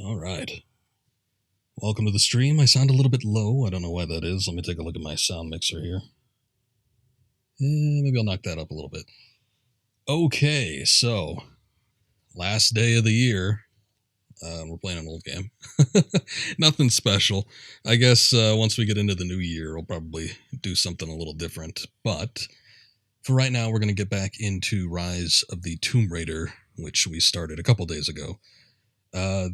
Alright. Welcome to the stream. I sound a little bit low. I don't know why that is. Let me take a look at my sound mixer here. Maybe I'll knock that up a little bit. Okay, so last day of the year. We're playing an old game. Nothing special. I guess once we get into the new year, we'll probably do something a little different. But for right now, we're going to get back into Rise of the Tomb Raider, which we started a couple days ago.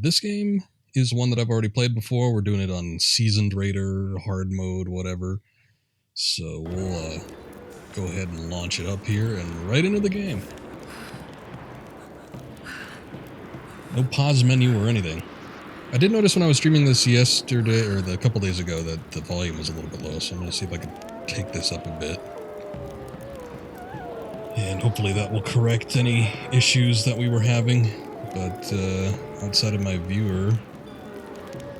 This game is one that I've already played before. We're doing it on Seasoned Raider, hard mode, whatever. So we'll go ahead and launch it up here and right into the game. No pause menu or anything. I did notice when I was streaming this yesterday, or a couple days ago, that the volume was a little bit low, so I'm going to see if I can take this up a bit. And hopefully that will correct any issues that we were having. But outside of my viewer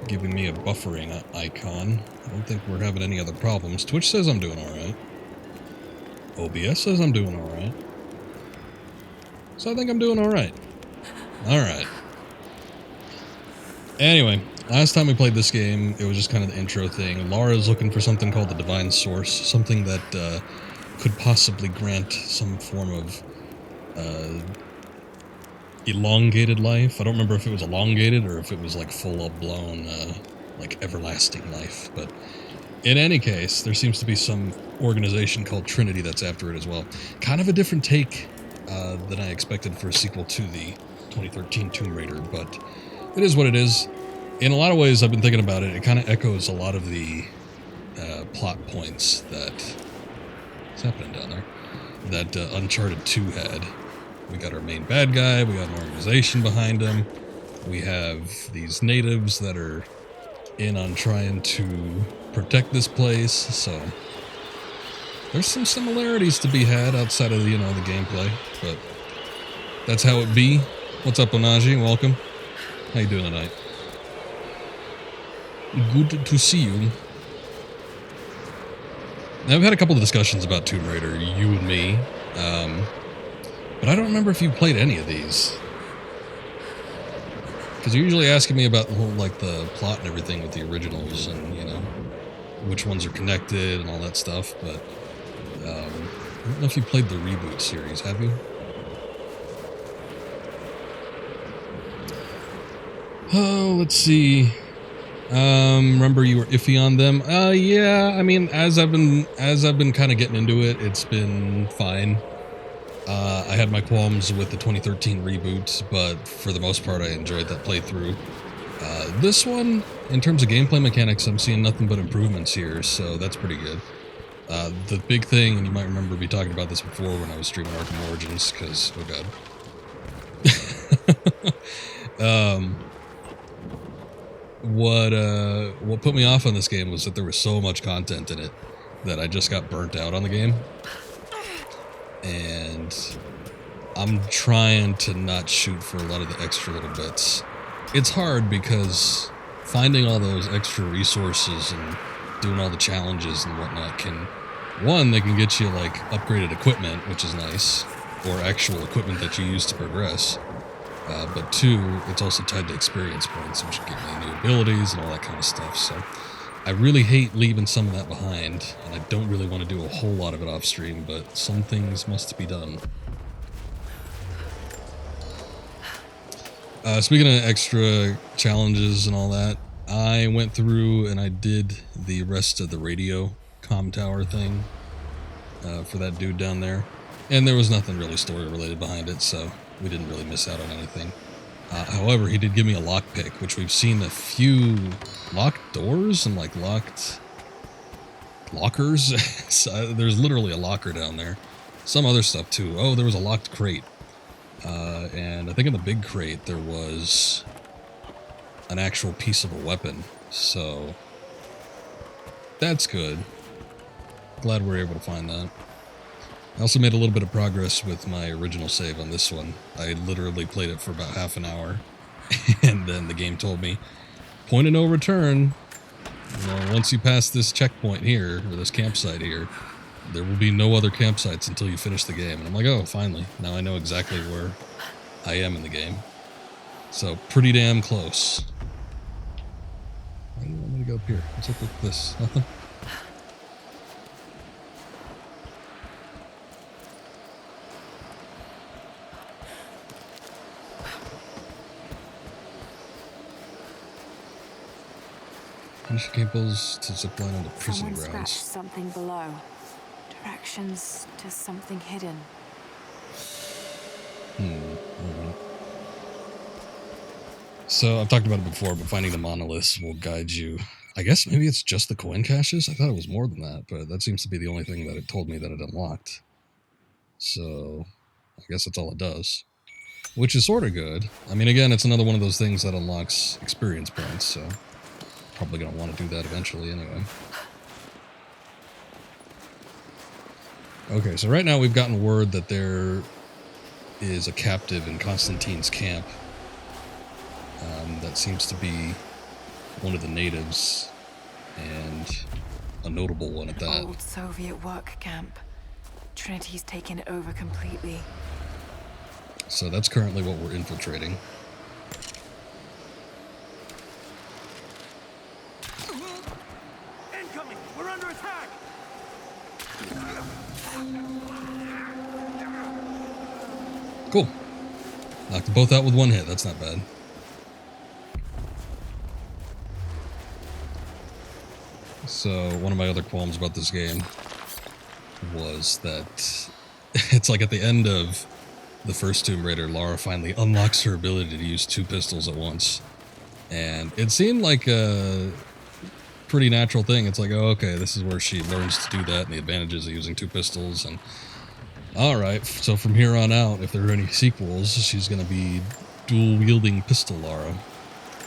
giving me a buffering icon, I don't think we're having any other problems. Twitch says I'm doing alright. OBS says I'm doing alright. So I think I'm doing alright. Alright. Anyway, last time we played this game, it was just kind of the intro thing. Lara's looking for something called the Divine Source, something that could possibly grant some form of elongated life. I don't remember if it was elongated or if it was like full-blown, like everlasting life. But in any case, there seems to be some organization called Trinity that's after it as well. Kind of a different take than I expected for a sequel to the 2013 Tomb Raider, but it is what it is. In a lot of ways, I've been thinking about it. It kind of echoes a lot of the plot points that... What's happening down there? That Uncharted 2 had. We got our main bad guy, we got an organization behind him, we have these natives that are in on trying to protect this place, so there's some similarities to be had outside of, the gameplay, but that's how it be. What's up, Onaji? Welcome. How you doing tonight? Good to see you. Now, we've had a couple of discussions about Tomb Raider, you and me, but I don't remember if you played any of these. Because you're usually asking me about the whole, the plot and everything with the originals and, which ones are connected and all that stuff, but I don't know if you played the reboot series, have you? Oh, let's see. Remember you were iffy on them? Yeah, I mean, as I've been kind of getting into it, it's been fine. I had my qualms with the 2013 reboot, but for the most part, I enjoyed that playthrough. This one, in terms of gameplay mechanics, I'm seeing nothing but improvements here, so that's pretty good. The big thing, and you might remember me talking about this before when I was streaming Arkham Origins, because, oh god. What put me off on this game was that there was so much content in it that I just got burnt out on the game. And I'm trying to not shoot for a lot of the extra little bits. It's hard because finding all those extra resources and doing all the challenges and whatnot they can get you upgraded equipment, which is nice, or actual equipment that you use to progress. But two, it's also tied to experience points, which give me new abilities and all that kind of stuff. So I really hate leaving some of that behind, and I don't really want to do a whole lot of it off stream, but some things must be done. Speaking of extra challenges and all that, I went through and I did the rest of the radio comm tower thing for that dude down there. And there was nothing really story related behind it, so we didn't really miss out on anything. However, he did give me a lockpick, which we've seen a few locked doors and locked lockers. So there's literally a locker down there. Some other stuff too. Oh, there was a locked crate. And I think in the big crate there was an actual piece of a weapon. So that's good. Glad we were able to find that. I also made a little bit of progress with my original save on this one. I literally played it for about half an hour, and then the game told me, point of no return, once you pass this checkpoint here, or this campsite here, there will be no other campsites until you finish the game. And I'm like, oh, finally, now I know exactly where I am in the game. So, pretty damn close. we got up here? What's up with this? Nothing? Finish cables to zipline on the prison grounds. Someone scratched something below. Directions to something hidden. So I've talked about it before, but finding the monoliths will guide you. I guess maybe it's just the coin caches? I thought it was more than that, but that seems to be the only thing that it told me that it unlocked. So I guess that's all it does. Which is sort of good. I mean, again, it's another one of those things that unlocks experience points, so probably going to want to do that eventually anyway. Okay, so right now we've gotten word that there is a captive in Constantine's camp. That seems to be one of the natives, and a notable one at that. Old Soviet work camp. Trinity's taken it over completely. So that's currently what we're infiltrating. Incoming! We're under attack! Cool. Knocked them both out with one hit. That's not bad. So one of my other qualms about this game was that it's like at the end of the first Tomb Raider, Lara finally unlocks her ability to use 2 pistols at once. And it seemed like a pretty natural thing. It's like, oh, okay, this is where she learns to do that and the advantages of using 2 pistols. And alright, so from here on out, if there are any sequels, she's going to be dual-wielding pistol Lara.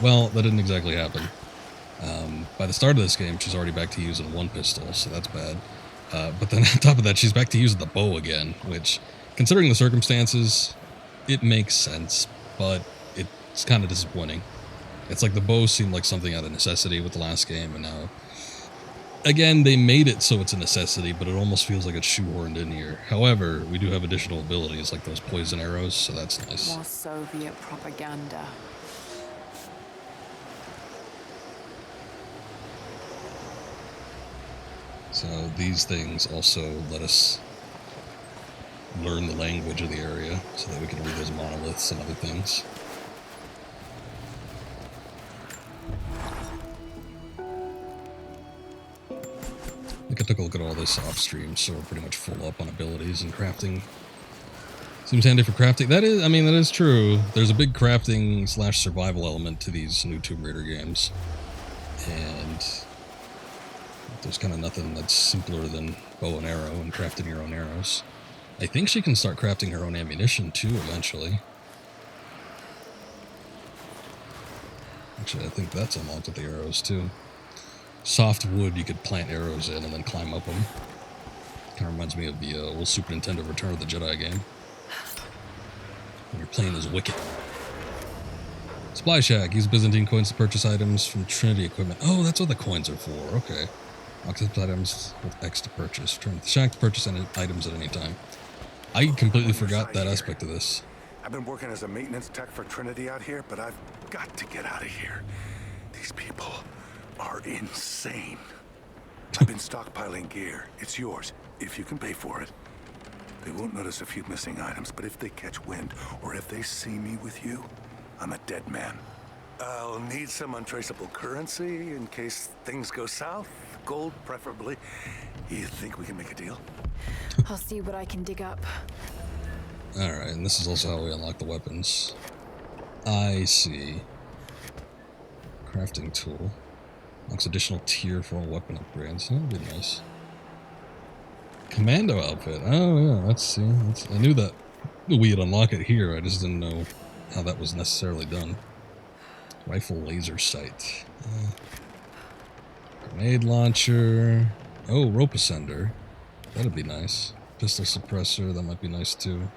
Well, that didn't exactly happen. By the start of this game, she's already back to using 1 pistol, so that's bad. But then on top of that, she's back to using the bow again, which, considering the circumstances, it makes sense, but it's kind of disappointing. It's like the bow seemed like something out of necessity with the last game, and now, again, they made it so it's a necessity, but it almost feels like it's shoehorned in here. However, we do have additional abilities, like those poison arrows, so that's nice. More Soviet propaganda. So these things also let us learn the language of the area so that we can read those monoliths and other things. I think I took a look at all this off stream, so we're pretty much full up on abilities and crafting. Seems handy for crafting. That is true. There's a big crafting / survival element to these new Tomb Raider games. And there's kind of nothing that's simpler than bow and arrow and crafting your own arrows. I think she can start crafting her own ammunition too eventually. Actually, I think that's unlocked with the arrows too. Soft wood you could plant arrows in and then climb up them. Kind of reminds me of the old Super Nintendo Return of the Jedi game. When you're playing as Wicket. Supply shack. Use Byzantine coins to purchase items from Trinity equipment. Oh, that's what the coins are for. Okay. Access items with X to purchase. Return to the shack to purchase any items at any time. I completely forgot that aspect of this. I've been working as a maintenance tech for Trinity out here, but I've got to get out of here. These people are insane. I've been stockpiling gear. It's yours, if you can pay for it. They won't notice a few missing items, but if they catch wind, or if they see me with you, I'm a dead man. I'll need some untraceable currency in case things go south. Gold, preferably. You think we can make a deal? I'll see what I can dig up. Alright, and this is also how we unlock the weapons. I see. Crafting tool. Unlocks additional tier for all weapon upgrades. That would be nice. Commando outfit. Oh yeah, let's see. I knew that we'd unlock it here, I just didn't know how that was necessarily done. Rifle laser sight. Grenade launcher. Oh, rope ascender. That'd be nice. Pistol suppressor, that might be nice too.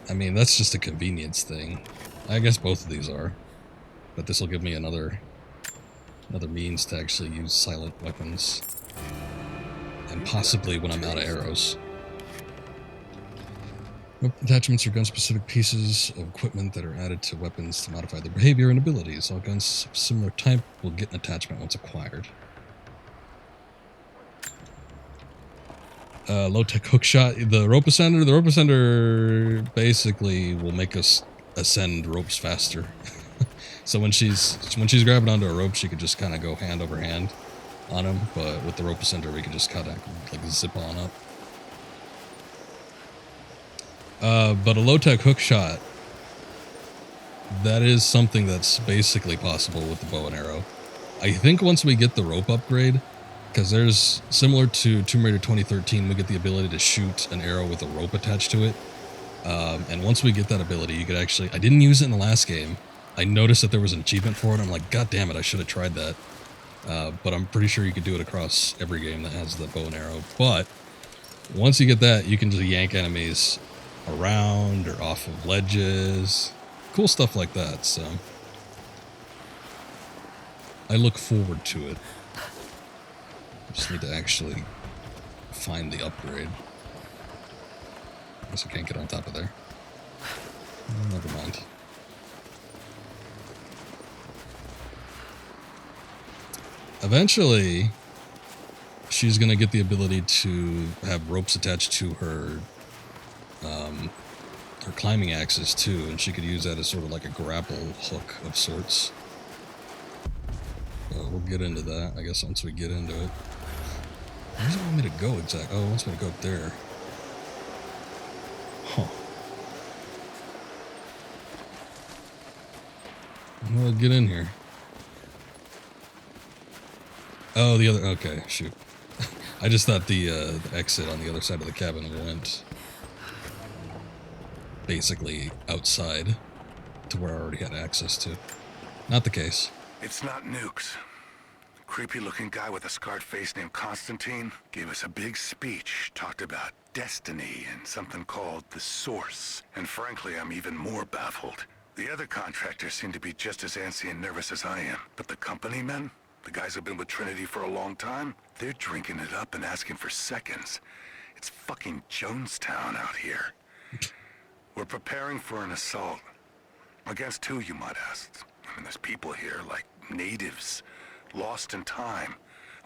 I mean, that's just a convenience thing. I guess both of these are. But this will give me another means to actually use silent weapons. And possibly when I'm out of arrows. Rope attachments are gun-specific pieces of equipment that are added to weapons to modify their behavior and abilities. All guns of similar type will get an attachment once acquired. Low-tech hookshot. The rope ascender basically will make us ascend ropes faster. So when she's grabbing onto a rope, she could just kind of go hand over hand on him. But with the rope ascender, we can just kind of like zip on up. But a low-tech hookshot, that is something that's basically possible with the bow and arrow. I think once we get the rope upgrade, because there's, similar to Tomb Raider 2013, we get the ability to shoot an arrow with a rope attached to it. And once we get that ability, you could actually, I didn't use it in the last game. I noticed that there was an achievement for it. I'm like, God damn it, I should have tried that. But I'm pretty sure you could do it across every game that has the bow and arrow. But once you get that, you can just yank enemies around or off of ledges. Cool stuff like that, so I look forward to it. Just need to actually find the upgrade. Guess I can't get on top of there. Never mind. Eventually, she's going to get the ability to have ropes attached to her her climbing axes too, and she could use that as sort of like a grapple hook of sorts. We'll get into that, I guess, once we get into it. Where does it want me to go exactly? Oh, it wants me to go up there. Huh. Well, get in here. Oh, the other... Okay, shoot. I just thought the exit on the other side of the cabin went basically outside to where I already had access to. Not the case. It's not nukes. Creepy-looking guy with a scarred face named Constantine gave us a big speech, talked about destiny and something called the Source. And frankly, I'm even more baffled. The other contractors seem to be just as antsy and nervous as I am. But the company men, the guys who've been with Trinity for a long time, they're drinking it up and asking for seconds. It's fucking Jonestown out here. We're preparing for an assault. Against who, you might ask? I mean, there's people here like natives, lost in time.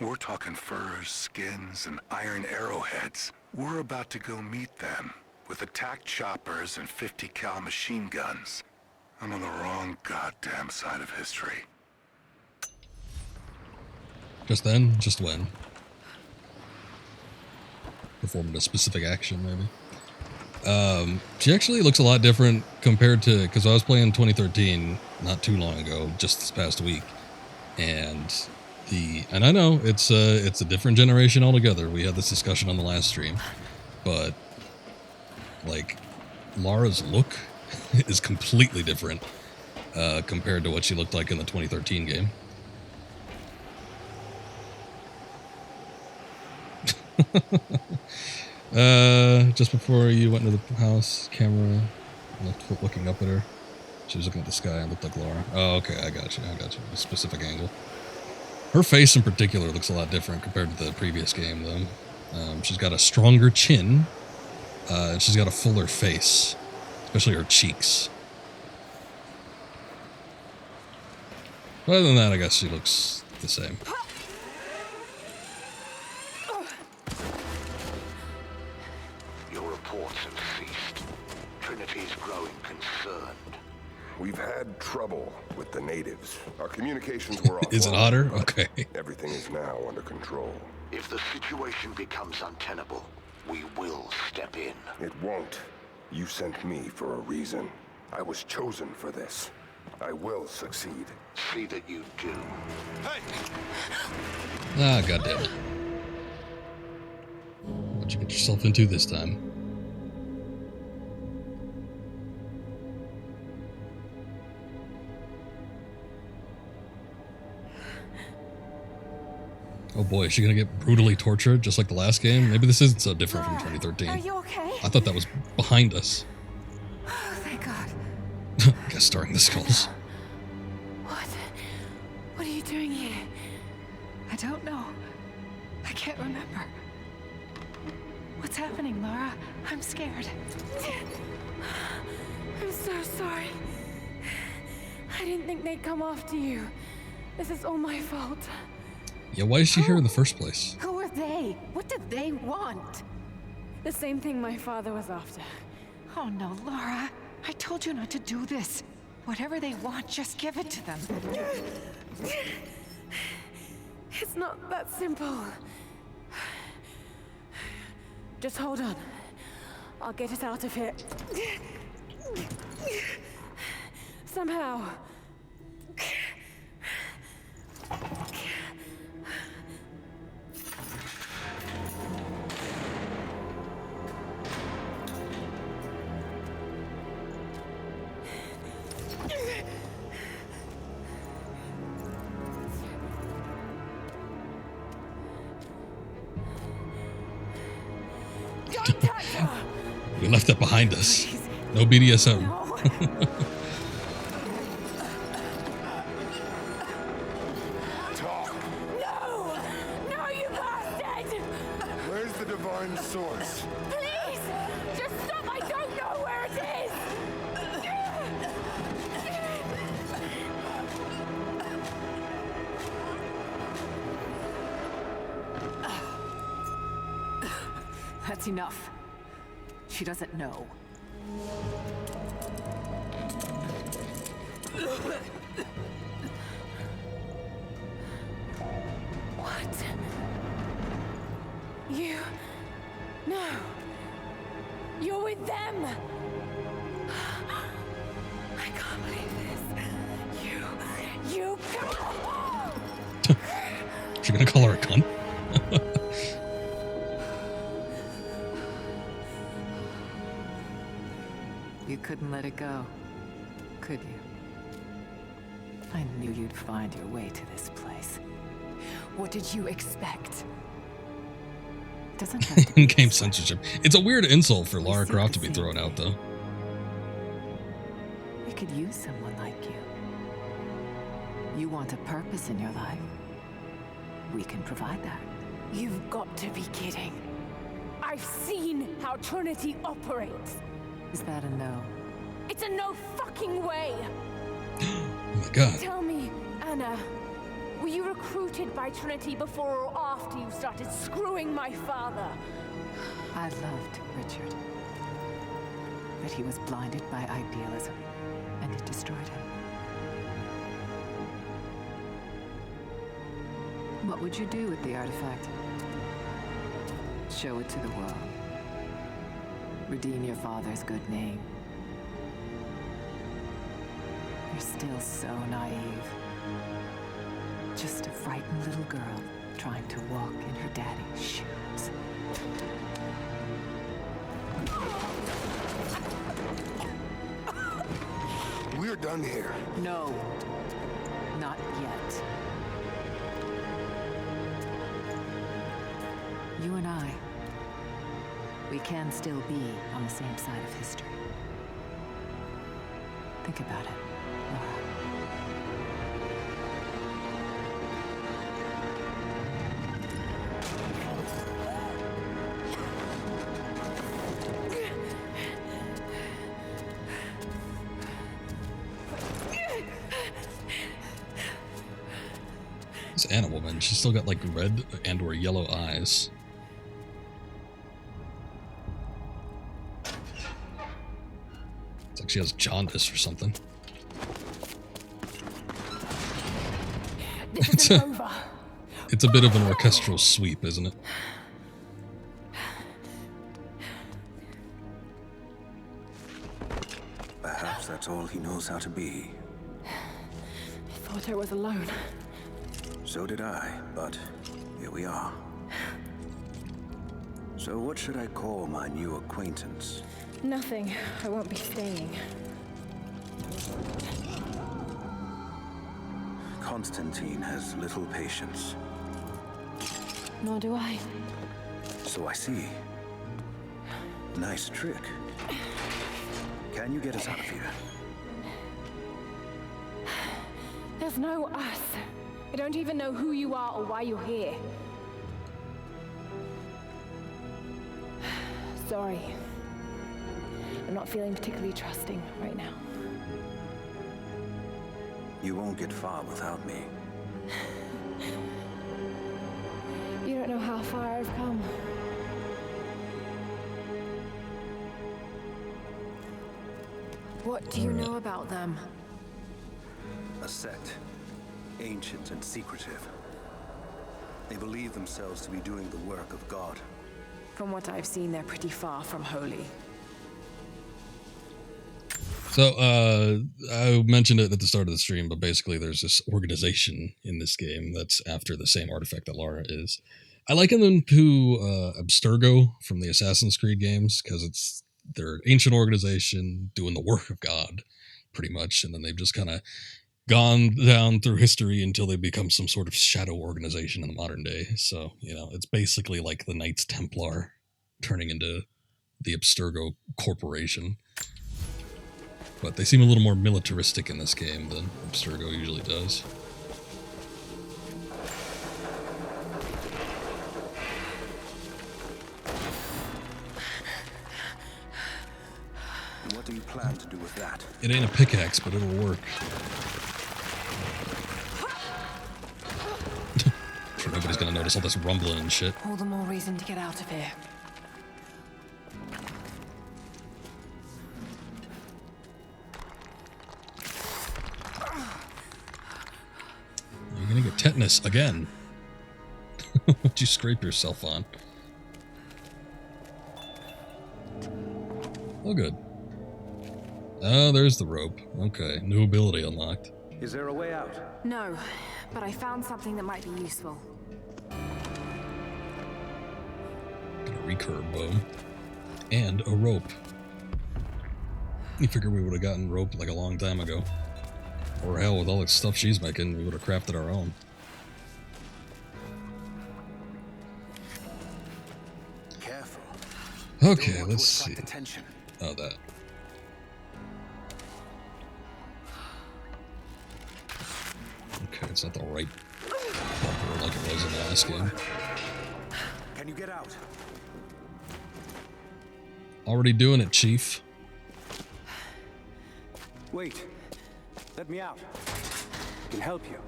We're talking furs, skins, and iron arrowheads. We're about to go meet them with attack choppers and 50 cal machine guns. I'm on the wrong goddamn side of history. Just then? Just when? Performed a specific action, maybe? She actually looks a lot different compared to... Because I was playing 2013 not too long ago, just this past week. And I know it's a different generation altogether. We had this discussion on the last stream. But, like, Lara's look is completely different compared to what she looked like in the 2013 game. Just before you went into the house, camera looking up at her. She was looking at the sky and looked like Lara. Oh, okay, I got you. A specific angle. Her face in particular looks a lot different compared to the previous game, though. She's got a stronger chin, and she's got a fuller face, especially her cheeks. But other than that, I guess she looks the same. Your reports have ceased. Trinity's growing concerned. We've had trouble with the natives. Our communications were off. Is it hotter? Okay. Everything is now under control. If the situation becomes untenable, we will step in. It won't. You sent me for a reason. I was chosen for this. I will succeed. See that you do. Ah, goddammit. What'd you get yourself into this time? Oh boy, is she gonna get brutally tortured just like the last game? Maybe this isn't so different from 2013. Are you okay? I thought that was behind us. Oh, thank God. Guest starring the skulls. What? What are you doing here? I don't know. I can't remember. What's happening, Lara? I'm scared. I'm so sorry. I didn't think they'd come after you. This is all my fault. Yeah, why is she here in the first place? Who are they? What did they want? The same thing my father was after. Oh no, Lara. I told you not to do this. Whatever they want, just give it to them. It's not that simple. Just hold on. I'll get us out of here. Somehow. Don't touch her! We left that behind us. No BDSM. Talk. No! No, you bastard! Where's the divine source? Please! Just stop! I don't know where it is! That's enough. She doesn't know. What? You... No. You're with them! I can't believe this. You... You're gonna call her a cunt? You couldn't let it go, could you? I knew you'd find your way to this place. What did you expect? Doesn't have to be In-game this way. censorship. It's a weird insult for Lara Croft to be thrown out, though. We could use someone like you. You want a purpose in your life. We can provide that. You've got to be kidding. I've seen how Trinity operates. Is that a no? It's a no fucking way! Oh my god. Tell me, Anna, were you recruited by Trinity before or after you started screwing my father? I loved Richard. But he was blinded by idealism, and it destroyed him. What would you do with the artifact? Show it to the world. Redeem your father's good name. You're still so naive. Just a frightened little girl trying to walk in her daddy's shoes. We're done here. No, not yet. You and I, we can still be on the same side of history. Think about it, Lara. This Anna woman, she's still got like red and or yellow eyes. It's like she has jaundice or something. This isn't over. It's a bit of an orchestral sweep, isn't it? Perhaps that's all he knows how to be. I thought I was alone. So did I, but here we are. So what should I call my new acquaintance? Nothing. I won't be staying. Constantine has little patience. Nor do I. So I see. Nice trick. Can you get us out of here? There's no us. I don't even know who you are or why you're here. Sorry. I'm not feeling particularly trusting right now. You won't get far without me. You don't know how far I've come. What do you know about them? A sect. Ancient and secretive. They believe themselves to be doing the work of God. From what I've seen, they're pretty far from holy. So, I mentioned it at the start of the stream, but basically there's this organization in this game that's after the same artifact that Lara is. I liken them to Abstergo from the Assassin's Creed games, because it's their ancient organization doing the work of God, pretty much, and then they've just kind of gone down through history until they become some sort of shadow organization in the modern day. So, you know, it's basically like the Knights Templar turning into the Abstergo Corporation. But they seem a little more militaristic in this game than Abstergo usually does. And what do you plan to do with that? It ain't a pickaxe, but it'll work. Sure, nobody's gonna notice all this rumbling and shit. All the more reason to get out of here. You're gonna get tetanus again. What'd you scrape yourself on? Oh, good. Oh, there's the rope. Okay, new ability unlocked. Is there a way out? No, but I found something that might be useful. Got a recurve bow. And a rope. You figure we would have gotten rope like a long time ago. Or hell, with all the stuff she's making, we would have crafted our own. Careful. Okay, Don't want let's to see. attract attention. Oh, that. Okay, it's not the right bumper like it was in the last game. Can you get out? Already doing it, Chief. Wait. Let me out. I can help you.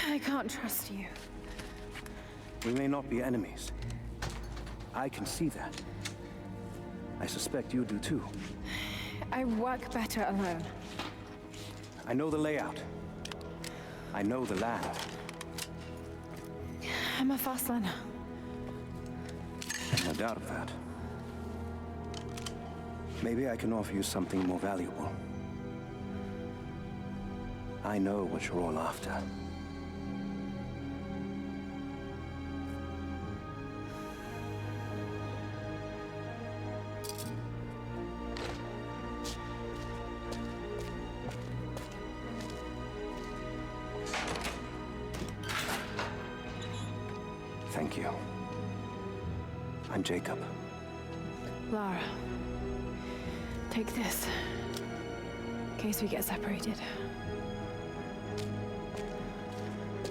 I can't trust you. We may not be enemies. I can see that. I suspect you do too. I work better alone. I know the layout. I know the land. I'm a fast learner. No doubt of that. Maybe I can offer you something more valuable. I know what you're all after. Thank you. I'm Jacob. Lara, take this. In case we get separated.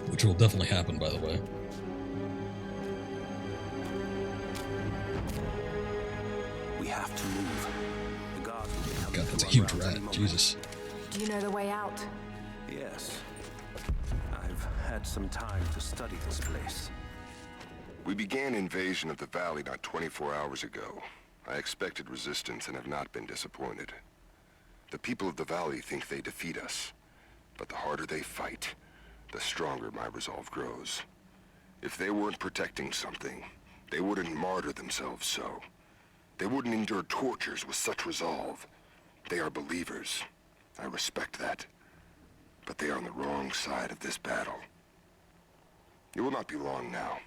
Which will definitely happen, by the way. We have to move. The guards will be coming God, that's a through huge our route rat. any moment. Jesus. Do you know the way out? Yes. I've had some time to study this place. We began invasion of the valley not 24 hours ago. I expected resistance and have not been disappointed. The people of the valley think they defeat us, but the harder they fight, the stronger my resolve grows. If they weren't protecting something, they wouldn't martyr themselves so. They wouldn't endure tortures with such resolve. They are believers. I respect that. But they are on the wrong side of this battle. It will not be long now.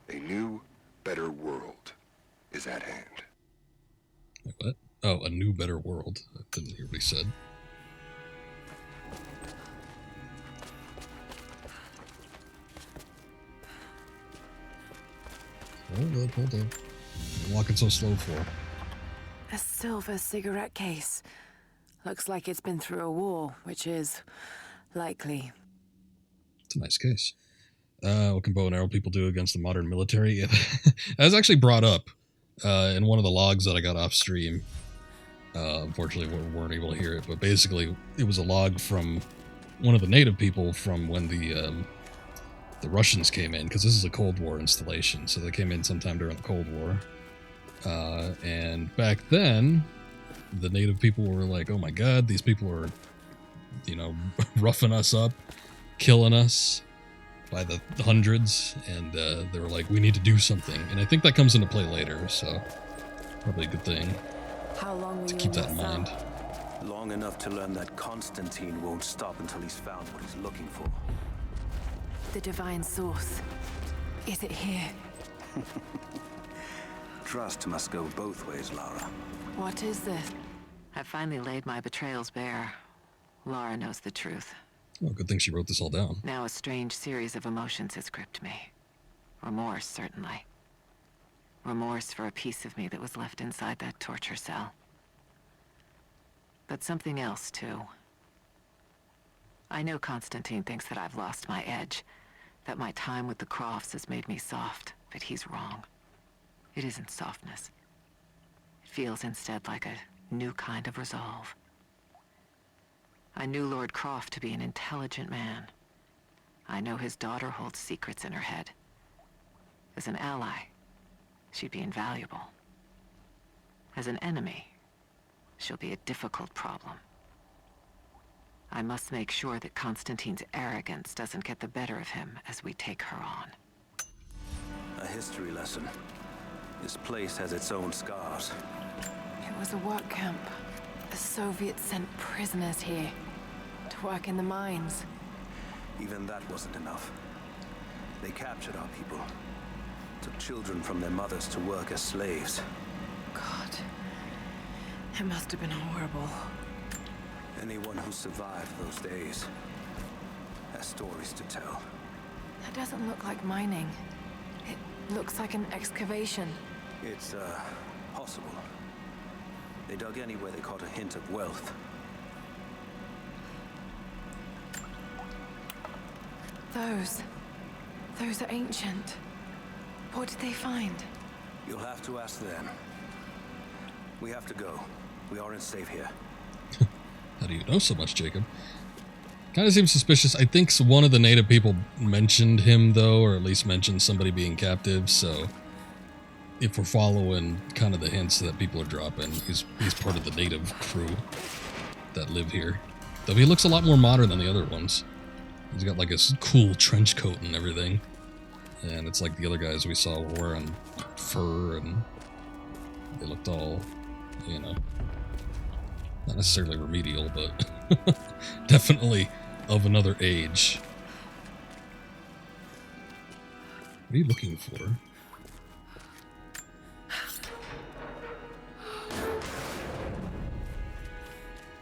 A new, better world is at hand. Wait, what? Oh, a new, better world. I didn't hear what he said. Hold on. I'm walking so slow for. A silver cigarette case. Looks like it's been through a war, which is likely. It's a nice case. What can bow and arrow people do against the modern military? Yeah, that was actually brought up in one of the logs that I got off stream. Unfortunately, we weren't able to hear it, but basically, it was a log from one of the native people from when the Russians came in, because this is a Cold War installation, so they came in sometime during the Cold War. And back then, the native people were like, "Oh my God, these people are, you know, roughing us up, killing us by the hundreds," and they were like, "We need to do something." And I think that comes into play later, so probably a good thing. How long to keep that in mind. Long enough to learn that Constantine won't stop until he's found what he's looking for. The divine source. Is it here? Trust must go both ways, Lara. What is this? I've finally laid my betrayals bare. Lara knows the truth. Well, good thing she wrote this all down. Now a strange series of emotions has gripped me. Remorse, certainly. Remorse for a piece of me that was left inside that torture cell. But something else, too. I know Constantine thinks that I've lost my edge, that my time with the Crofts has made me soft, but he's wrong. It isn't softness. It feels instead like a new kind of resolve. I knew Lord Croft to be an intelligent man. I know his daughter holds secrets in her head. As an ally, she'd be invaluable. As an enemy, she'll be a difficult problem. I must make sure that Constantine's arrogance doesn't get the better of him as we take her on. A history lesson. This place has its own scars. It was a work camp. The Soviets sent prisoners here to work in the mines. Even that wasn't enough. They captured our people. Took children from their mothers to work as slaves. God. It must have been horrible. Anyone who survived those days has stories to tell. That doesn't look like mining. It looks like an excavation. It's, possible. They dug anywhere they caught a hint of wealth. Those are ancient. What did they find? You'll have to ask them. We have to go. We aren't safe here. How do you know so much, Jacob? Kind of seems suspicious. I think one of the native people mentioned him, though, or at least mentioned somebody being captive, so if we're following kind of the hints that people are dropping, he's part of the native crew that live here. Though he looks a lot more modern than the other ones. He's got like a cool trench coat and everything. And it's like the other guys we saw were wearing fur, and they looked all, you know, not necessarily remedial, but definitely of another age. What are you looking for?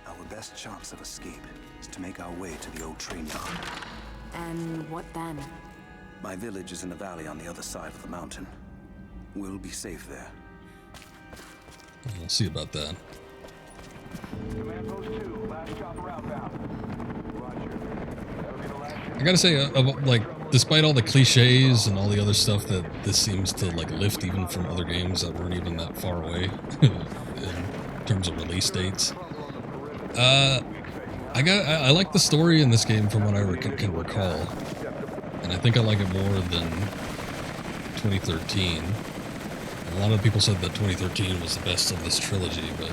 Our best chance of escape is to make our way to the old train yard. And what then? My village is in a valley on the other side of the mountain. We'll be safe there. We'll see about that. Command Post 2, last chopper outbound. Roger. That'll be the last. I gotta say, like, despite all the cliches and all the other stuff that this seems to like lift even from other games that weren't even that far away in terms of release dates, I like the story in this game from what I can recall, and I think I like it more than 2013. And a lot of people said that 2013 was the best of this trilogy, but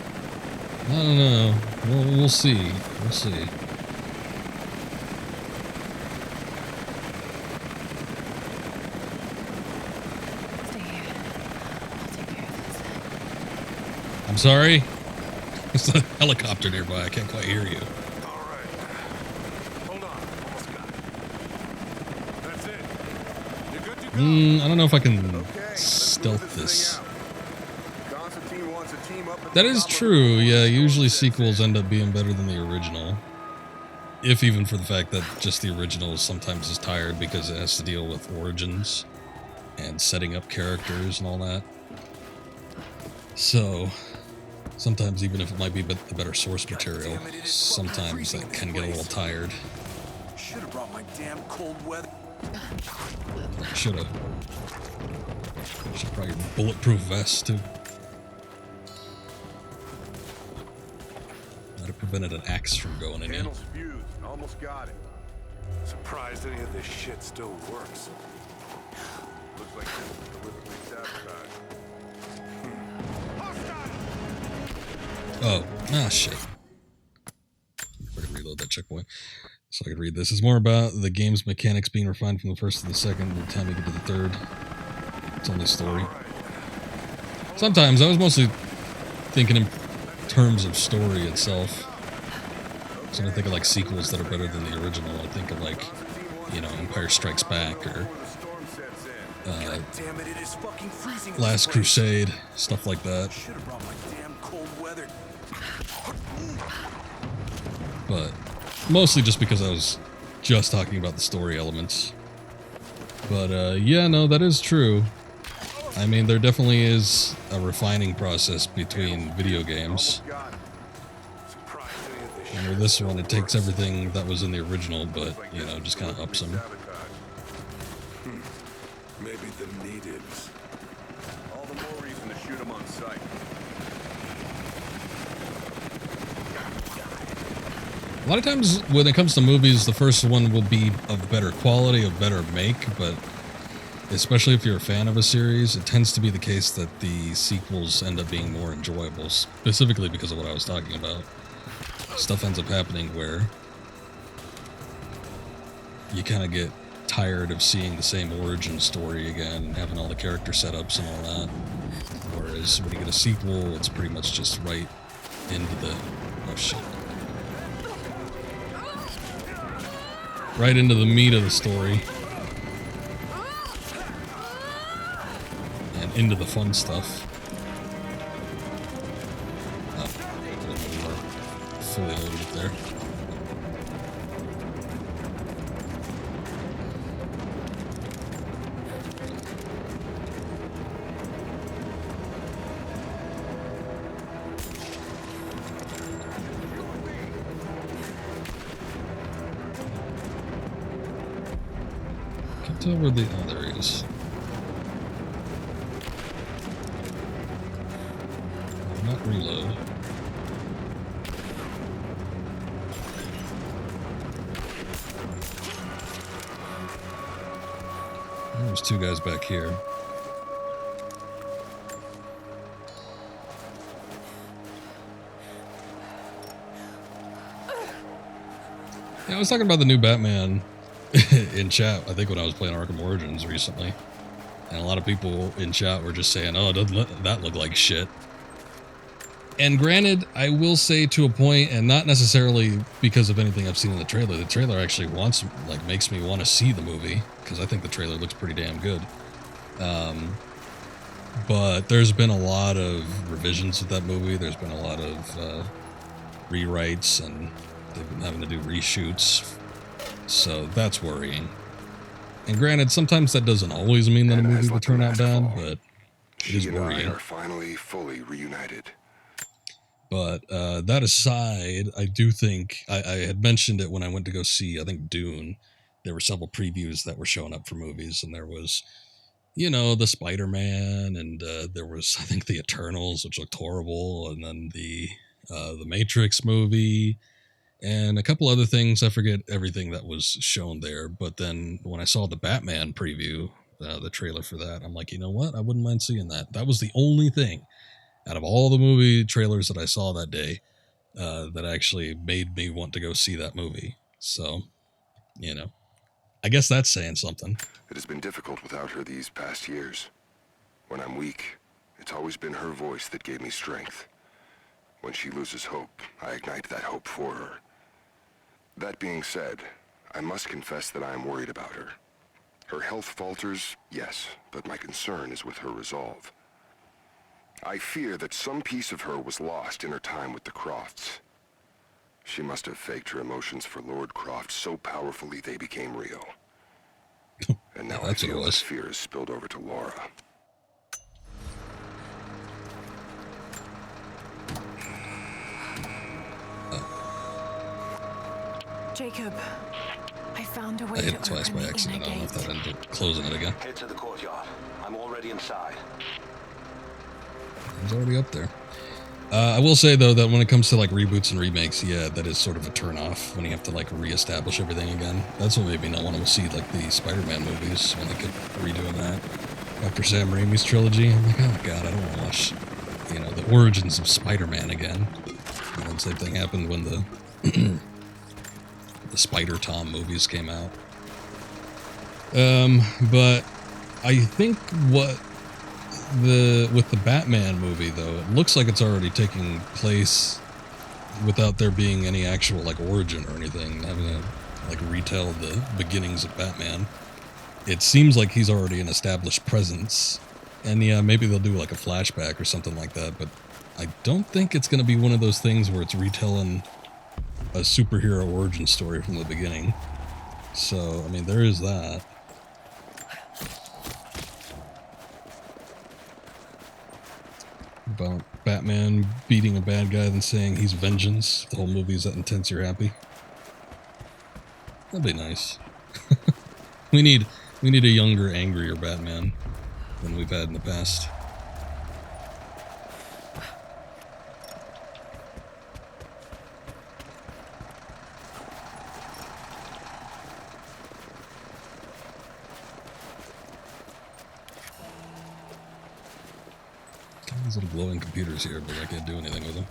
I don't know. We'll see. We'll see. Stay here. I'll take care of this. I'm sorry? There's a helicopter nearby. I can't quite hear you. All right. Hold on. Almost got it. That's it. You're good to go. I don't know if I can Okay, let's stealth move this. thing out. Constantine wants a team up at That the is top of true. the Yeah, mountain. usually sequels end up being better than the original. If even for the fact that just the original sometimes is tired because it has to deal with origins and setting up characters and all that. So, sometimes even if it might be the better source material, sometimes that can get a little tired. Should have brought my damn cold weather. Should probably bulletproof vest too. Might have prevented an axe from going in you. Panel's fused. Almost got it. Surprised any of this shit still works. Looks like this is deliberately sabotaged. Oh, shit. Better reload that checkpoint so I could read this. It's more about the game's mechanics being refined from the first to the second by the time you get to the third. It's only story. Sometimes I was mostly thinking in terms of story itself. So when I think of like sequels that are better than the original, I think of like, you know, Empire Strikes Back or Last Crusade, stuff like that. But mostly just because I was just talking about the story elements. But yeah, no, that is true. I mean, there definitely is a refining process between video games. And with this one, it takes everything that was in the original, but, you know, just kind of ups them. Maybe the natives. All the more reason to shoot them on sight. A lot of times when it comes to movies, the first one will be of better quality, of better make, but especially if you're a fan of a series, it tends to be the case that the sequels end up being more enjoyable, specifically because of what I was talking about. Stuff ends up happening where you kind of get tired of seeing the same origin story again and having all the character setups and all that. Whereas when you get a sequel, it's pretty much just right into the... oh shit. Right into the meat of the story. And into the fun stuff. Oh, I didn't know we were fully loaded up there. Can't tell where the... oh, there he is. Not reload. There's two guys back here. Yeah, I was talking about the new Batman in chat, I think when I was playing Arkham Origins recently. And a lot of people in chat were just saying, oh, doesn't that look like shit? And granted, I will say to a point, and not necessarily because of anything I've seen in the trailer. The trailer actually makes me want to see the movie, because I think the trailer looks pretty damn good. But there's been a lot of revisions of that movie. There's been a lot of rewrites, and they've been having to do reshoots. So that's worrying. And granted, sometimes that doesn't always mean that a movie will turn out bad, but it is worrying. She and I are finally fully reunited. But that aside, I do think, I had mentioned it when I went to go see, I think, Dune. There were several previews that were showing up for movies, and there was, you know, the Spider-Man, and there was, I think, the Eternals, which looked horrible, and then the Matrix movie, and a couple other things. I forget everything that was shown there, but then when I saw the Batman preview, the trailer for that, I'm like, you know what? I wouldn't mind seeing that. That was the only thing out of all the movie trailers that I saw that day, that actually made me want to go see that movie. So, you know, I guess that's saying something. It has been difficult without her these past years. When I'm weak, it's always been her voice that gave me strength. When she loses hope, I ignite that hope for her. That being said, I must confess that I am worried about her. Her health falters, yes, but my concern is with her resolve. I fear that some piece of her was lost in her time with the Crofts. She must have faked her emotions for Lord Croft so powerfully they became real. And now I feel that fear has spilled over to Lara. Jacob. I found a way I hit to it twice open by the accident. I inner don't know if gate. that ended up closing it again. Head to the courtyard. I'm already inside. It's already up there. I will say though that when it comes to like reboots and remakes, yeah, that is sort of a turn off when you have to like reestablish everything again. That's what made me not want to see like the Spider-Man movies when they kept redoing that after Sam Raimi's trilogy. I'm like, oh god, I don't want to watch, you know, the origins of Spider-Man again. And then same thing happened when the the Spider-Tom movies came out. But I think with the Batman movie though, it looks like it's already taking place without there being any actual like origin or anything, having to like retell the beginnings of Batman. It seems like he's already an established presence, and yeah, maybe they'll do like a flashback or something like that, but I don't think it's going to be one of those things where it's retelling a superhero origin story from the beginning. So I mean, there is that. About Batman beating a bad guy and saying he's vengeance. The whole movie is that intense you're happy. That'd be nice. we need a younger, angrier Batman than we've had in the past. These little glowing computers here, but I can't do anything with them.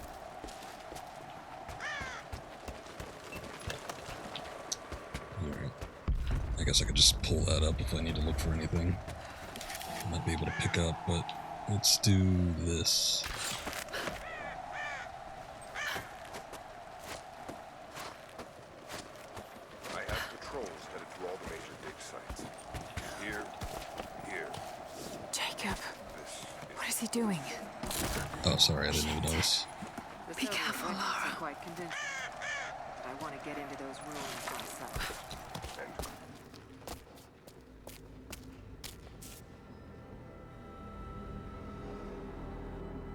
Alright. I guess I could just pull that up if I need to look for anything. I might be able to pick up, but let's do this. I have patrols headed through all the major dig sites. Here. Jacob, This what is he doing? Oh, sorry, I didn't even notice. Be careful, Lara. Quite convincing. I want to get into those rooms myself.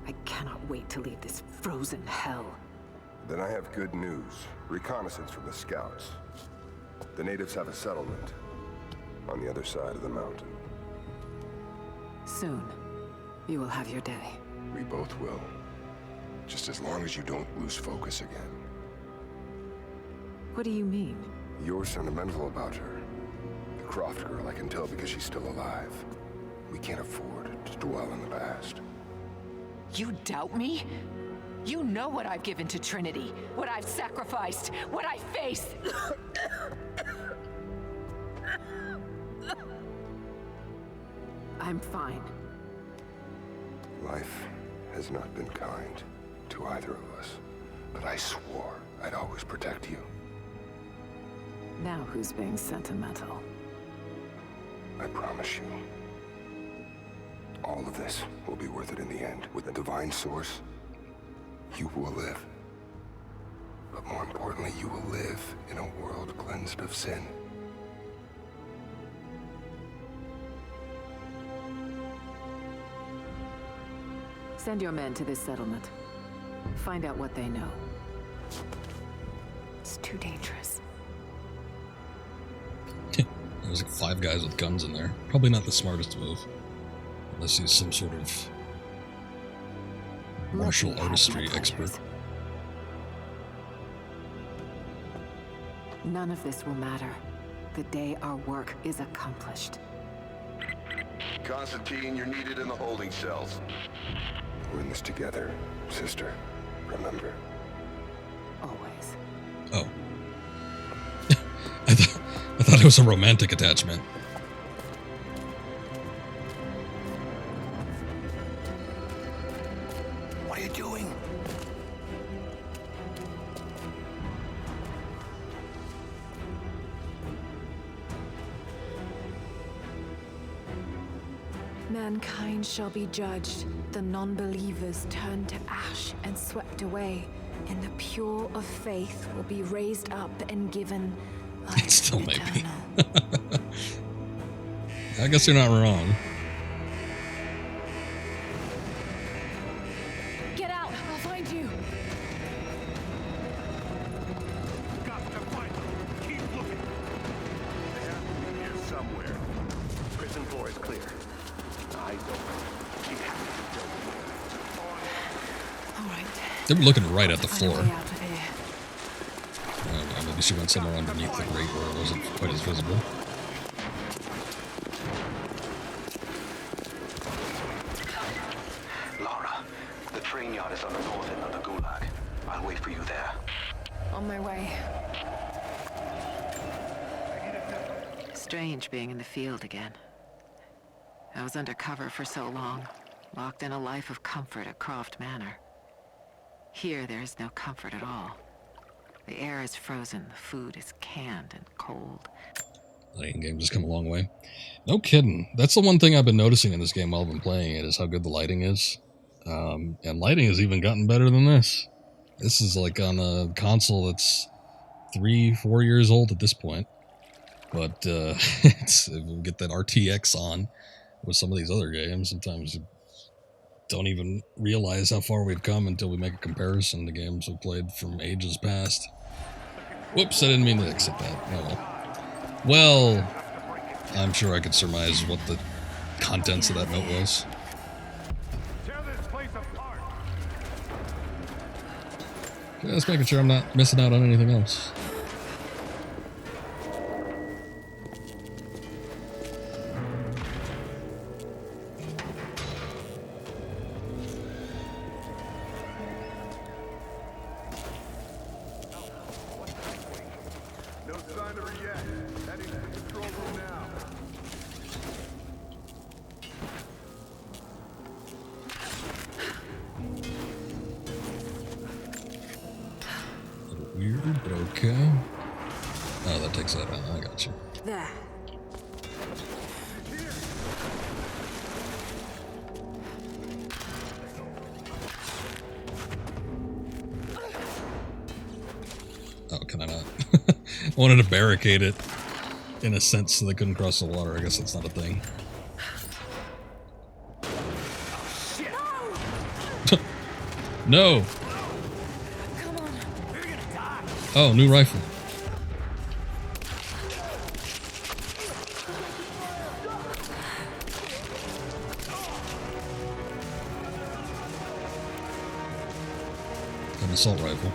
I cannot wait to leave this frozen hell. Then I have good news. Reconnaissance from the scouts. The natives have a settlement on the other side of the mountain. Soon, you will have your day. We both will. Just as long as you don't lose focus again. What do you mean? You're sentimental about her. The Croft girl, I can tell because she's still alive. We can't afford to dwell in the past. You doubt me? You know what I've given to Trinity, what I've sacrificed, what I face. I'm fine. Life has not been kind to either of us, but I swore I'd always protect you. Now who's being sentimental? I promise you. All of this will be worth it in the end. With the divine source, you will live. But more importantly, you will live in a world cleansed of sin. Send your men to this settlement. Find out what they know. It's too dangerous. There's like 5 guys with guns in there. Probably not the smartest move. Unless he's some sort of martial artistry expert. None of this will matter. The day our work is accomplished. Constantine, you're needed in the holding cells. We're in this together, sister. Remember. Always. Oh. I thought it was a romantic attachment. What are you doing? Mankind shall be judged, the non-believers turned to ash and swept away, and the pure of faith will be raised up and given life It still may be. eternal. I guess you're not wrong. Get out! I'll find you! Got to find them. Keep looking. They were looking right at the floor. Find a way out of here. I don't know, maybe she went somewhere underneath the grate where it wasn't quite as visible. Lara, the train yard is on the north end of the Gulag. I'll wait for you there. On my way. Strange being in the field again. I was undercover for so long, locked in a life of comfort at Croft Manor. Here, there is no comfort at all. The air is frozen, the food is canned and cold. Lighting game just come a long way. No kidding. That's the one thing I've been noticing in this game while I've been playing it, is how good the lighting is. And lighting has even gotten better than this. This is like on a console that's 3-4 years old at this point. But if we get that RTX on with some of these other games, sometimes you don't even realize how far we've come until we make a comparison to games we played from ages past. Whoops, I didn't mean to exit that. Oh well, I'm sure I could surmise what the contents of that note was. Just making sure I'm not missing out on anything else. Weird, but okay. Oh, that takes that out. I got you. There. Oh, can I not? I wanted to barricade it in a sense so they couldn't cross the water. I guess that's not a thing. No! Come on. Oh, new rifle. An assault rifle.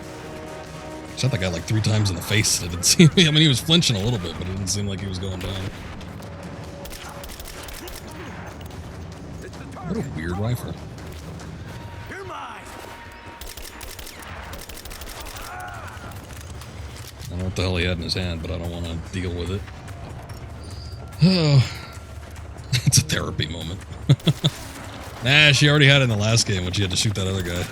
Shot that guy like 3 times in the face. It didn't seem. I mean, he was flinching a little bit, but it didn't seem like he was going down. What a weird rifle. I don't know what the hell he had in his hand, but I don't want to deal with it. Oh, it's a therapy moment. Nah, she already had it in the last game when she had to shoot that other guy.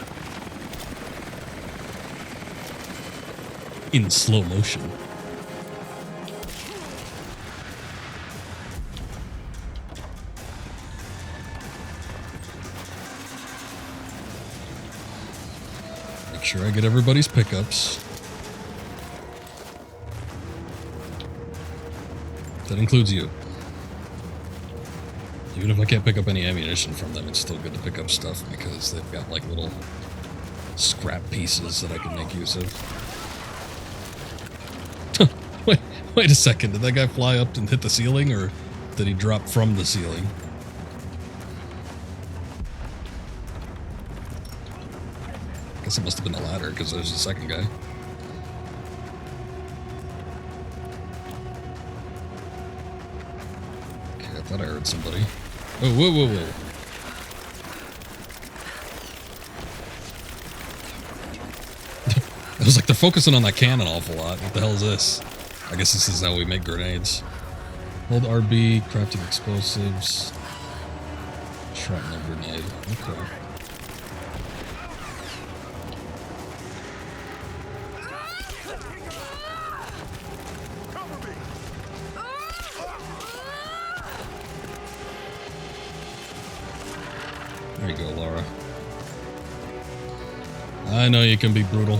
In slow motion. Make sure I get everybody's pickups. That includes you. Even if I can't pick up any ammunition from them, it's still good to pick up stuff because they've got like little scrap pieces that I can make use of. Wait a second, did that guy fly up and hit the ceiling, or did he drop from the ceiling? Guess it must have been the latter, because there's the second guy. Okay, I thought I heard somebody. Oh, whoa, whoa, whoa. It was like they're focusing on that cannon an awful lot. What the hell is this? I guess this is how we make grenades. Hold RB, crafting explosives. Shrapnel grenade. Okay. There you go, Lara. I know you can be brutal.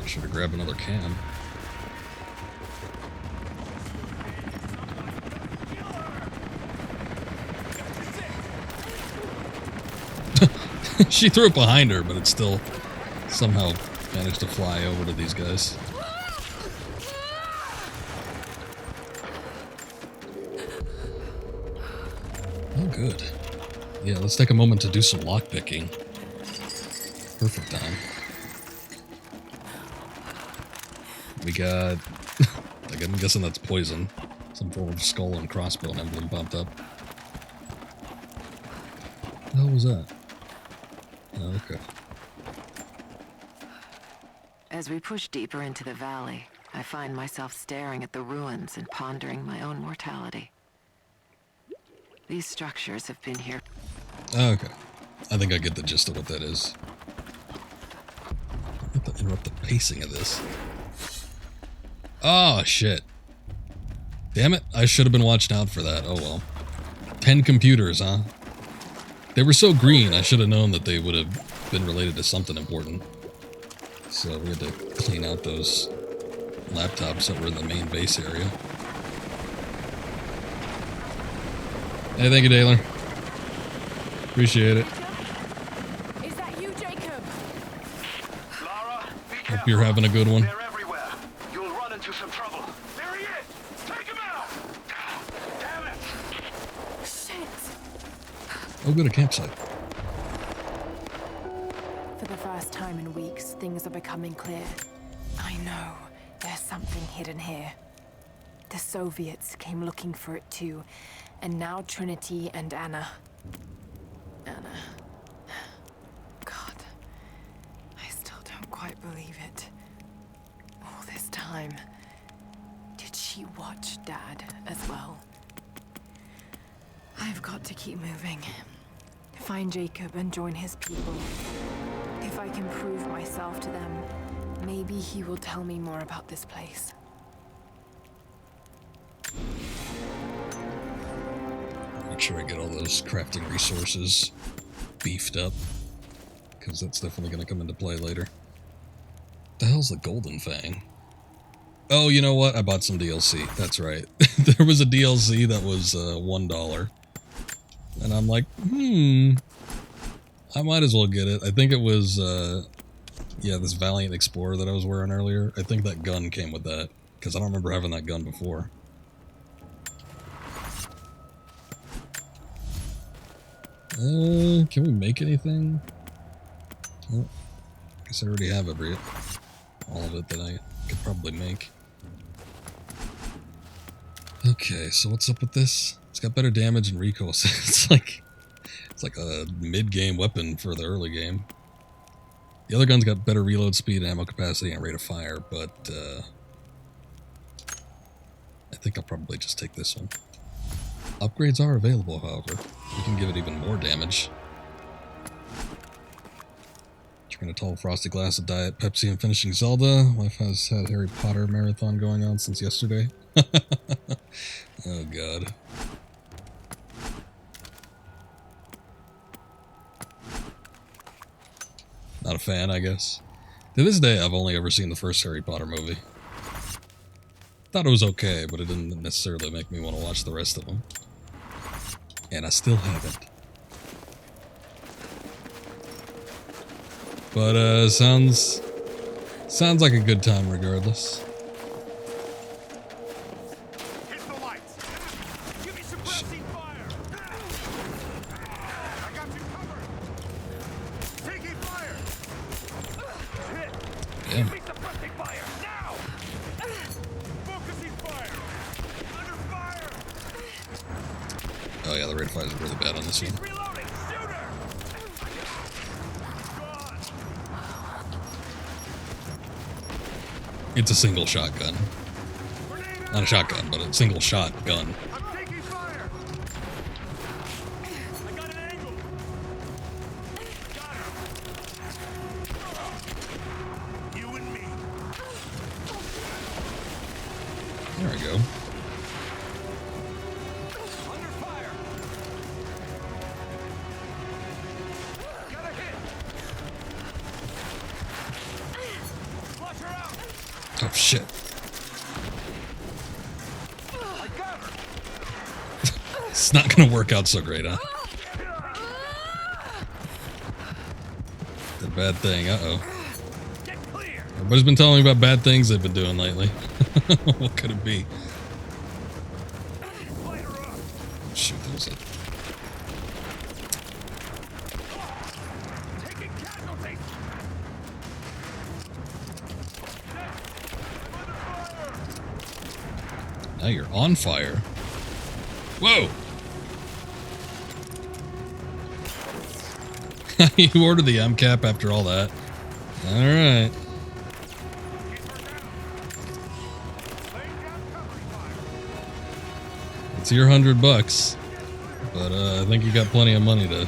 Should have grabbed another can. She threw it behind her, but it still somehow managed to fly over to these guys. Oh, good. Yeah, let's take a moment to do some lockpicking. Perfect time. We got... like, I'm guessing that's poison. Some form of skull and crossbow emblem popped up. What the hell was that? Oh, okay. As we push deeper into the valley, I find myself staring at the ruins and pondering my own mortality. These structures have been here. Oh, okay. I think I get the gist of what that is. I have to interrupt the pacing of this. Oh, shit. Damn it. I should have been watching out for that. Oh, well. 10 computers, huh? They were so green, I should have known that they would have been related to something important. So we had to clean out those laptops that were in the main base area. Hey, thank you, Daylor. Appreciate it. Is that you, Jacob? Lara, be Hope careful. you're having a good one. They're everywhere. You'll run into some trouble. There he is! Take him out! Damn it! Shit! Oh, good, a campsite. For the first time in weeks, things are becoming clear. I know there's something hidden here. The Soviets came looking for it too, and now Trinity and Anna. God, I still don't quite believe it. All this time, did she watch Dad as well? I've got to keep moving. Find Jacob and join his people. If I can prove myself to them, maybe he will tell me more about this place. Make sure I get all those crafting resources beefed up, because that's definitely going to come into play later. The hell's the Golden Fang? Oh, you know what? I bought some DLC. That's right. There was a DLC that was $1. And I'm like, I might as well get it. I think it was, yeah, this Valiant Explorer that I was wearing earlier. I think that gun came with that, because I don't remember having that gun before. Can we make anything? Oh, guess I already have all of it that I could probably make. Okay, so what's up with this? It's got better damage and recoil. It's like a mid-game weapon for the early game. The other gun's got better reload speed, ammo capacity, and rate of fire, but I think I'll probably just take this one. Upgrades are available, however. We can give it even more damage. Drinking a tall frosted glass of Diet Pepsi and finishing Zelda. Wife has had Harry Potter marathon going on since yesterday. Oh god. Not a fan, I guess. To this day, I've only ever seen the first Harry Potter movie. Thought it was okay, but it didn't necessarily make me want to watch the rest of them. And I still haven't. But, sounds like a good time regardless. Hit the lights! Give me some suppressing fire! I got you covered! Taking fire! Hit! Damn. Give me suppressing fire! Now! Focusing fire! Under fire! Oh yeah, the rate of fire is really bad on this one. Reloading! Shoot her! Gone! It's a single shotgun. Not a shotgun, but a single shot gun. I'm taking fire! I got an angle! Got her! You and me. There we go. Under fire! Got a hit! Flush her out! Oh shit. I got her! It's not gonna work out so great, huh? The bad thing, uh-oh. Get clear! Everybody's been telling me about bad things they've been doing lately. What could it be? Shoot, that was it. Now you're on fire. Whoa! You ordered the MCAP after all that. Alright. It's your $100, but I think you got plenty of money to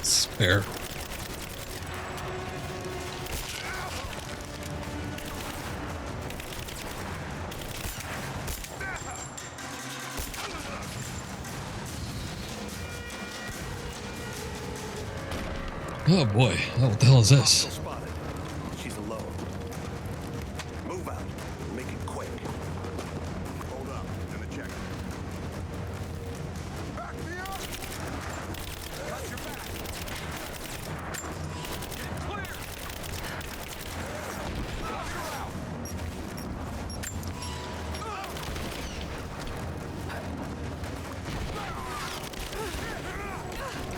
spare. Oh boy, oh, what the hell is this? Spotted. She's alone. Move out. Make it quick. Hold up. Gonna check. Back me up! Got your back! Get clear!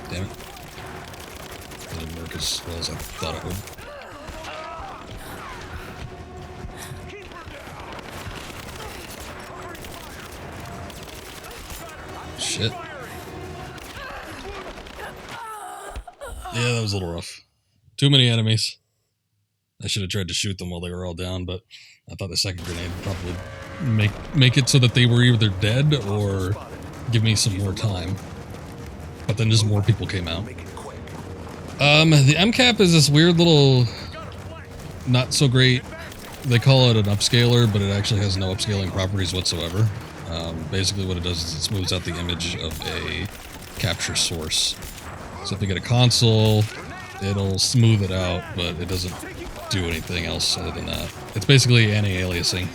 Damn it. Didn't work as well as I thought it would. Shit. Yeah, that was a little rough. Too many enemies. I should have tried to shoot them while they were all down, but I thought the second grenade would probably make it so that they were either dead or give me some more time. But then just more people came out. The MCAP is this weird little, not so great, they call it an upscaler, but it actually has no upscaling properties whatsoever. Basically what it does is it smooths out the image of a capture source. So if you get a console, it'll smooth it out, but it doesn't do anything else other than that. It's basically anti-aliasing,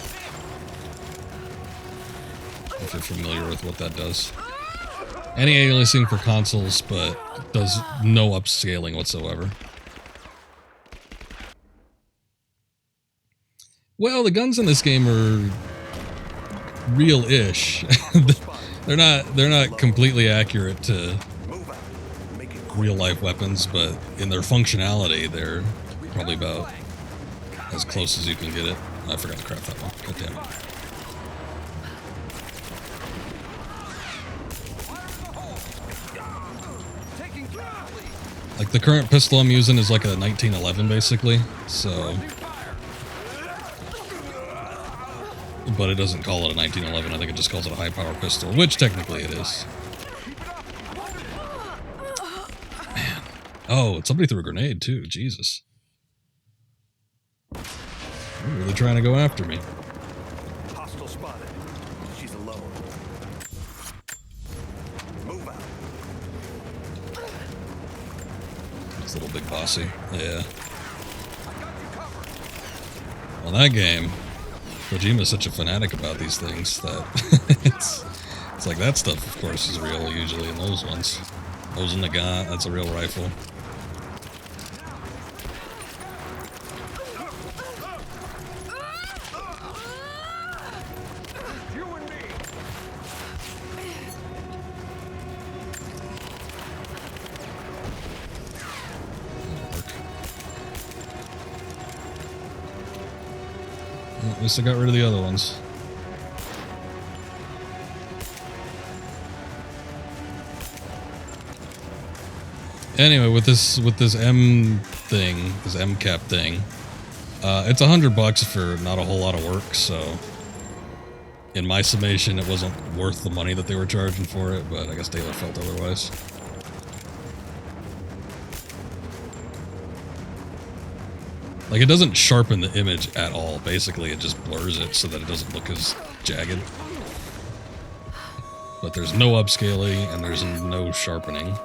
if you're familiar with what that does. Anti-aliasing for consoles, but does no upscaling whatsoever. Well, the guns in this game are real-ish. they're not completely accurate to real-life weapons, but in their functionality, they're probably about as close as you can get it. I forgot to craft that one. God damn it. Like, the current pistol I'm using is like a 1911, basically, so... But it doesn't call it a 1911, I think it just calls it a high-power pistol, which technically it is. Man. Oh, somebody threw a grenade, too. Jesus. You're really trying to go after me. Hostile spotted. She's alone. Move out. It's a little big bossy. Yeah. Well, that game, Kojima's such a fanatic about these things that it's like that stuff, of course, is real usually in those ones. Those in the gun, that's a real rifle. At least I got rid of the other ones. Anyway, with this M thing, this MCAP thing, it's $100 for not a whole lot of work. So, in my summation, it wasn't worth the money that they were charging for it. But I guess Taylor felt otherwise. Like, it doesn't sharpen the image at all. Basically, it just blurs it so that it doesn't look as jagged. But there's no upscaling and there's no sharpening.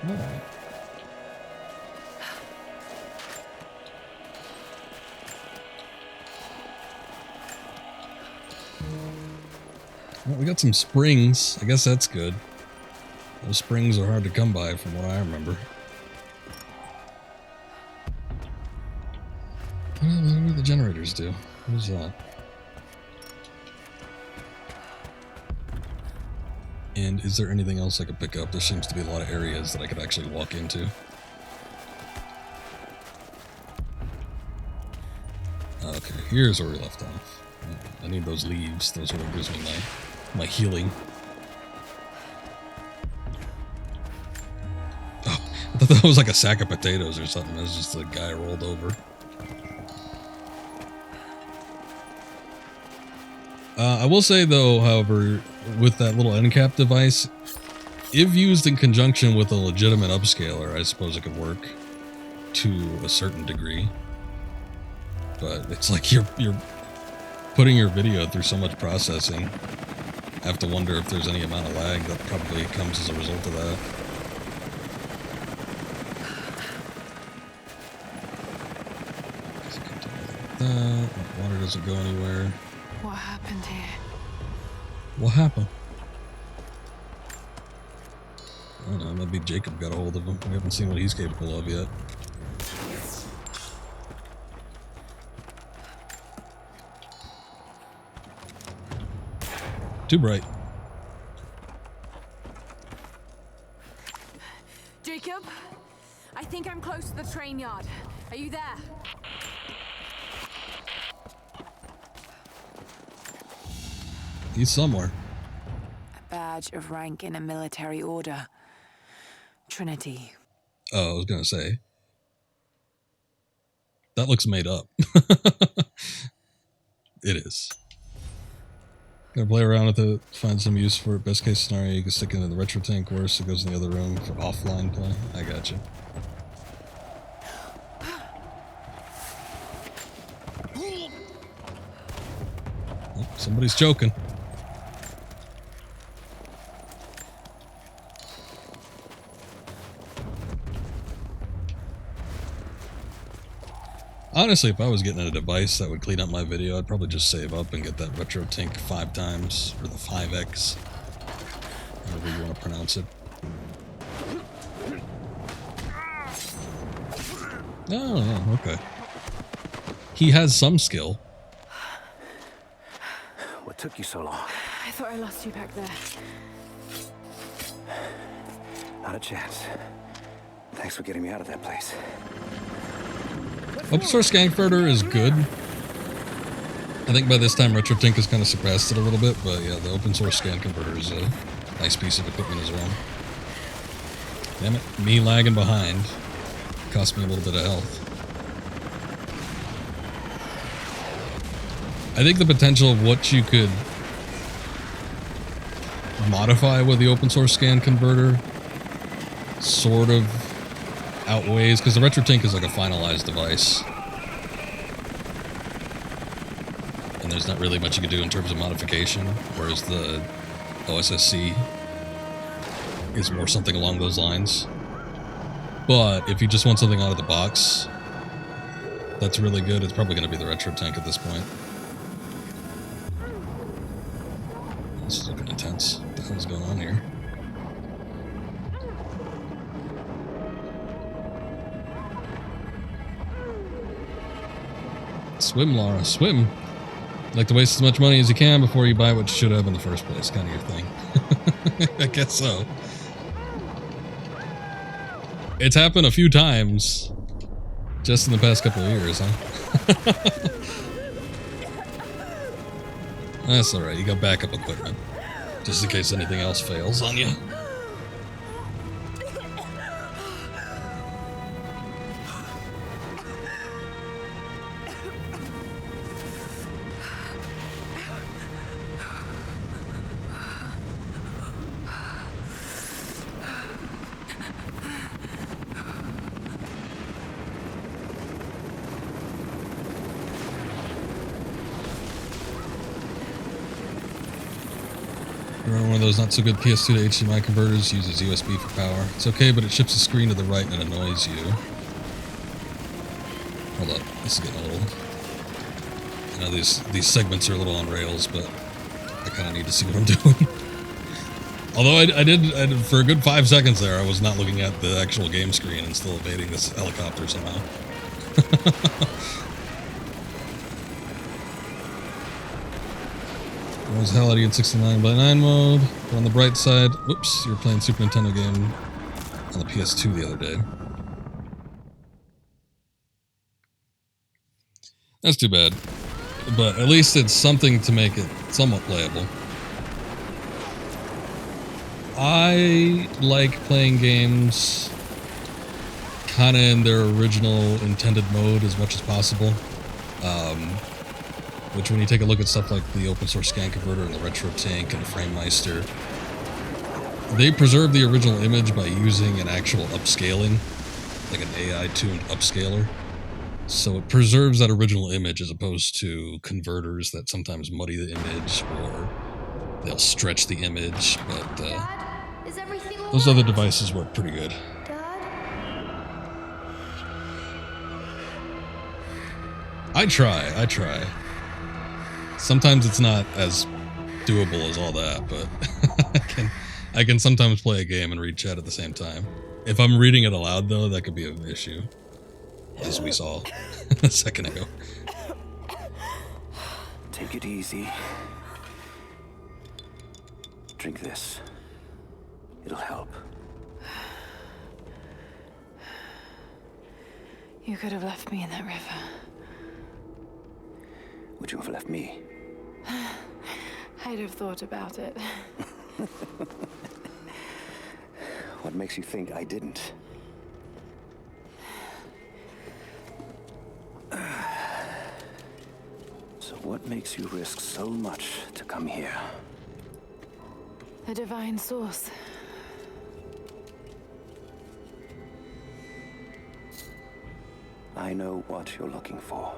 Alright. Well, we got some springs. I guess that's good. Those springs are hard to come by from what I remember. the generators do? Who's that? And is there anything else I could pick up? There seems to be a lot of areas that I could actually walk into. Okay, here's where we left off. I need those leaves. Those are what gives me my healing. Oh, I thought that was like a sack of potatoes or something. It was just a guy rolled over. I will say though, however, with that little end cap device, if used in conjunction with a legitimate upscaler, I suppose it could work to a certain degree. But it's like you're putting your video through so much processing. I have to wonder if there's any amount of lag that probably comes as a result of that. That water doesn't go anywhere. What happened here? What happened? I don't know, maybe Jacob got a hold of him. We haven't seen what he's capable of yet. Too bright. Jacob, I think I'm close to the train yard. Are you there? He's somewhere. A badge of rank in a military order. Trinity. Oh, I was gonna say. That looks made up. It is. Gotta play around with it, find some use for it. Best case scenario, you can stick it in the retro tank. Worse, it goes in the other room for offline play. I gotcha. Oh, somebody's choking. Honestly, if I was getting a device that would clean up my video, I'd probably just save up and get that retro tank 5 times, or the 5X, however you want to pronounce it. Oh, okay. He has some skill. What took you so long? I thought I lost you back there. Not a chance. Thanks for getting me out of that place. Open source scan converter is good. I think by this time RetroTink has kind of surpassed it a little bit, but yeah, the open source scan converter is a nice piece of equipment as well. Damn it, me lagging behind cost me a little bit of health. I think the potential of what you could modify with the open source scan converter sort of outweighs, because the RetroTink is like a finalized device. And there's not really much you can do in terms of modification, whereas the OSSC is more something along those lines. But if you just want something out of the box that's really good, it's probably going to be the RetroTink at this point. This is looking intense. What the hell's going on here? Swim, Lara, swim. Like to waste as much money as you can before you buy what you should have in the first place, kind of your thing. I guess so. It's happened a few times just in the past couple of years, huh? That's alright, you got backup equipment. Just in case anything else fails on you. One of those not so good PS2 to HDMI converters uses USB for power. It's okay, but it ships the screen to the right and annoys you. Hold up, this is getting a little... I know these segments are a little on rails, but I kind of need to see what I'm doing. Although I did, for a good 5 seconds there, I was not looking at the actual game screen and still evading this helicopter somehow. Immortality at 69:9 mode. But on the bright side, whoops, you were playing Super Nintendo game on the PS2 the other day. That's too bad. But at least it's something to make it somewhat playable. I like playing games kind of in their original intended mode as much as possible. Which when you take a look at stuff like the open source scan converter and the retro tank and the frame meister, they preserve the original image by using an actual upscaling, like an AI tuned upscaler. So it preserves that original image as opposed to converters that sometimes muddy the image or they'll stretch the image, but Dad, is everything all those right? other devices work pretty good. I try. Sometimes it's not as doable as all that, but I can sometimes play a game and read chat at the same time. If I'm reading it aloud, though, that could be an issue, as we saw a second ago. Take it easy. Drink this. It'll help. You could have left me in that river. Would you have left me? I'd have thought about it. What makes you think I didn't? So what makes you risk so much to come here? The divine source. I know what you're looking for.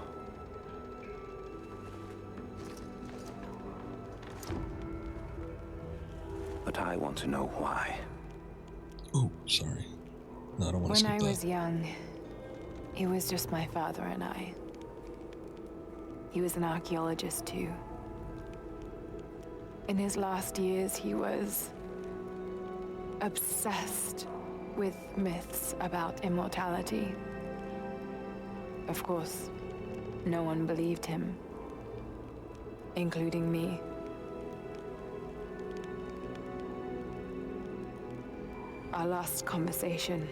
But I want to know why. Oh, sorry. No, I don't want to skip that. When I was young, it was just my father and I. He was an archaeologist too. In his last years, he was obsessed with myths about immortality. Of course, no one believed him, including me. Our last conversation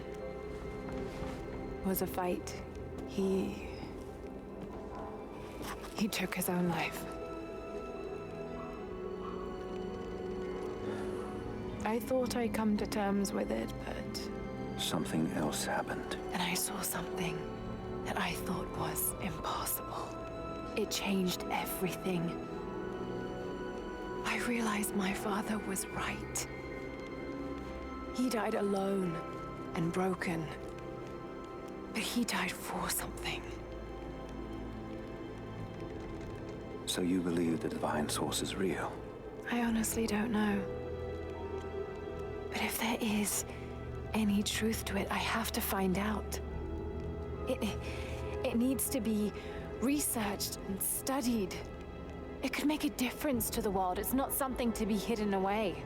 was a fight. He took his own life. I thought I'd come to terms with it, but something else happened. then I saw something that I thought was impossible. It changed everything. I realized my father was right. He died alone and broken, but he died for something. So you believe the divine source is real? I honestly don't know. But if there is any truth to it, I have to find out. It needs to be researched and studied. It could make a difference to the world. It's not something to be hidden away.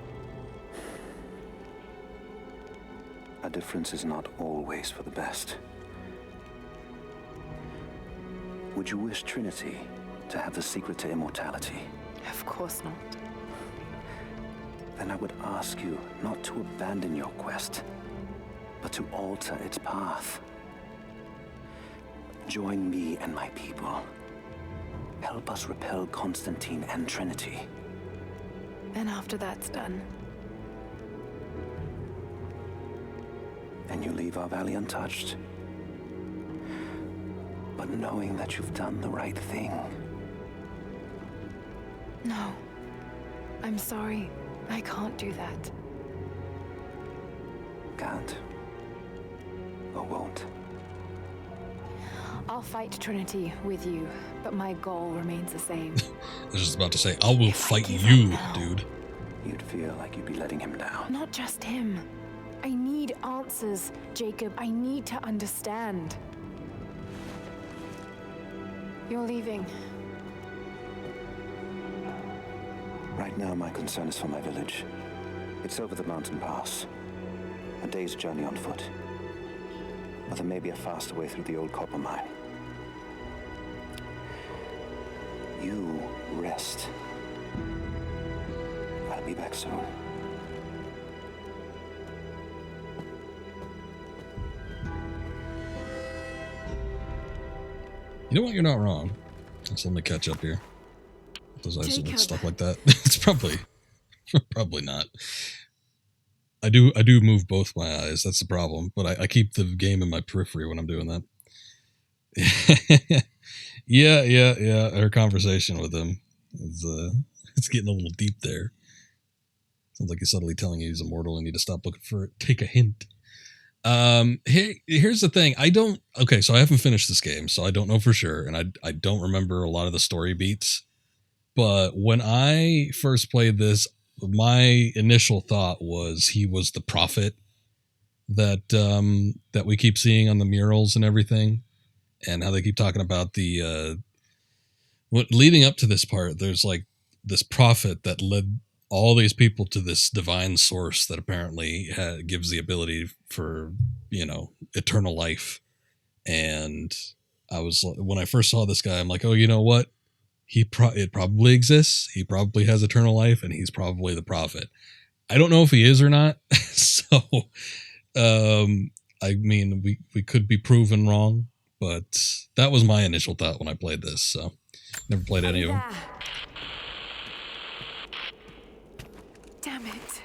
A difference is not always for the best. Would you wish Trinity to have the secret to immortality? Of course not. Then I would ask you not to abandon your quest, but to alter its path. Join me and my people. Help us repel Constantine and Trinity. Then after that's done, And you leave our valley untouched. But knowing that you've done the right thing. no. I'm sorry. I can't do that. Can't. Or won't. I'll fight Trinity with you, but my goal remains the same. I was just about to say, I will fight give you, up now- dude. You'd feel like you'd be letting him down. Not just him. I need answers, Jacob. I need to understand. You're leaving. Right now, my concern is for my village. It's over the mountain pass. A day's journey on foot. But there may be a faster way through the old copper mine. You rest. I'll be back soon. You know what? You're not wrong. Let's let me catch up here. Those eyes Jacob. and stuff like that. It's probably not. I do move both my eyes. That's the problem. But I keep the game in my periphery when I'm doing that. yeah. Her conversation with him is it's getting a little deep there. Sounds like he's subtly telling you he's immortal and you need to stop looking for it. Take a hint. Here's the thing. So I haven't finished this game, so I don't know for sure, and I don't remember a lot of the story beats. But when I first played this, my initial thought was he was the prophet that we keep seeing on the murals and everything, and how they keep talking about the leading up to this part. There's like this prophet that led all these people to this divine source that apparently gives the ability for, eternal life. And when I first saw this guy, I'm like, oh, you know what? It probably exists. He probably has eternal life, and he's probably the prophet. I don't know if he is or not. So, I mean, we could be proven wrong, but that was my initial thought when I played this. So, never played any of them. Damn it.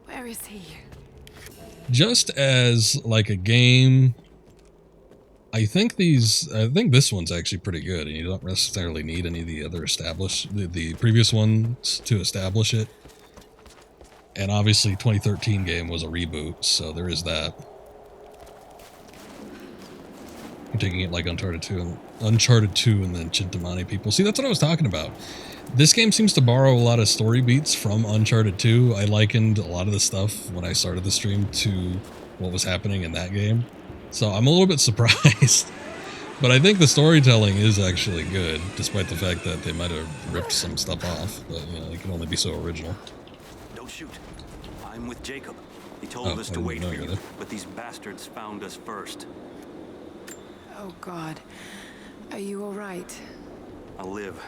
Where is he? Just as like a game, I think this one's actually pretty good, and you don't necessarily need any of the other the previous ones to establish it. And obviously 2013 game was a reboot, so there is that. You're taking it like Uncharted 2 and then Chintamani people. See, that's what I was talking about. This game seems to borrow a lot of story beats from Uncharted 2. I likened a lot of the stuff when I started the stream to what was happening in that game. So I'm a little bit surprised. But I think the storytelling is actually good, despite the fact that they might have ripped some stuff off. But, it can only be so original. Don't shoot. I'm with Jacob. He told us to wait for you, but these bastards found us first. Oh, God. Are you all right? I'll live.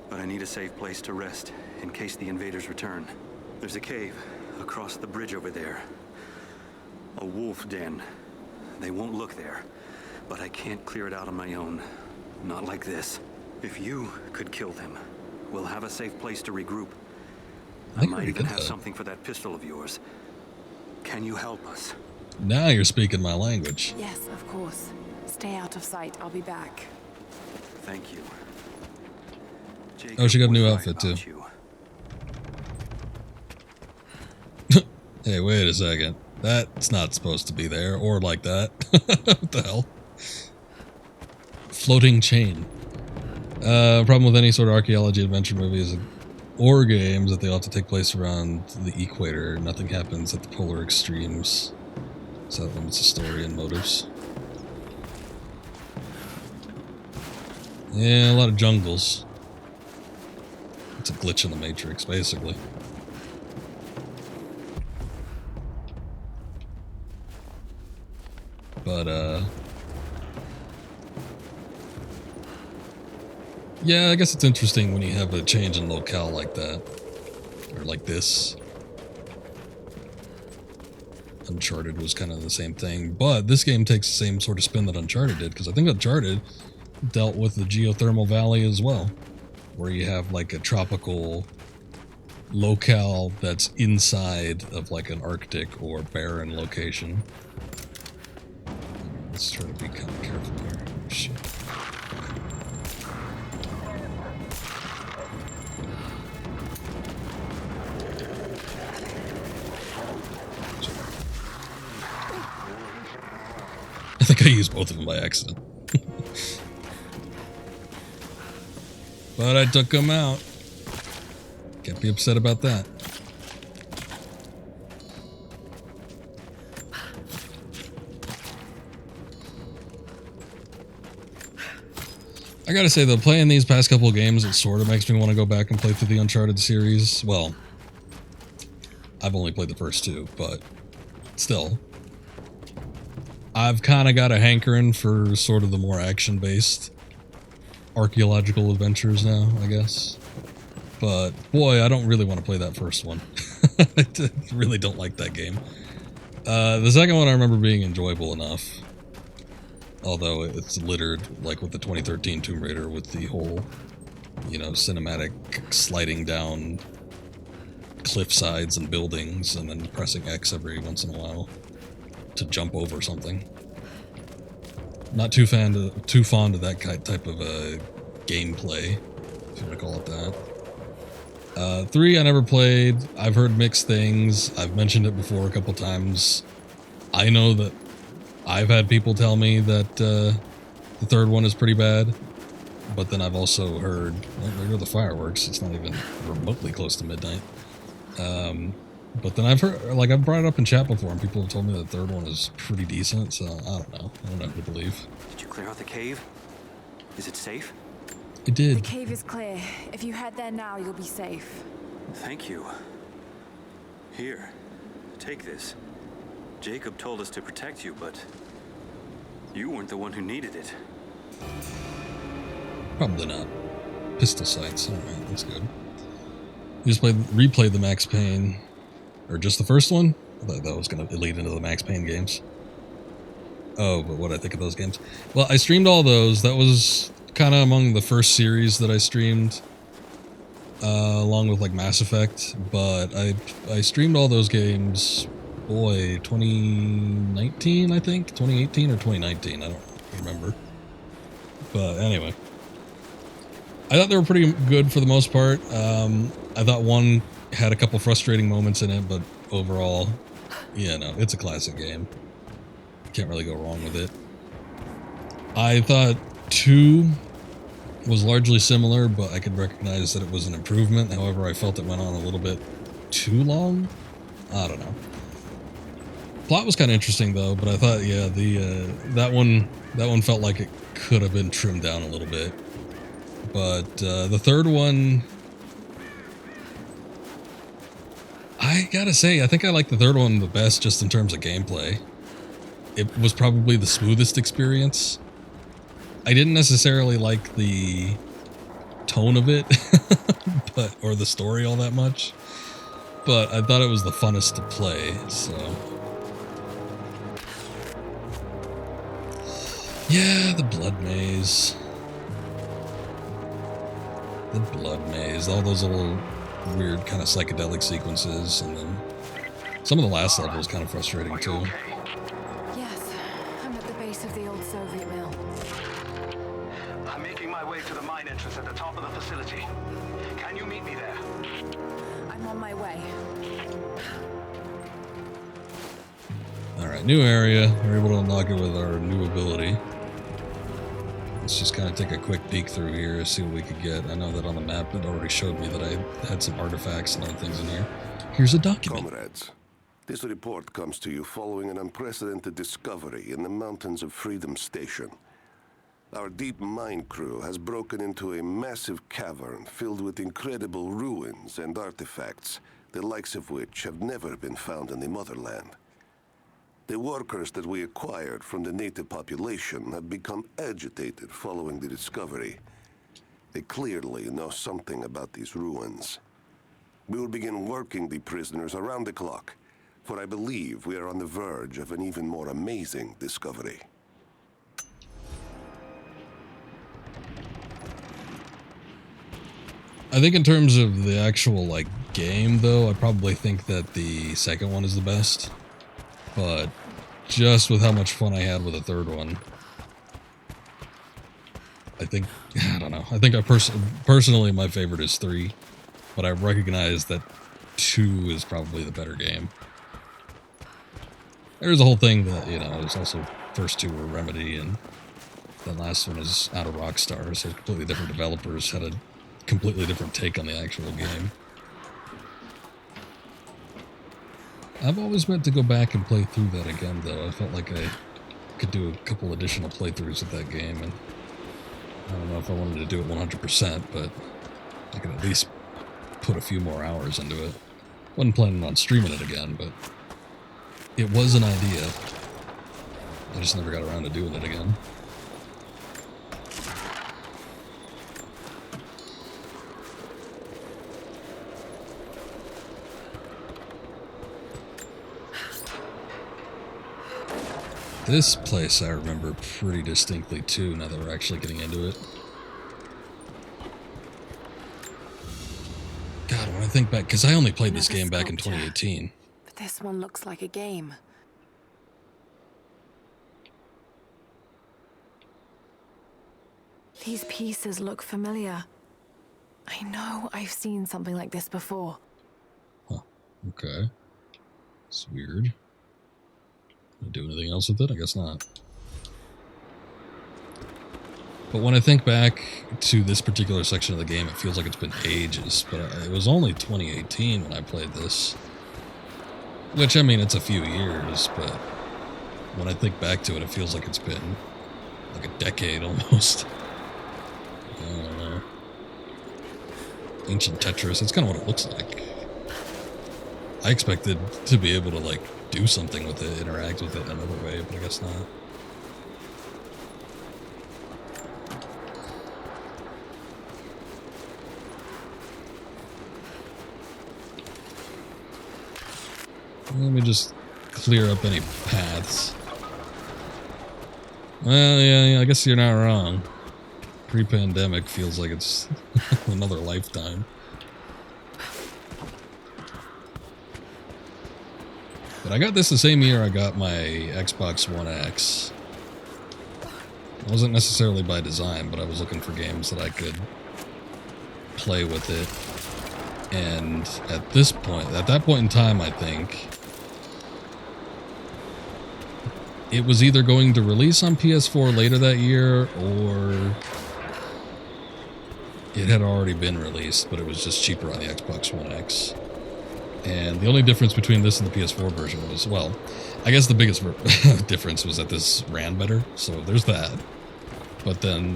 But I need a safe place to rest, in case the invaders return. There's a cave across the bridge over there. A wolf den. They won't look there, but I can't clear it out on my own. Not like this. If you could kill them, we'll have a safe place to regroup. I might even have something for that pistol of yours. Can you help us? Now you're speaking my language. Yes, of course. Stay out of sight. I'll be back. Thank you. Oh, she got a new outfit too. Hey, wait a second. That's not supposed to be there, or like that. What the hell? Floating chain. Problem with any sort of archaeology adventure movies or games that they all have to take place around the equator. Nothing happens at the polar extremes. So that limits the story and motives. Yeah, a lot of jungles. It's a glitch in the Matrix, basically. But, yeah, I guess it's interesting when you have a change in locale like that. Or like this. Uncharted was kind of the same thing, but this game takes the same sort of spin that Uncharted did, because I think Uncharted dealt with the geothermal valley as well, where you have like a tropical locale that's inside of like an Arctic or barren location. Let's try to be kind of careful here. Oh, shit. I think I used both of them by accident. But I took them out. Can't be upset about that. I gotta say though, playing these past couple of games, it sort of makes me want to go back and play through the Uncharted series. Well, I've only played the first two, but still. I've kind of got a hankering for sort of the more action-based archaeological adventures now, I guess. But boy, I don't really want to play that first one. I really don't like that game. The second one I remember being enjoyable enough. Although it's littered, like with the 2013 Tomb Raider, with the whole, you know, cinematic sliding down cliff sides and buildings and then pressing X every once in a while to jump over something. Not too fond of that type of gameplay, if you want to call it that. 3 I never played. I've heard mixed things. I've mentioned it before a couple times. I know that I've had people tell me that the third one is pretty bad, but then I've also heard, well, there go the fireworks. It's not even remotely close to midnight. But then I've heard, like, I've brought it up in chat before, and people have told me the third one is pretty decent, so I don't know. I don't know who to believe. Did you clear out the cave? Is it safe? It did. The cave is clear. If you head there now, you'll be safe. Thank you. Here, take this. Jacob told us to protect you, but you weren't the one who needed it. Probably not. Pistol sights. Alright, that's good. You just replayed the Max Payne, or just the first one? I thought that was going to lead into the Max Payne games. Oh, but what I think of those games? Well, I streamed all those. That was kind of among the first series that I streamed, along with like Mass Effect. But I streamed all those games, boy, 2019, I think? 2018 or 2019, I don't remember. But anyway. I thought they were pretty good for the most part. I thought one had a couple frustrating moments in it, but overall, yeah, no, it's a classic game. Can't really go wrong with it. I thought 2 was largely similar, but I could recognize that it was an improvement. However, I felt it went on a little bit too long. I don't know. Plot was kind of interesting though, but I thought, yeah, that one felt like it could have been trimmed down a little bit. But the third one, I gotta say, I think I like the third one the best just in terms of gameplay. It was probably the smoothest experience. I didn't necessarily like the tone of it, or the story all that much, but I thought it was the funnest to play, so. Yeah, the Blood Maze. The Blood Maze, all those little weird kind of psychedelic sequences, and then some of the last level was kind of frustrating too. Yes, I'm at the base of the old Soviet mill. I'm making my way to the mine entrance at the top of the facility. Can you meet me there? I'm on my way. Alright, new area. We're able to unlock it with our new ability. Let's just kind of take a quick peek through here, see what we could get. I know that on the map it already showed me that I had some artifacts and other things in here. Here's a document. Comrades, this report comes to you following an unprecedented discovery in the mountains of Freedom Station. Our deep mine crew has broken into a massive cavern filled with incredible ruins and artifacts, the likes of which have never been found in the motherland. The workers that we acquired from the native population have become agitated following the discovery. They clearly know something about these ruins. We will begin working the prisoners around the clock, for I believe we are on the verge of an even more amazing discovery. I think in terms of the actual, like, game, though, I probably think that the second one is the best. But just with how much fun I had with the third one, I think, I don't know. I think personally my favorite is 3, but I recognize that 2 is probably the better game. There's a whole thing that, you know, there's also first 2 were Remedy, and the last one is out of Rockstar, so completely different developers had a completely different take on the actual game. I've always meant to go back and play through that again, though. I felt like I could do a couple additional playthroughs of that game, and I don't know if I wanted to do it 100%, but I could at least put a few more hours into it. Wasn't planning on streaming it again, but it was an idea. I just never got around to doing it again. This place I remember pretty distinctly too, now that we're actually getting into it. God, when I think back, because I only played this game back in 2018. But this one looks like a game. These pieces look familiar. I know I've seen something like this before. Huh. Okay. It's weird. Can I do anything else with it? I guess not. But when I think back to this particular section of the game, it feels like it's been ages. But it was only 2018 when I played this. Which, I mean, it's a few years, but when I think back to it, it feels like it's been like a decade almost. I don't know. Ancient Tetris, that's kind of what it looks like. I expected to be able to, like, do something with it, interact with it in another way, but I guess not. Let me just clear up any paths. Well, yeah, I guess you're not wrong. Pre-pandemic feels like it's another lifetime. But I got this the same year I got my Xbox One X. It wasn't necessarily by design, but I was looking for games that I could play with it. And at that point in time, I think, it was either going to release on PS4 later that year, or it had already been released, but it was just cheaper on the Xbox One X. And the only difference between this and the PS4 version was, well, I guess the biggest difference was that this ran better, so there's that. But then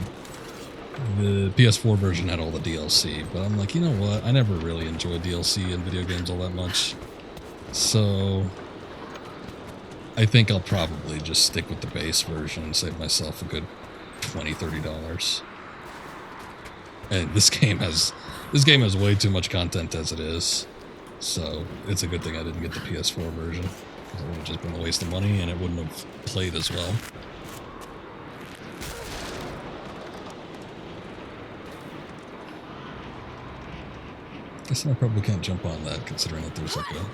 the PS4 version had all the DLC, but I'm like, you know what? I never really enjoyed DLC in video games all that much. So I think I'll probably just stick with the base version and save myself a good $20, $30. And this game has way too much content as it is. So it's a good thing I didn't get the PS4 version, because it would have just been a waste of money and it wouldn't have played as well. Guess I probably can't jump on that, considering that there's like a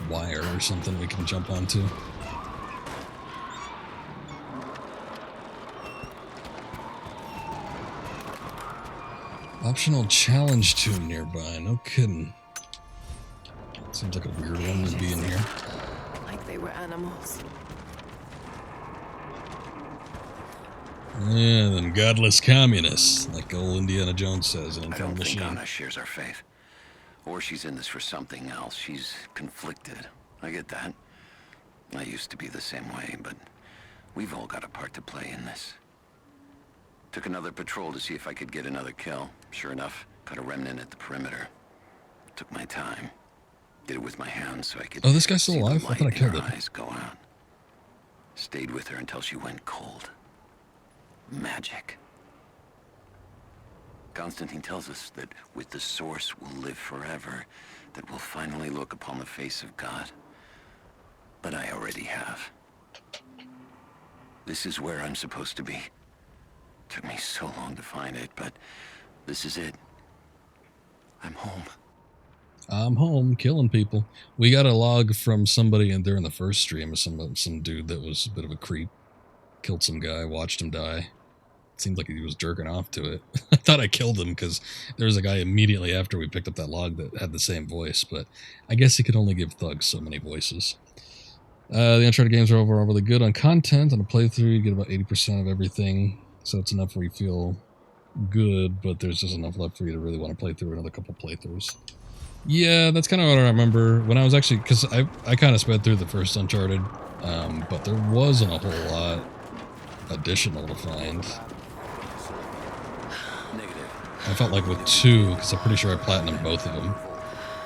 wire or something we can jump onto. Optional challenge tune nearby, no kidding. Seems like a weird one to be in here. Like they were animals. Yeah, them godless communists, like old Indiana Jones says in Infernal Machine. I don't think Anna shares our faith. Or she's in this for something else. She's conflicted. I get that. I used to be the same way, but we've all got a part to play in this. Took another patrol to see if I could get another kill. Sure enough, caught a remnant at the perimeter. Took my time. Did it with my hands so I could. Oh, this guy's still alive? I thought I killed him. Eyes go out. Stayed with her until she went cold. Magic. Constantine tells us that with the Source we'll live forever, that we'll finally look upon the face of God. But I already have. This is where I'm supposed to be. Took me so long to find it, but this is it. I'm home. I'm home, killing people. We got a log from somebody in during the first stream, some dude that was a bit of a creep. Killed some guy, watched him die. Seemed like he was jerking off to it. I thought I killed him because there was a guy immediately after we picked up that log that had the same voice, but I guess he could only give thugs so many voices. The Uncharted games are overall really good on content. On a playthrough, you get about 80% of everything, so it's enough where you feel good, but there's just enough left for you to really want to play through another couple playthroughs. Yeah, that's kind of what I remember when I was actually, because I kind of sped through the first Uncharted, but there wasn't a whole lot additional to find. I felt like with 2, because I'm pretty sure I platinumed both of them,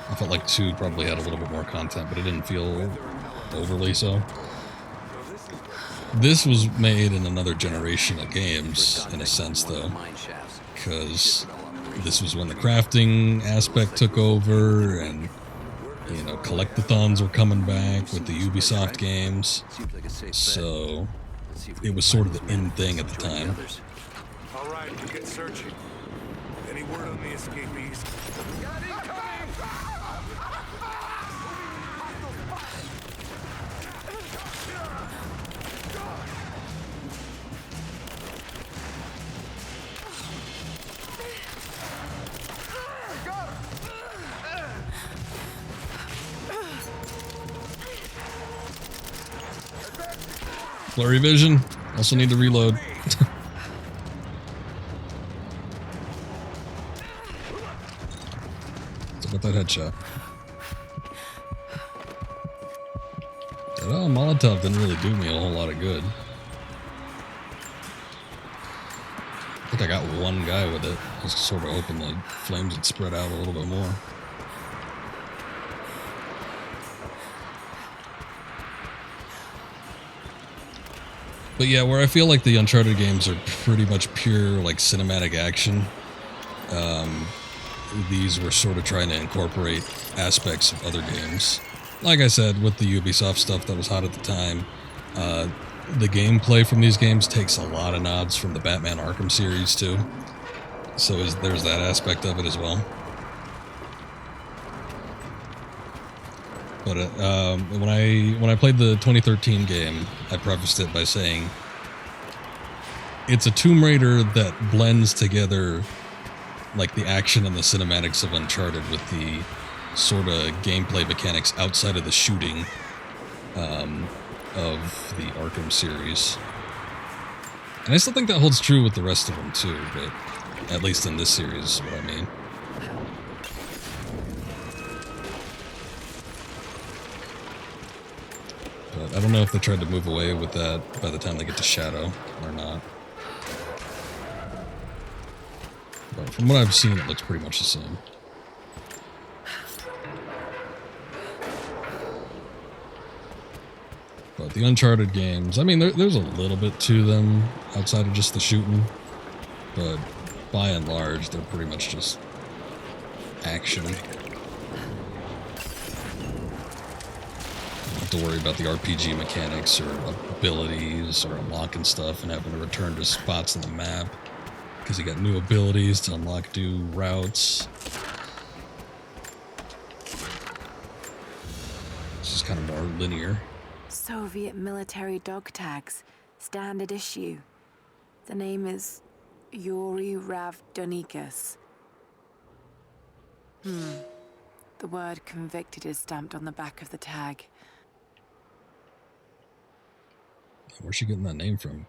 I felt like 2 probably had a little bit more content, but it didn't feel overly so. This was made in another generation of games, in a sense, though, because this was when the crafting aspect took over, and you know, collectathons were coming back with the Ubisoft games. So it was sort of the in thing at the time. All right, we get searching. Any word on the escapees? Got incoming! Blurry vision. Also need to reload. So got that headshot. Oh, Molotov didn't really do me a whole lot of good. I think I got one guy with it. I was sort of hoping the flames would spread out a little bit more. But yeah, where I feel like the Uncharted games are pretty much pure, like, cinematic action, these were sort of trying to incorporate aspects of other games. Like I said, with the Ubisoft stuff that was hot at the time, the gameplay from these games takes a lot of nods from the Batman Arkham series, too. So there's that aspect of it as well. But when I played the 2013 game, I prefaced it by saying it's a Tomb Raider that blends together like the action and the cinematics of Uncharted with the sort of gameplay mechanics outside of the shooting of the Arkham series. And I still think that holds true with the rest of them too, but at least in this series is what I mean. But I don't know if they tried to move away with that by the time they get to Shadow or not. But from what I've seen, it looks pretty much the same. But the Uncharted games, I mean, there's a little bit to them outside of just the shooting. But by and large, they're pretty much just action. To worry about the RPG mechanics or abilities or unlocking stuff and having to return to spots on the map because you got new abilities to unlock new routes. It's just kind of more linear. Soviet military dog tags, standard issue. The name is Yuri Ravdonikas. The word convicted is stamped on the back of the tag. Where's she getting that name from?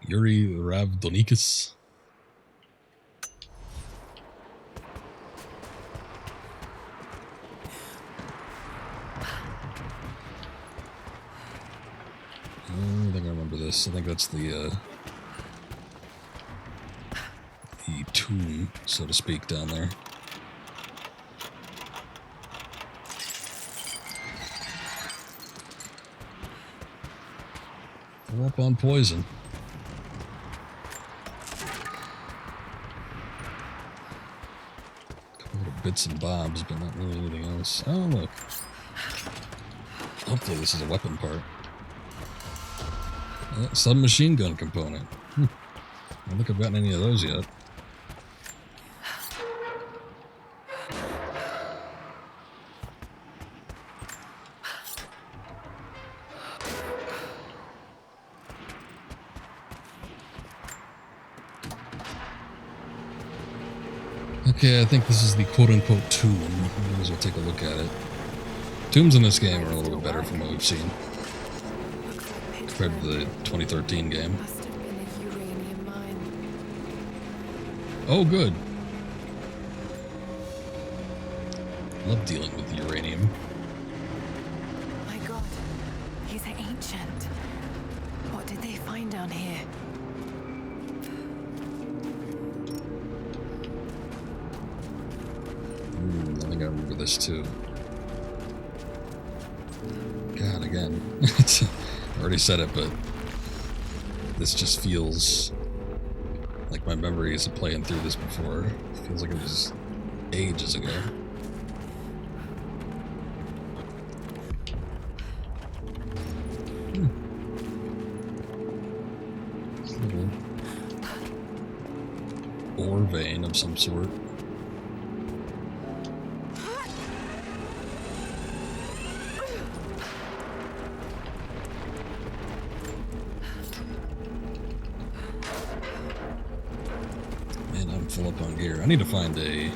Yuri Ravdonikas? I think I remember this. I think that's the tomb, so to speak, down there. We're up on poison. A couple little bits and bobs, but not really anything else. Oh, look. Hopefully this is a weapon part. Submachine gun component. I don't think I've gotten any of those yet. Okay, I think this is the quote-unquote tomb. We might as well take a look at it. Tombs in this game are a little bit better from what we've seen compared to the 2013 game. Oh, good. Love dealing with uranium. My God, he's ancient. What did they find down here? I think I remember this too. God, again. I already said it, but this just feels like my memories of playing through this before. It feels like it was ages ago. vein of some sort. And I'm full up on gear. I need to find a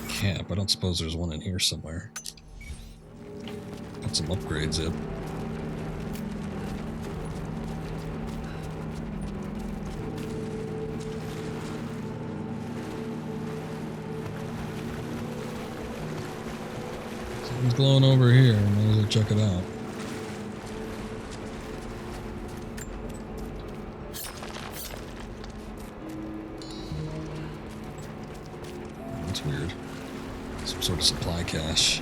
camp. I don't suppose there's one in here somewhere. Got some upgrades up. Something's glowing over here. Might as well check it out. That's weird. Some sort of supply cache.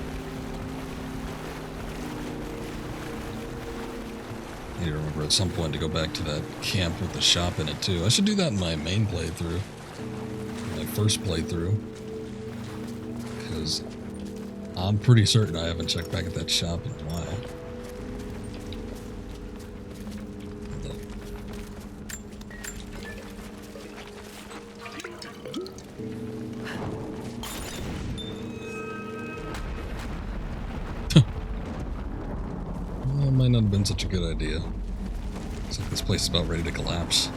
I need to remember at some point to go back to that camp with the shop in it too. I should do that in my main playthrough. My first playthrough. Because I'm pretty certain I haven't checked back at that shop in a while. Well, it might not have been such a good idea. Looks like this place is about ready to collapse.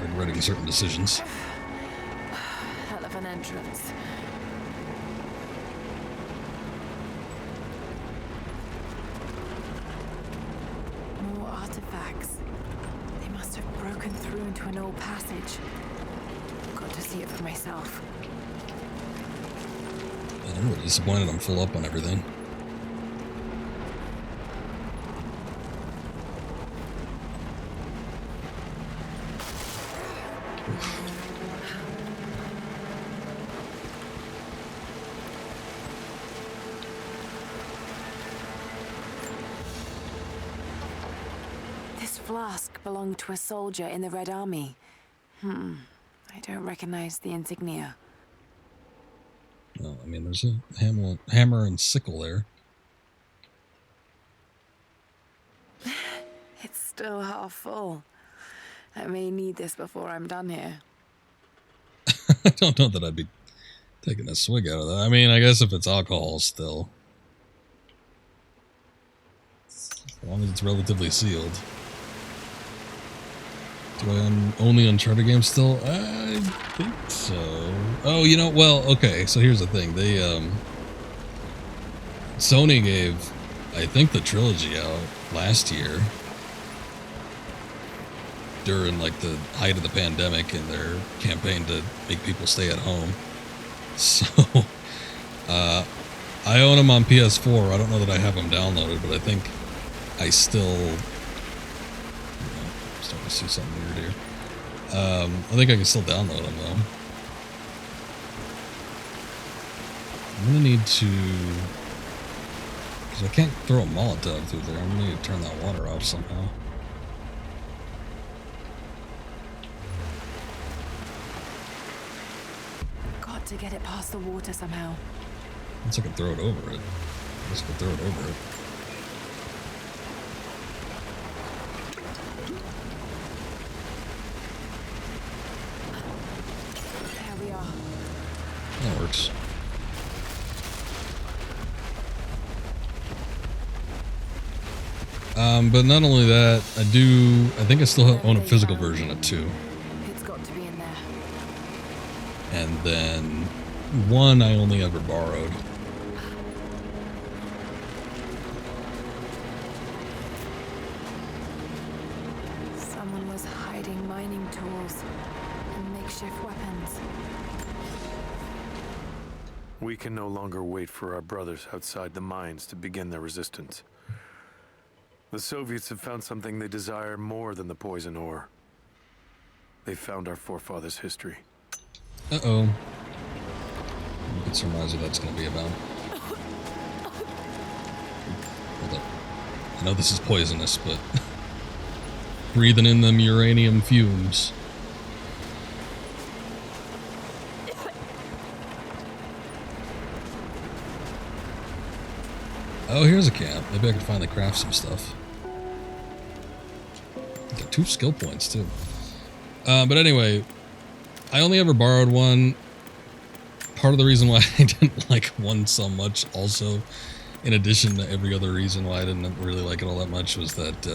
Regretting certain decisions. Hell of an entrance. More artifacts. They must have broken through into an old passage. Got to see it for myself. I'm really disappointed I'm full up on everything. This flask belonged to a soldier in the Red Army. I don't recognize the insignia. Well, I mean, there's a hammer and sickle there. It's still half full. I may need this before I'm done here. I don't know that I'd be taking a swig out of that. I mean, I guess if it's alcohol still. As long as it's relatively sealed. Do I own the Uncharted game still? I think so. Oh, you know, well, okay, so here's the thing. They, Sony gave, I think, the trilogy out last year. During, like, the height of the pandemic and their campaign to make people stay at home. So, I own them on PS4. I don't know that I have them downloaded, but I think I still... I'm starting to see something weird here. I think I can still download them, though. I'm gonna need to... Because I can't throw a Molotov through there. I'm gonna need to turn that water off somehow. To get it past the water somehow. Unless I can throw it over it. I guess I can throw it over it. There we are. That works. But not only that, I think I still own a physical version of 2. It's got to be in there. And then 1 I only ever borrowed. Someone was hiding mining tools and makeshift weapons. We can no longer wait for our brothers outside the mines to begin their resistance. The Soviets have found something they desire more than the poison ore. They found our forefathers' history. Uh-oh. You can surmise what that's going to be about. I know this is poisonous, but breathing in them uranium fumes. Oh, here's a camp. Maybe I can finally craft some stuff. Got 2 skill points, too. But anyway, I only ever borrowed one. Part of the reason why I didn't like one so much also, in addition to every other reason why I didn't really like it all that much, was that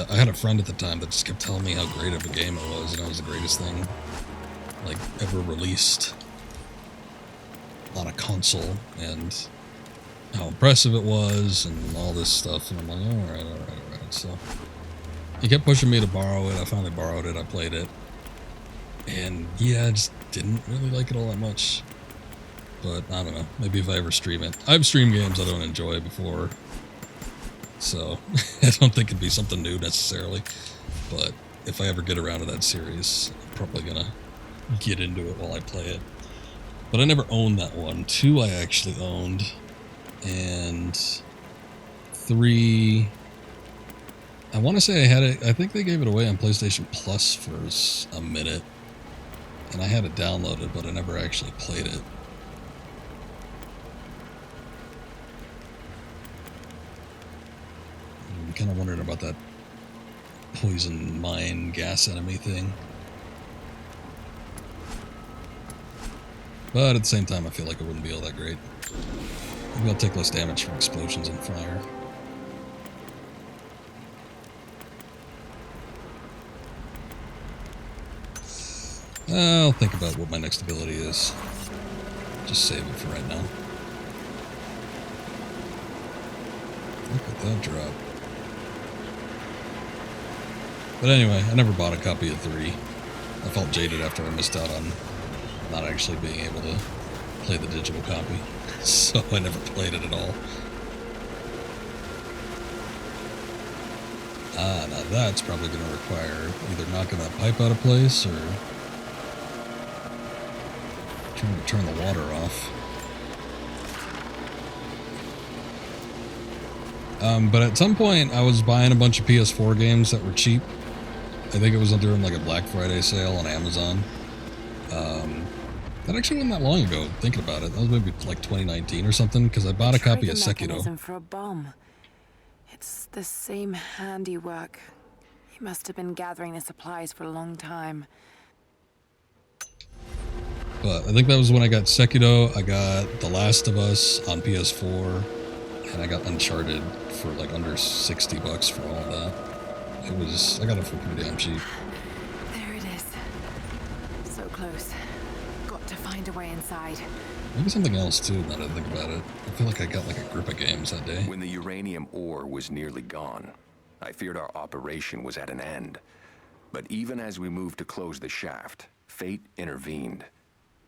I had a friend at the time that just kept telling me how great of a game it was, and it was the greatest thing like ever released on a console, and how impressive it was, and all this stuff. And I'm like, all right. So he kept pushing me to borrow it. I finally borrowed it. I played it, and yeah, I just didn't really like it all that much. But I don't know. Maybe if I ever stream it. I've streamed games I don't enjoy before, so I don't think it'd be something new necessarily. But if I ever get around to that series, I'm probably gonna get into it while I play it. But I never owned that one. 2 I actually owned, and 3, I want to say I had it. I think they gave it away on PlayStation Plus for a minute, and I had it downloaded, but I never actually played it. I'm kind of wondering about that poison mine gas enemy thing. But at the same time, I feel like it wouldn't be all that great. Maybe I'll take less damage from explosions and fire. I'll think about what my next ability is. Just save it for right now. Look at that drop. But anyway, I never bought a copy of 3. I felt jaded after I missed out on not actually being able to play the digital copy. So I never played it at all. Now that's probably going to require either knocking that pipe out of place or trying to turn the water off. But at some point, I was buying a bunch of PS4 games that were cheap. I think it was during like a Black Friday sale on Amazon. That actually wasn't that long ago, thinking about it. That was maybe like 2019 or something, because I bought a copy of Sekiro. For a bomb. It's the same handiwork. He must have been gathering the supplies for a long time. But I think that was when I got Sekiro, I got The Last of Us on PS4, and I got Uncharted for like under $60 for all of that. I got it for pretty damn cheap. There it is. So close. Got to find a way inside. Maybe something else too, now that I think about it. I feel like I got like a grip of games that day. When the uranium ore was nearly gone, I feared our operation was at an end. But even as we moved to close the shaft, fate intervened.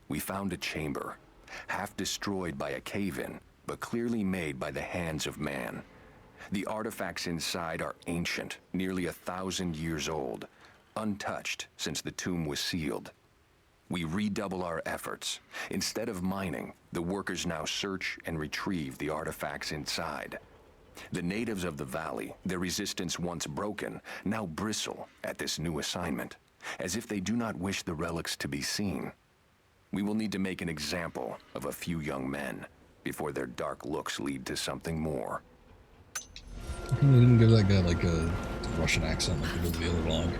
We found a chamber, half destroyed by a cave-in, but clearly made by the hands of man. The artifacts inside are ancient, nearly 1,000 years old, untouched since the tomb was sealed. We redouble our efforts. Instead of mining, the workers now search and retrieve the artifacts inside. The natives of the valley, their resistance once broken, now bristle at this new assignment, as if they do not wish the relics to be seen. We will need to make an example of a few young men before their dark looks lead to something more. How come they didn't give that guy like a Russian accent like they did the other vlog?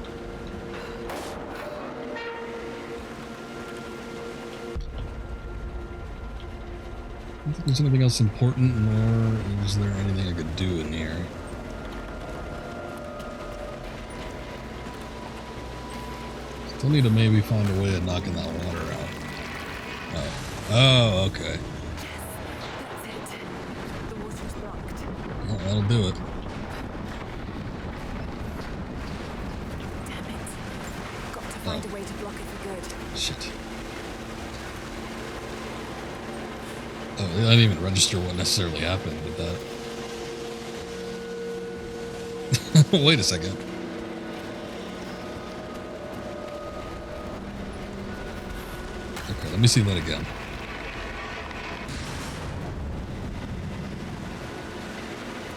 I don't think there's anything else important, nor is there anything I could do in here. Still need to maybe find a way of knocking that water out. Oh, okay. Well, that'll do it. Damn it. Got to find a way to block it for good. Shit. Oh, I didn't even register what necessarily happened with that. Wait a second. Okay, let me see that again.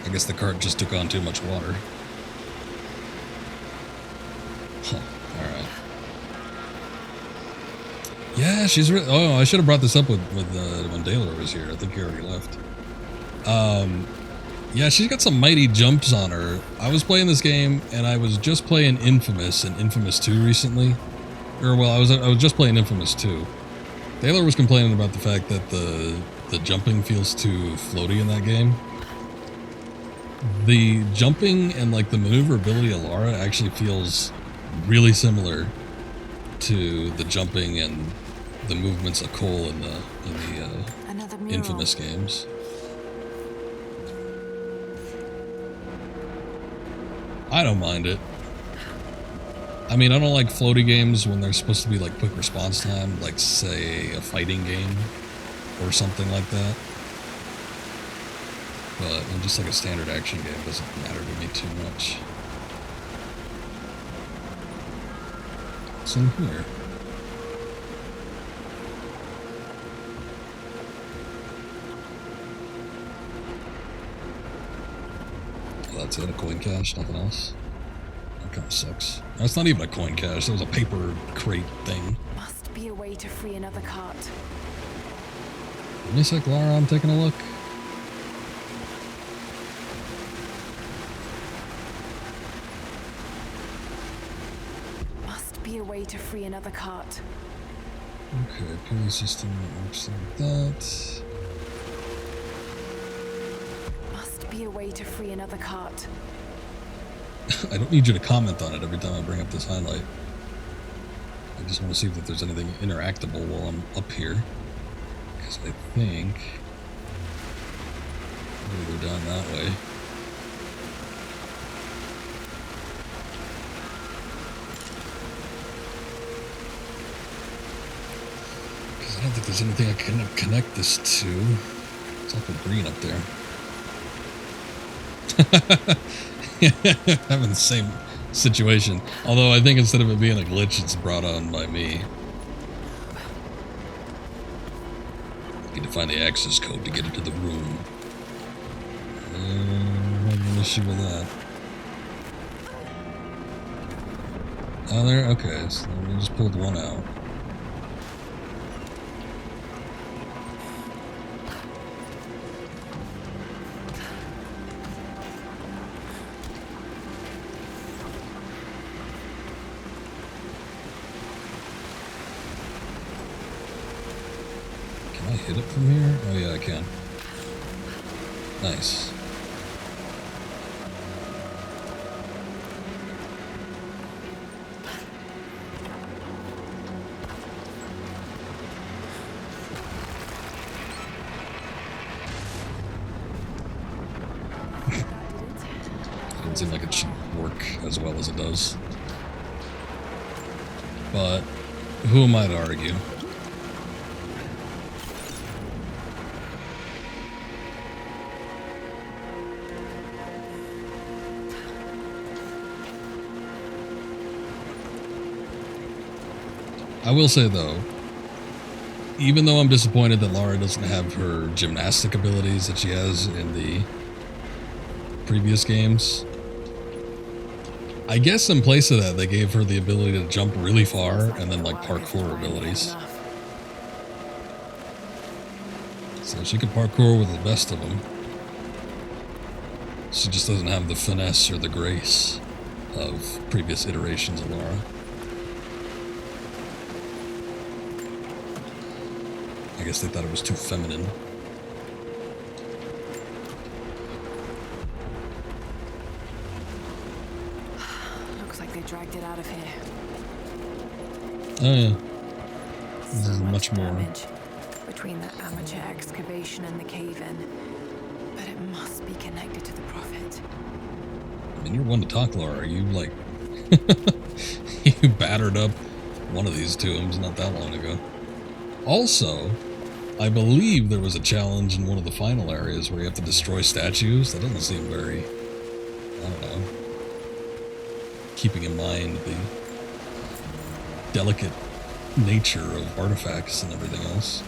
I guess the cart just took on too much water. Huh. Alright. Yeah, she's really... Oh, I should have brought this up with when Taylor was here. I think he already left. Yeah, she's got some mighty jumps on her. I was playing this game, and I was just playing Infamous and Infamous 2 recently. Or, well, I was just playing Infamous 2. Taylor was complaining about the fact that the jumping feels too floaty in that game. The jumping and, like, the maneuverability of Lara actually feels really similar to the jumping and the movements of Cole in the Infamous games. I don't mind it. I mean, I don't like floaty games when they're supposed to be like quick response time, like say a fighting game or something like that. But when just like a standard action game, it doesn't matter to me too much. What's in here? Oh, that's it, a coin cache, nothing else? That kind of sucks. That's not even a coin cache, that was a paper crate thing. Must be a way to free another cart. Give me a sec, Lara, I'm taking a look. Must be a way to free another cart. Okay, pulley system that works like that. Must be a way to free another cart. I don't need you to comment on it every time I bring up this highlight. I just want to see if there's anything interactable while I'm up here. Because I think I'm going to go down that way. Because I don't think there's anything I can connect this to. It's awful green up there. Having the same situation. Although I think instead of it being a glitch, it's brought on by me. Need to find the access code to get into the room. I have an issue with that. Oh, there? Okay, so we just pulled one out. Hit it from here? Oh yeah, I can. Nice. Doesn't seem like it should work as well as it does. But who am I to argue? I will say, though, even though I'm disappointed that Lara doesn't have her gymnastic abilities that she has in the previous games, I guess in place of that, they gave her the ability to jump really far and then, like, parkour abilities. So she can parkour with the best of them. She just doesn't have the finesse or the grace of previous iterations of Lara. I guess they thought it was too feminine. Looks like they dragged it out of here. Oh yeah. This is much more damage between the amateur excavation and the cave-in. But it must be connected to the Prophet. I mean, you're one to talk, Lara. You, like... you battered up one of these tombs not that long ago. Also, I believe there was a challenge in one of the final areas where you have to destroy statues. That doesn't seem very... I don't know. Keeping in mind the delicate nature of artifacts and everything else.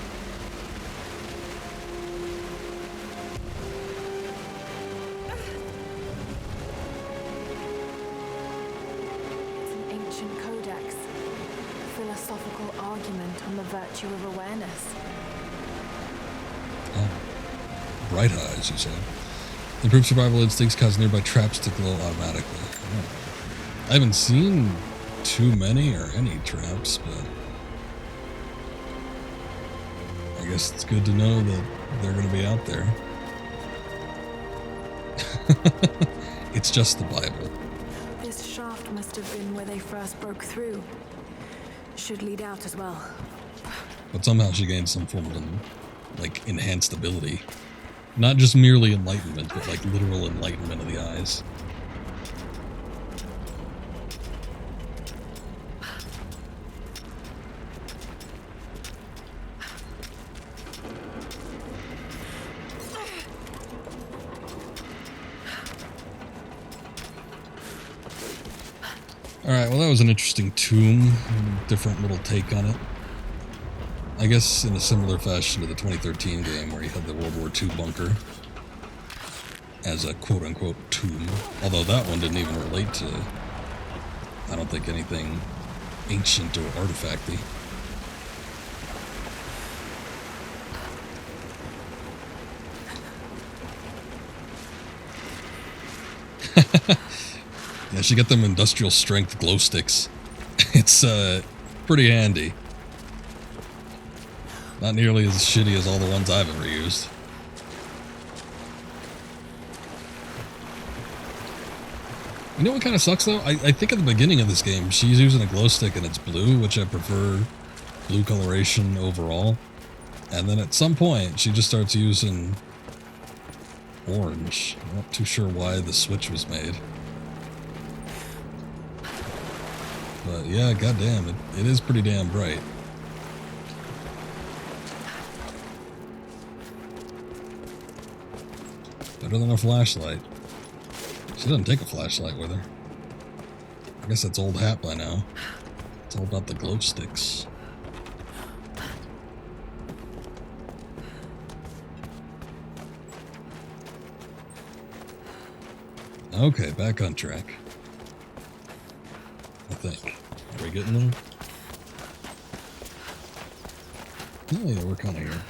argument on the virtue of awareness. Oh. Bright eyes, you said. Improved survival instincts cause nearby traps to glow automatically. Oh. I haven't seen too many or any traps, but I guess it's good to know that they're going to be out there. It's just the Bible. This shaft must have been where they first broke through. Should lead out as well. But somehow she gained some form of, like, enhanced ability. Not just merely enlightenment, but, like, literal enlightenment of the eyes. Alright, well that was an interesting tomb, different little take on it. I guess in a similar fashion to the 2013 game where you had the World War II bunker as a quote-unquote tomb. Although that one didn't even relate to, I don't think, anything ancient or artifacty. Yeah, she got them industrial strength glow sticks. It's pretty handy. Not nearly as shitty as all the ones I've ever used. You know what kind of sucks though? I think at the beginning of this game, she's using a glow stick and it's blue, which I prefer blue coloration overall. And then at some point, she just starts using orange. I'm not too sure why the switch was made. But yeah, goddamn, it is pretty damn bright. Better than a flashlight. She doesn't take a flashlight with her. I guess that's old hat by now. It's all about the glow sticks. Okay, back on track. I think. Are we getting there? Oh yeah, we're kind of here.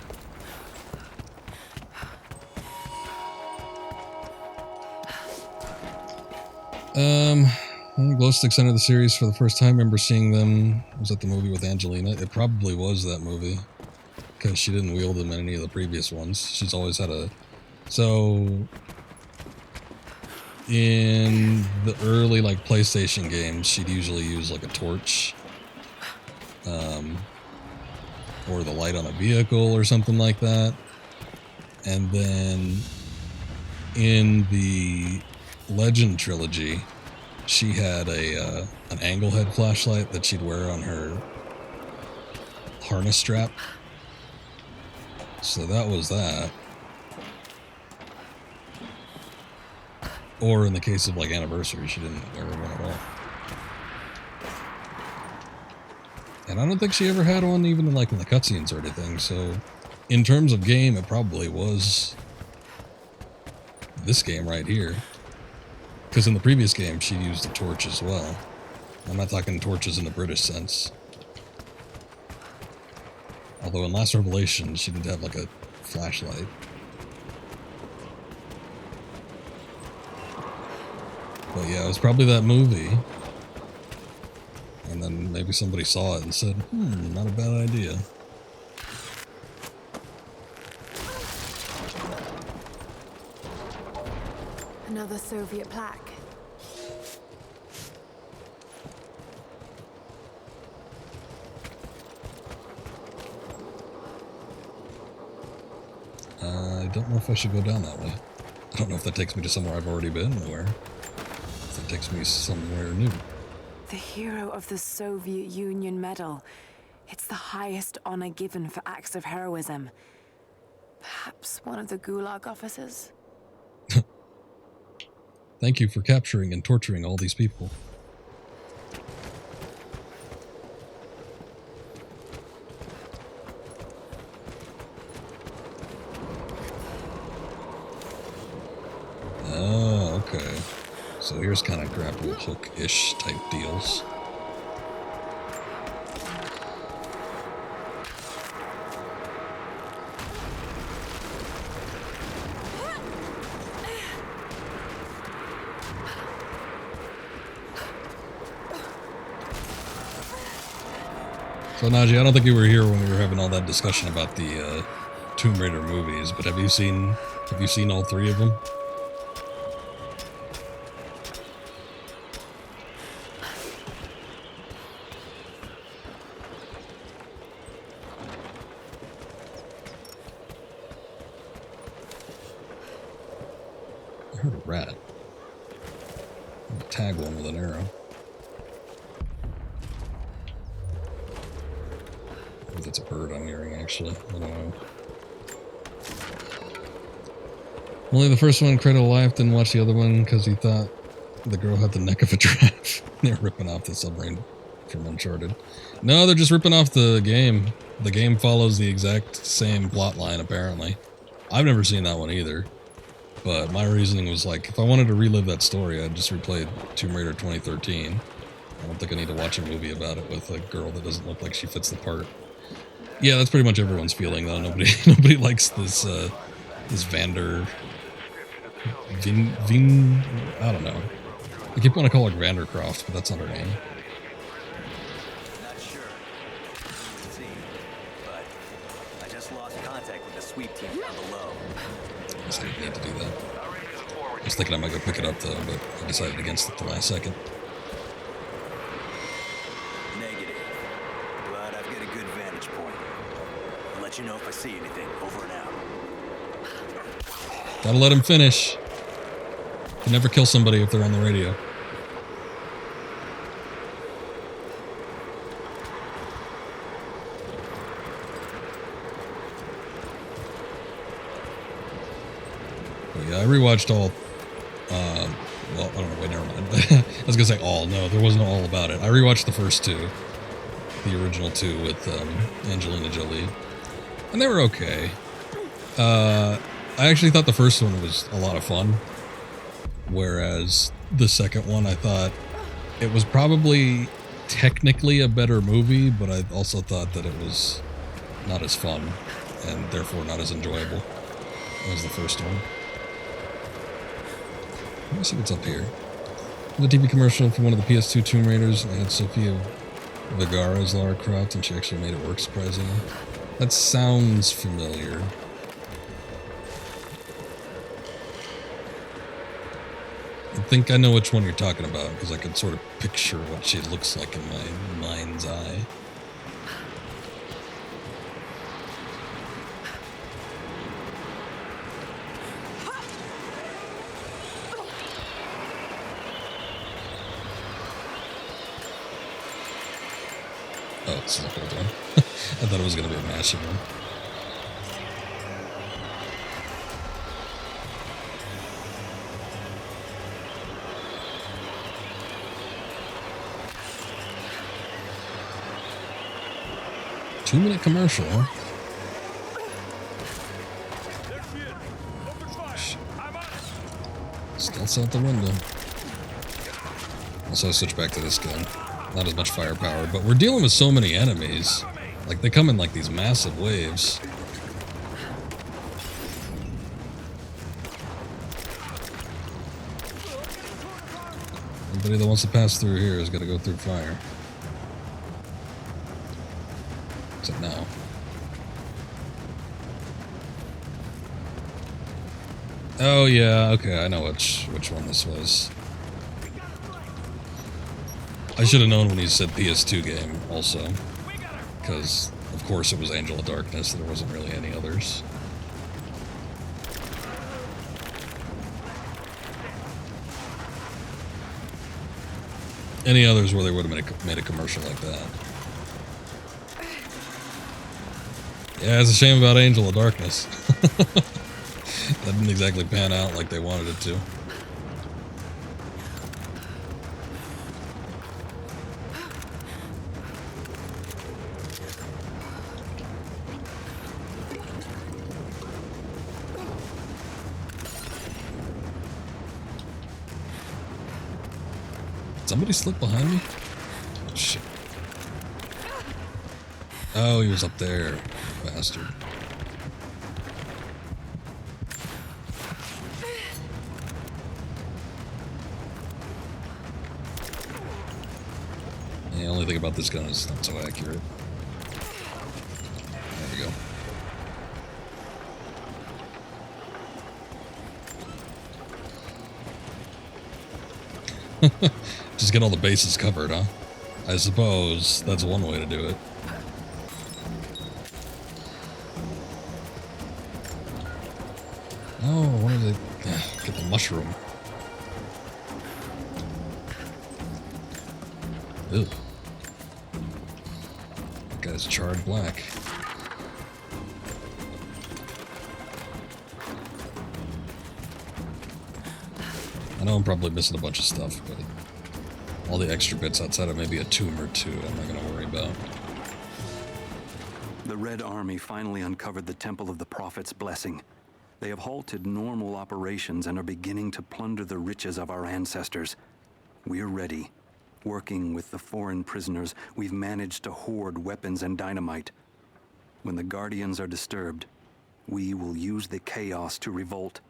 Glow sticks entered the series for the first time. I remember seeing them. Was that the movie with Angelina? It probably was that movie. Because she didn't wield them in any of the previous ones. She's always had a... So... in the early, like, PlayStation games, she'd usually use, like, a torch. Or the light on a vehicle or something like that. And then in the Legend trilogy, she had an angle head flashlight that she'd wear on her harness strap. So that was that. Or in the case of, like, Anniversary, she didn't wear one at all. And I don't think she ever had one even in, like, in the cutscenes or anything, so in terms of game, it probably was this game right here. Because in the previous game, she used a torch as well. I'm not talking torches in the British sense. Although in Last Revelation, she did have, like, a flashlight. But yeah, it was probably that movie. And then maybe somebody saw it and said, not a bad idea. Another Soviet plaque. I don't know if I should go down that way. I don't know if that takes me to somewhere I've already been or if it takes me somewhere new. The hero of the Soviet Union Medal. It's the highest honor given for acts of heroism. Perhaps one of the Gulag officers? Thank you for capturing and torturing all these people. Oh, okay. So here's kind of grapple hook-ish type deals. So Najee, I don't think you were here when we were having all that discussion about the Tomb Raider movies, but have you seen all 3 of them? I heard a rat. I'll tag one with an arrow. I think it's a bird I'm hearing, actually. I don't know. Only the first one, Cradle of Life, didn't watch the other one because he thought the girl had the neck of a giraffe. They're ripping off the submarine from Uncharted. No, they're just ripping off the game. The game follows the exact same plot line, apparently. I've never seen that one either. But my reasoning was like, if I wanted to relive that story, I'd just replay Tomb Raider 2013. I don't think I need to watch a movie about it with a girl that doesn't look like she fits the part. Yeah, that's pretty much everyone's feeling, though. Nobody likes this, this Vander... Vin... I don't know. I keep wanting to call her Vandercroft, but that's not her name. Not sure. See, but I just lost contact with the sweep team down below. I guess I didn't need to do that. I was thinking I might go pick it up, though, but I decided against it the last second. Negative. But I've got a good vantage point. I'll let you know if I see anything. Over and out. Gotta let him finish. You never kill somebody if they're on the radio. But yeah, I rewatched all. Well, I don't know. Wait, never mind. I was gonna say all. No, there wasn't all about it. I rewatched the first 2, the original 2 with Angelina Jolie, and they were okay. I actually thought the first one was a lot of fun. Whereas the second one, I thought it was probably technically a better movie, but I also thought that it was not as fun and therefore not as enjoyable as the first one. Let me see what's up here. The TV commercial for one of the PS2 Tomb Raiders. I had Sofia Vergara as Lara Croft, and she actually made it work surprisingly. That sounds familiar. I think I know which one you're talking about, because I can sort of picture what she looks like in my mind's eye. Oh, it's not hold on. I thought it was going to be a massive one. Two-minute commercial, huh? Stealth's out the window. Also, I switch back to this gun. Not as much firepower, but we're dealing with so many enemies. Like, they come in like these massive waves. Anybody that wants to pass through here is gonna go through fire. Except now. Oh yeah, okay, I know which one this was. I should have known when he said PS2 game also, because of course it was Angel of Darkness. There wasn't really any others. Any others where they would have made a commercial like that. Yeah, it's a shame about Angel of Darkness. That didn't exactly pan out like they wanted it to. Somebody slipped behind me? Oh, shit. Oh, he was up there. Bastard. The only thing about this gun is it's not so accurate. Just get all the bases covered, huh? I suppose that's one way to do it. Oh, I wanted to get the mushroom. Ew. That guy's charred black. I know I'm probably missing a bunch of stuff, but all the extra bits outside of maybe a tomb or two, I'm not going to worry about. The Red Army finally uncovered the Temple of the Prophet's blessing. They have halted normal operations and are beginning to plunder the riches of our ancestors. We're ready. Working with the foreign prisoners, we've managed to hoard weapons and dynamite. When the Guardians are disturbed, we will use the chaos to revolt.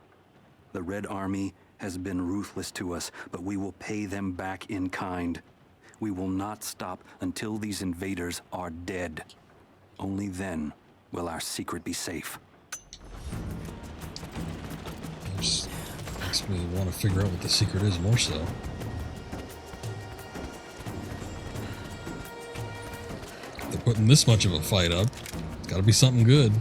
The Red Army has been ruthless to us, but we will pay them back in kind. We will not stop until these invaders are dead. Only then will our secret be safe. It just makes me want to figure out what the secret is more so. If they're putting this much of a fight up, it's got to be something good.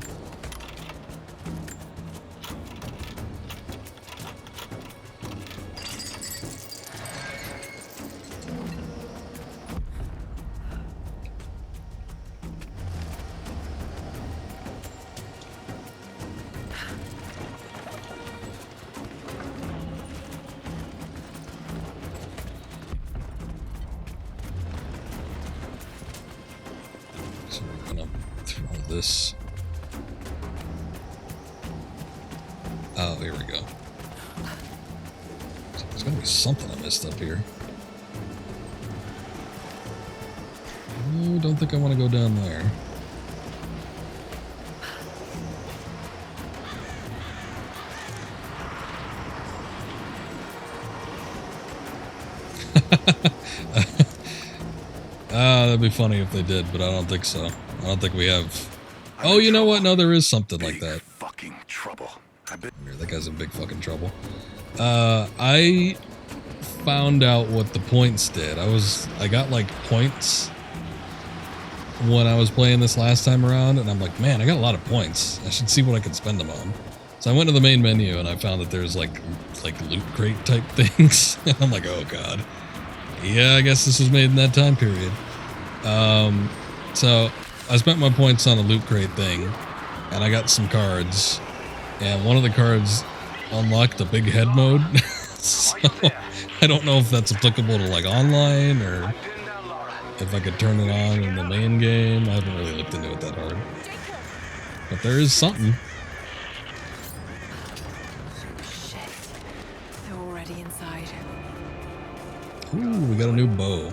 Oh, here we go. There's gotta be something I missed up here. Oh, don't think I want to go down there. That'd be funny if they did, but I don't think so. I don't think we have. Oh, you know what? No, there is something like that. Fucking trouble. That guy's in big fucking trouble. I found out what the points did. I got like points when I was playing this last time around, and I'm like, man, I got a lot of points. I should see what I can spend them on. So I went to the main menu and I found that there's like loot crate type things. I'm like, oh god. Yeah, I guess this was made in that time period. So I spent my points on a loot crate thing, and I got some cards, and one of the cards unlocked the big head mode. So I don't know if that's applicable to like online or if I could turn it on in the main game. I haven't really looked into it that hard, but there is something. Shit. They're already inside. Ooh, we got a new bow.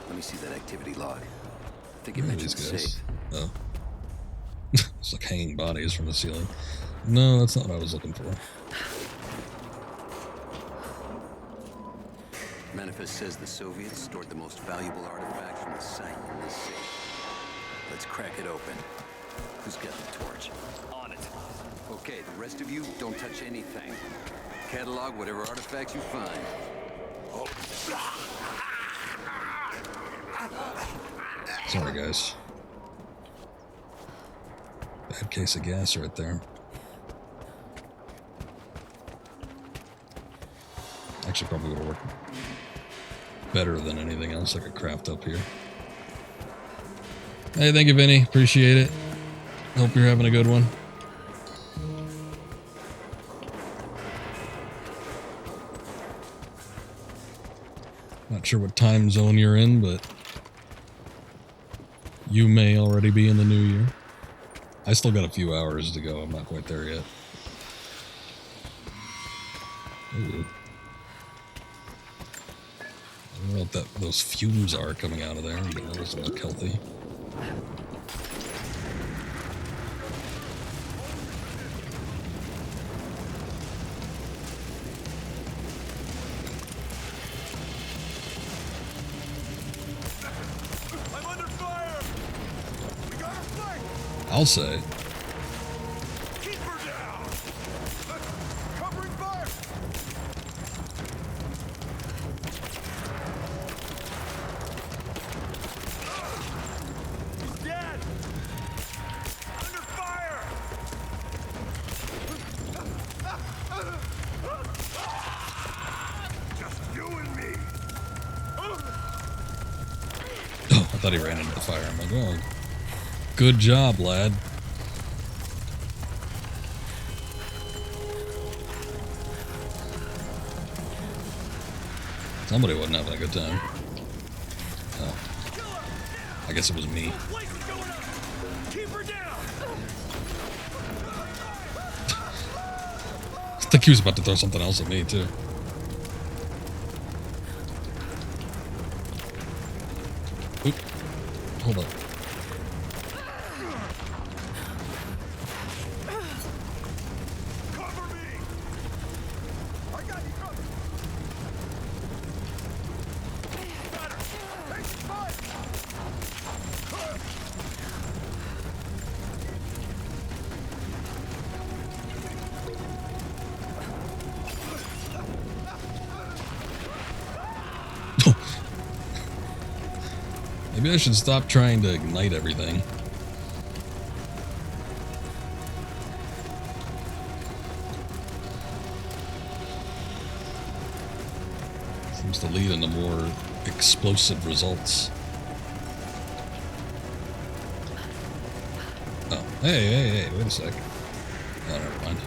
Let me see that activity log. I think it Where are mentioned these guys? safe. Oh. It's like hanging bodies from the ceiling. No, that's not what I was looking for. Manifest says the Soviets stored the most valuable artifacts from the site in this safe. Let's crack it open. Who's got the torch? On it. Okay, the rest of you, don't touch anything. Catalog whatever artifacts you find. Oh. Sorry, guys. Bad case of gas right there. Actually, probably would have worked better than anything else I could craft up here. Hey, thank you, Vinny. Appreciate it. Hope you're having a good one. Not sure what time zone you're in, but you may already be in the new year. I still got a few hours to go. I'm not quite there yet. Ooh. I don't know what those fumes are coming out of there, but that doesn't look healthy. I'm under fire! We got her flanked! I'll say. Keep her down! Covering fire! thought he ran into the fire. I'm like, oh, good job, lad. Somebody wasn't having a good time. Oh. I guess it was me. I think he was about to throw something else at me, too. Oop. Hold up. Maybe I should stop trying to ignite everything. Seems to lead into more explosive results. Oh, hey, wait a sec. Oh, never mind.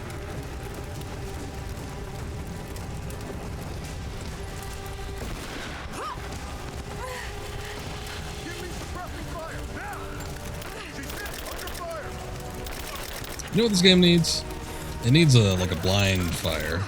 You know what this game needs? It needs like a blind fire.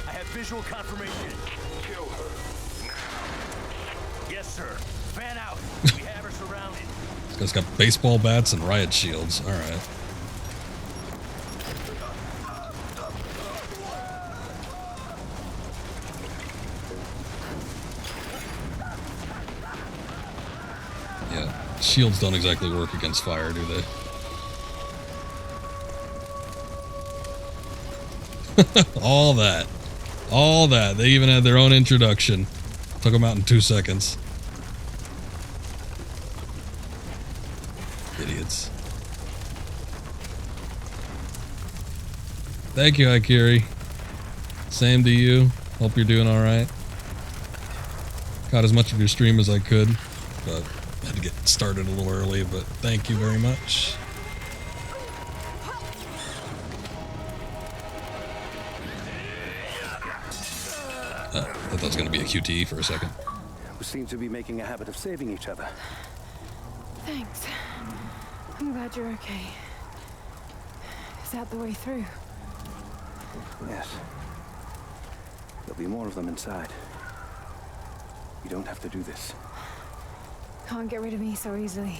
I have visual confirmation. Kill her. Yes, sir. Fan out. We have her surrounded. This guy's got baseball bats and riot shields. Alright. Yeah, shields don't exactly work against fire, do they? All that. All that. They even had their own introduction. Took them out in 2 seconds. Idiots. Thank you, Akiri. Same to you. Hope you're doing alright. Caught as much of your stream as I could, but had to get started a little early, but thank you very much. I thought that was going to be a QTE for a second. We seem to be making a habit of saving each other. Thanks. I'm glad you're okay. Is that the way through? Yes. There'll be more of them inside. You don't have to do this. Can't get rid of me so easily.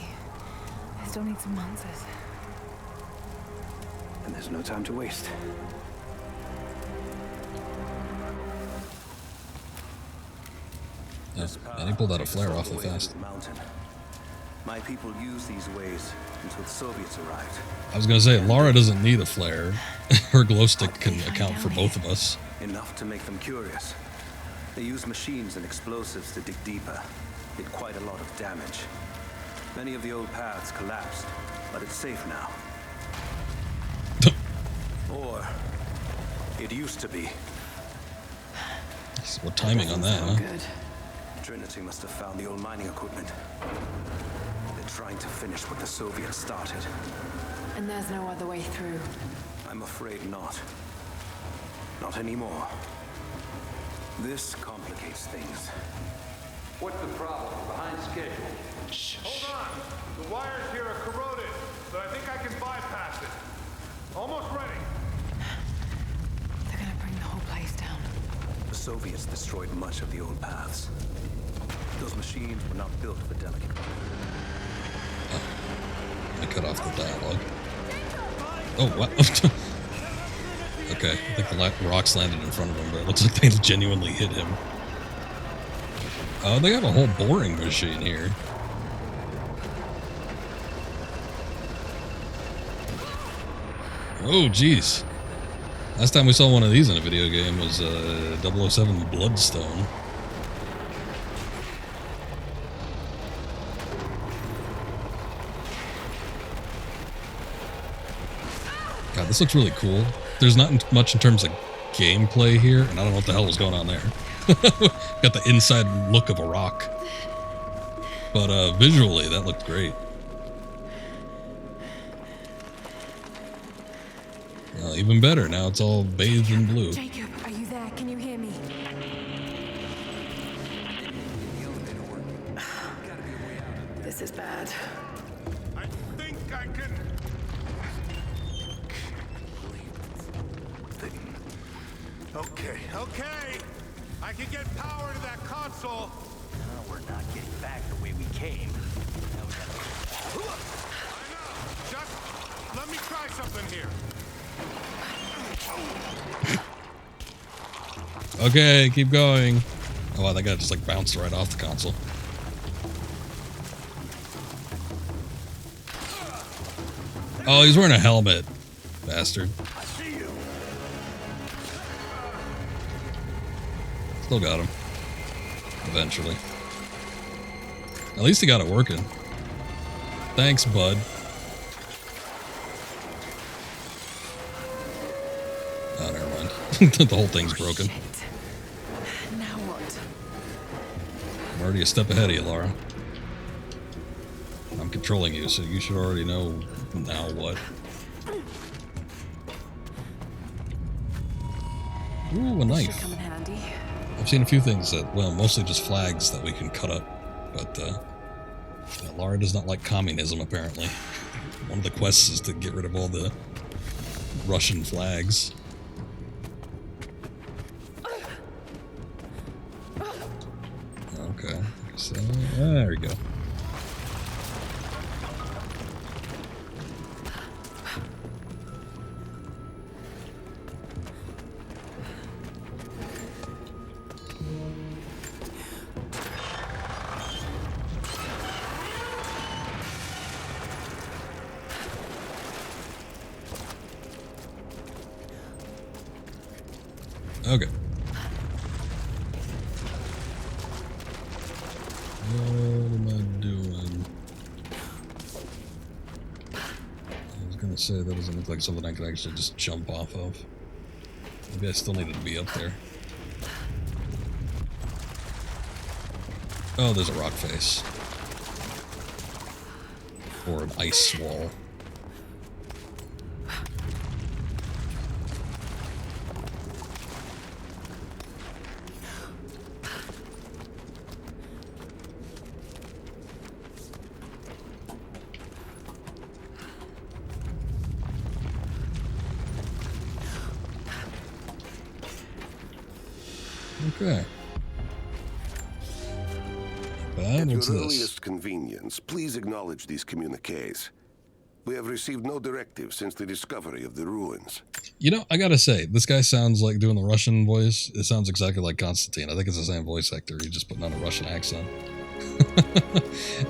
I still need some answers. And there's no time to waste. Yeah, and he pulled out a flare awfully fast. My people use these ways until the Soviets arrived. I was gonna say, Lara doesn't need a flare. Her glow stick can account for both of us. Enough to make them curious. They use machines and explosives to dig deeper. Did quite a lot of damage. Many of the old paths collapsed, but it's safe now. Or it used to be. What timing on that, huh? Good. Trinity must have found the old mining equipment. They're trying to finish what the Soviets started. And there's no other way through. I'm afraid not. Not anymore. This complicates things. What's the problem? Behind schedule. Shh. Hold on. The wires here are corroded, but I think I can bypass it. Almost ready. They're gonna bring the whole place down. The Soviets destroyed much of the old paths. Those machines were not built for delicate. Oh. I cut off the dialogue. Oh, what? Okay, I think the rocks landed in front of him, but it looks like they genuinely hit him. Oh, they have a whole boring machine here. Oh, jeez. Last time we saw one of these in a video game was 007 Bloodstone. God, this looks really cool. There's not much in terms of gameplay here, and I don't know what the hell was going on there. Got the inside look of a rock. But visually, that looked great. Even better, now it's all bathed in blue. Jacob, are you there? Can you hear me? This is bad. I think I can... Okay. I can get power to that console. No, we're not getting back the way we came. Now we gotta... I know. Just let me try something here. Okay, keep going. Oh wow, that guy just like bounced right off the console. Oh, he's wearing a helmet, bastard. I see you. Still got him. Eventually. At least he got it working. Thanks, bud. Oh, never mind. The whole thing's broken. Now what? I'm already a step ahead of you, Lara. I'm controlling you, so you should already know now what. Ooh, a knife. Should come in handy. I've seen a few things that, well, mostly just flags that we can cut up, but Lara does not like communism, apparently. One of the quests is to get rid of all the Russian flags. Okay, so there we go. Okay. What am I doing? I was gonna say that doesn't look like something I could actually just jump off of. Maybe I still needed to be up there. Oh, there's a rock face. Or an ice wall. Okay. At your What's this? earliest convenience, please acknowledge these communiques. We have received no directives since the discovery of the ruins. You know, I gotta say, this guy sounds like doing the Russian voice. It sounds exactly like Constantine. I think it's the same voice actor. He's just putting on a Russian accent.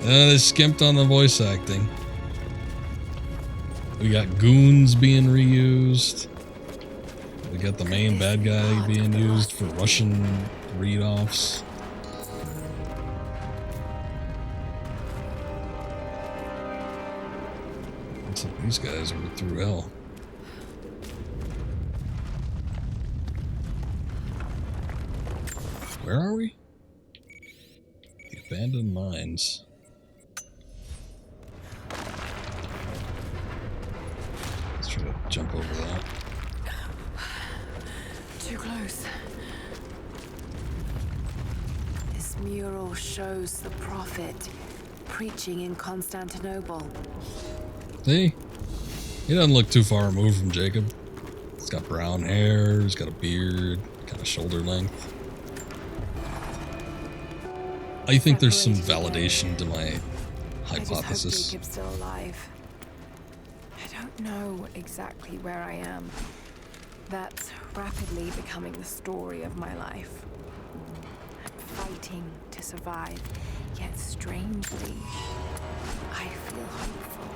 They skimped on the voice acting. We got goons being reused. We got the main bad guy being used for Russian read-offs. Looks like these guys are through hell. Where are we? The abandoned mines. Let's try to jump over that. Too close. This mural shows the prophet preaching in Constantinople. See? He doesn't look too far removed from Jacob. He's got brown hair, he's got a beard, kind of shoulder length. I think there's some validation to my hypothesis. I just hope Jacob's still alive. I don't know exactly where I am. That's rapidly becoming the story of my life. I'm fighting to survive, yet strangely, I feel hopeful.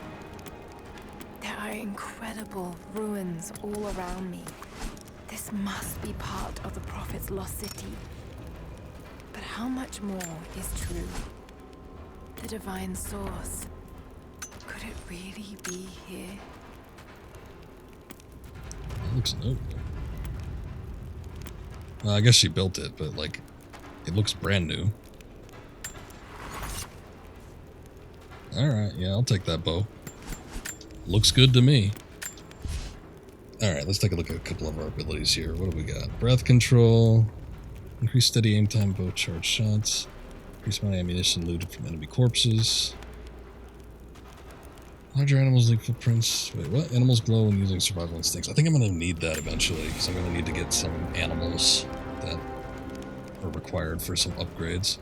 There are incredible ruins all around me. This must be part of the Prophet's lost city. But how much more is true? The divine source. Could it really be here? looks new. I guess she built it, but like, it looks brand new. Alright, yeah, I'll take that bow. Looks good to me. Alright, let's take a look at a couple of our abilities here. What do we got? Breath control. Increase steady aim time, bow charge shots. Increase amount of ammunition looted from enemy corpses. Larger animals leave footprints. Wait, what? Animals glow when using survival instincts. I think I'm going to need that eventually, because I'm going to need to get some animals that are required for some upgrades.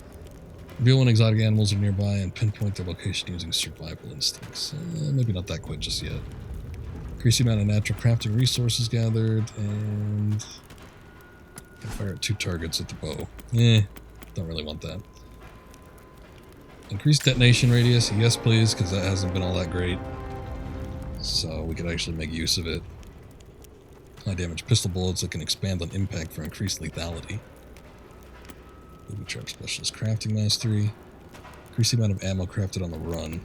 Reveal when exotic animals are nearby and pinpoint their location using survival instincts. Maybe not that quick just yet. Increase the amount of natural crafting resources gathered, and can fire at 2 targets with the bow. Don't really want that. Increase detonation radius, yes please, because that hasn't been all that great. So we could actually make use of it. High damage pistol bullets that can expand on impact for increased lethality. Booby trap specialist crafting mastery. Increase the amount of ammo crafted on the run.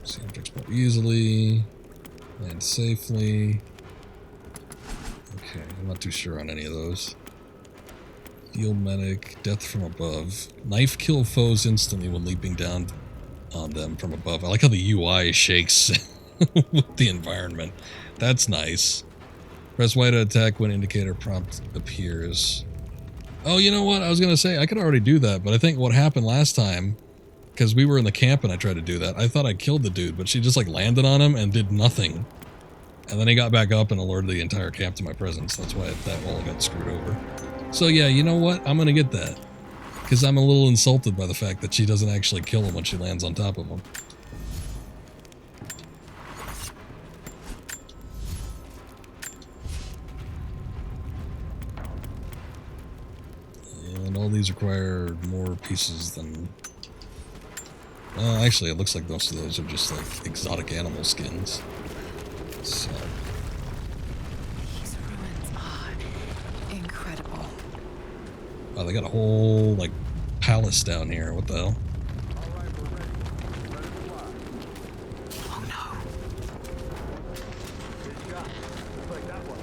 See objects more easily. Land safely. Okay, I'm not too sure on any of those. Field medic, death from above. Knife kill foes instantly when leaping down on them from above. I like how the UI shakes with the environment. That's nice. Press Y to attack when indicator prompt appears. Oh, you know what? I was going to say, I could already do that, but I think what happened last time, because we were in the camp and I tried to do that, I thought I killed the dude, but she just like landed on him and did nothing. And then he got back up and alerted the entire camp to my presence. That's why that all got screwed over. So yeah, you know what? I'm going to get that. Because I'm a little insulted by the fact that she doesn't actually kill him when she lands on top of him. And all these require more pieces than... actually, it looks like most of those are just like exotic animal skins. So... These ruins are incredible. Wow, they got a whole, like, palace down here. What the hell? Oh no. Good job. Looks like that one.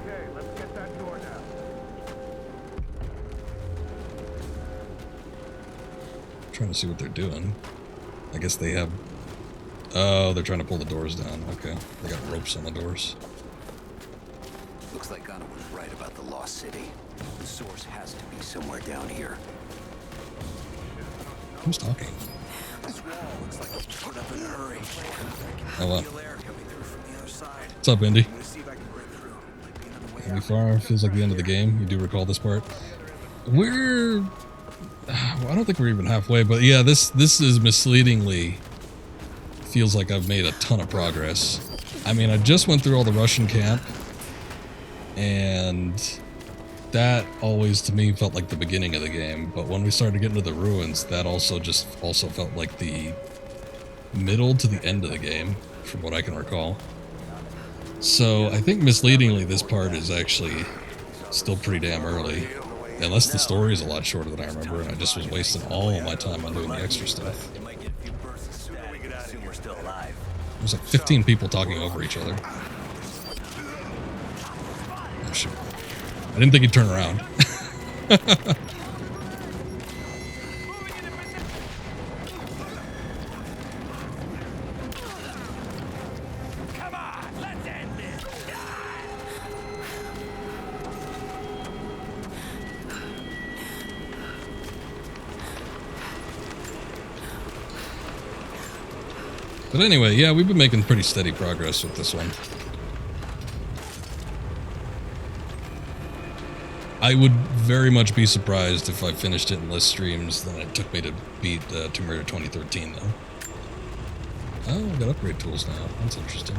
Okay, let's get that door now. Trying to see what they're doing. I guess they have... Oh, they're trying to pull the doors down. Okay. They got ropes on the doors. Looks like Ghana was right about the lost city. The source has to be somewhere down here. Who's talking? This wall looks like it's put up in a hurry. Oh, wow. Feel air coming through from the other side. What's up, Indy? I'm gonna see if I can break through. Might be another way Are we out. far? Feels like the end of the game. You do recall this part? We're... Well, I don't think we're even halfway, but yeah, this is misleadingly... Feels like I've made a ton of progress. I mean, I just went through all the Russian camp, and that always to me felt like the beginning of the game, but when we started getting to the ruins, that also felt like the middle to the end of the game, from what I can recall. So I think misleadingly this part is actually still pretty damn early, unless the story is a lot shorter than I remember, and I just was wasting all of my time on doing the extra stuff. We're still alive. There's like 15 people talking over each other. Oh shoot. I didn't think he'd turn around. Come on, let's end this. But anyway, yeah, we've been making pretty steady progress with this one. I would very much be surprised if I finished it in less streams than it took me to beat Tomb Raider 2013, though. Oh, I got upgrade tools now. That's interesting.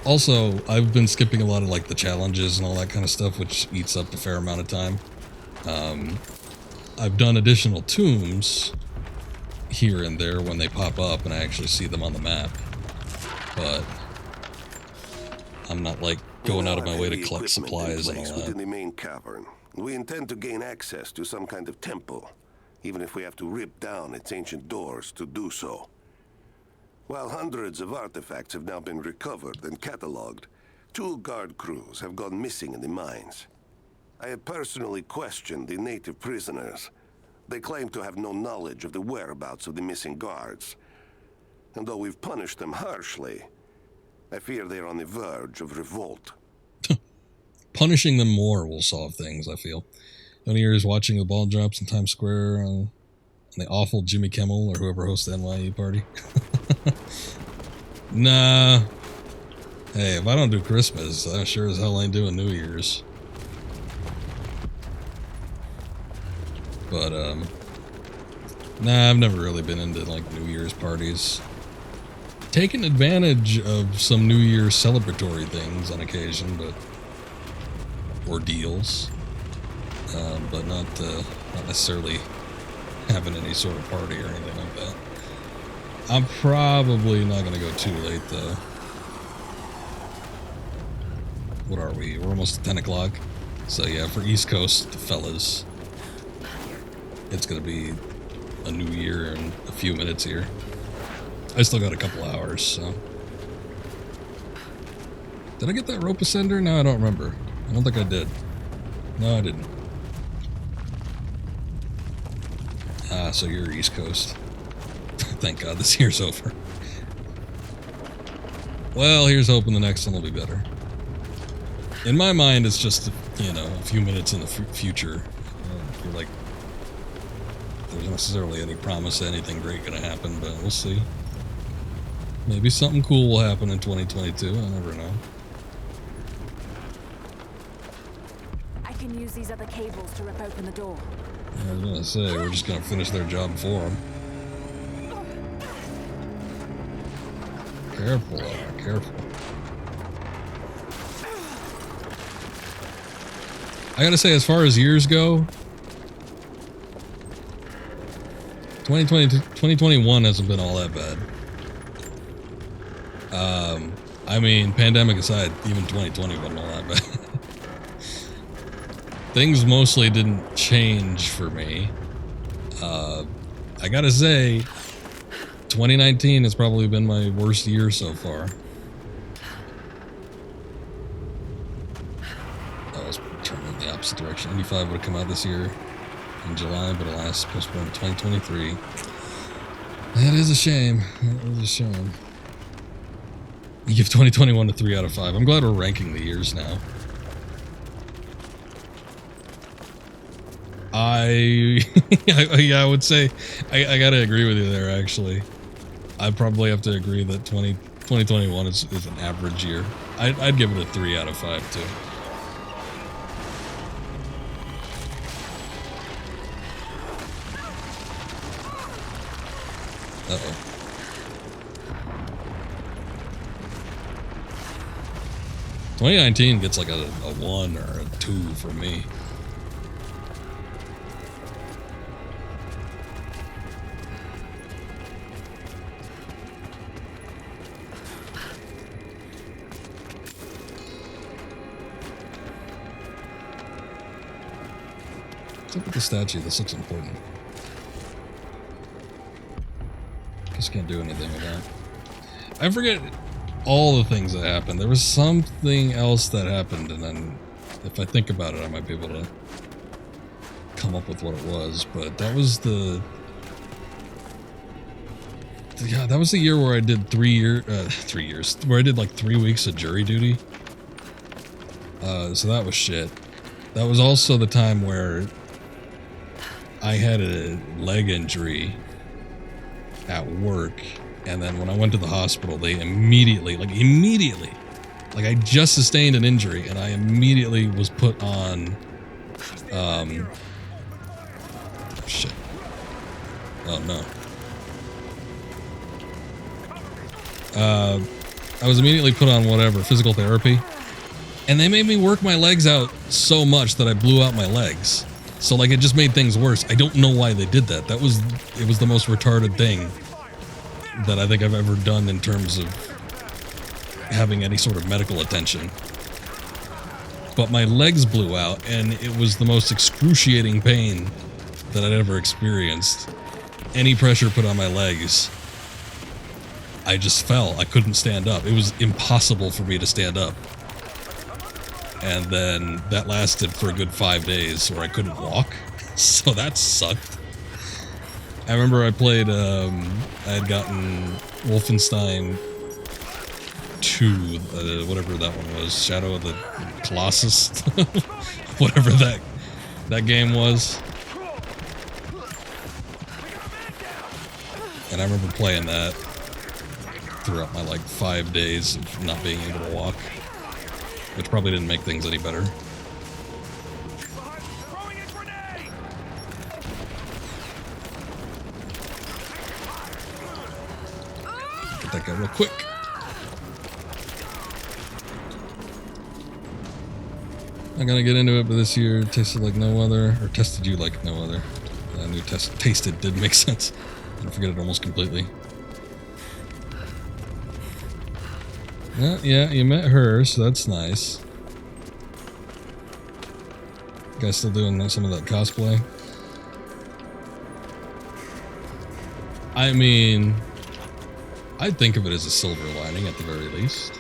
Also, I've been skipping a lot of like the challenges and all that kind of stuff, which eats up a fair amount of time. I've done additional tombs here and there when they pop up and I actually see them on the map, but I'm not like going out of my way to collect supplies and all that. Within the main cavern, we intend to gain access to some kind of temple, even if we have to rip down its ancient doors to do so. While hundreds of artifacts have now been recovered and cataloged, 2 guard crews have gone missing in the mines. I have personally questioned the native prisoners. They claim to have no knowledge of the whereabouts of the missing guards. And though we've punished them harshly, I fear they're on the verge of revolt. Punishing them more will solve things, I feel. One year is watching the ball drops in Times Square on the awful Jimmy Kimmel or whoever hosts the NYE party. Nah. Hey, if I don't do Christmas, I sure as hell ain't doing New Year's. But, nah, I've never really been into, like, New Year's parties. Taken advantage of some New Year's celebratory things on occasion, but... ordeals. But not necessarily having any sort of party or anything like that. I'm probably not going to go too late, though. What are we? We're almost at 10 o'clock. So yeah, for East Coast fellas, it's going to be a new year in a few minutes here. I still got a couple hours, so. Did I get that rope ascender? No, I don't remember. I don't think I did. No, I didn't. Ah, so you're East Coast. Thank God this year's over. Well, here's hoping the next one will be better. In my mind, it's just, you know, a few minutes in the future. You're like, there's not necessarily any promise of anything great gonna happen, but we'll see. Maybe something cool will happen in 2022. I never know. I can use these other cables to rip open the door. I was gonna say, we're just gonna finish their job for them. Careful, Lara, careful. I gotta say, as far as years go, 2021 hasn't been all that bad. I mean, pandemic aside, even 2020 wasn't all that bad. Things mostly didn't change for me. I gotta say, 2019 has probably been my worst year so far. I was turning in the opposite direction. 85 would have come out this year in July, but alas, postponed to 2023. That is a shame. That is a shame. You give 2021 a 3 out of 5. I'm glad we're ranking the years now. Yeah, I would say I gotta agree with you there, actually. I probably have to agree that 2021 is an average year. I'd give it a 3 out of 5 too. Uh-oh. '19 gets like a 1 or a 2 for me. Look at the statue. This looks important. Just can't do anything with that. I forget all the things that happened. There was something else that happened, and then if I think about it, I might be able to come up with what it was. But that was the... Yeah, that was the year where I did 3 years, where I did like 3 weeks of jury duty. So that was shit. That was also the time where I had a leg injury at work, and then when I went to the hospital, they immediately, like I just sustained an injury, and I immediately was put on, shit. Oh no. I was immediately put on whatever, physical therapy, and they made me work my legs out so much that I blew out my legs. So, like, it just made things worse. I don't know why they did that. It was the most retarded thing that I think I've ever done in terms of having any sort of medical attention. But my legs blew out, and it was the most excruciating pain that I'd ever experienced. Any pressure put on my legs I just fell. I couldn't stand up. It was impossible for me to stand up. And then that lasted for a good 5 days where I couldn't walk. So that sucked. I remember I played, I had gotten Wolfenstein 2, whatever that one was, Shadow of the Colossus, whatever that game was. And I remember playing that throughout my like 5 days of not being able to walk, which probably didn't make things any better. Get that guy real quick. I'm gonna get into it, but this year tasted like no other, or tested you like no other. I knew tasted did make sense. I forget it almost completely. Yeah, you met her, so that's nice. You guys still doing some of that cosplay? I mean, I'd think of it as a silver lining at the very least.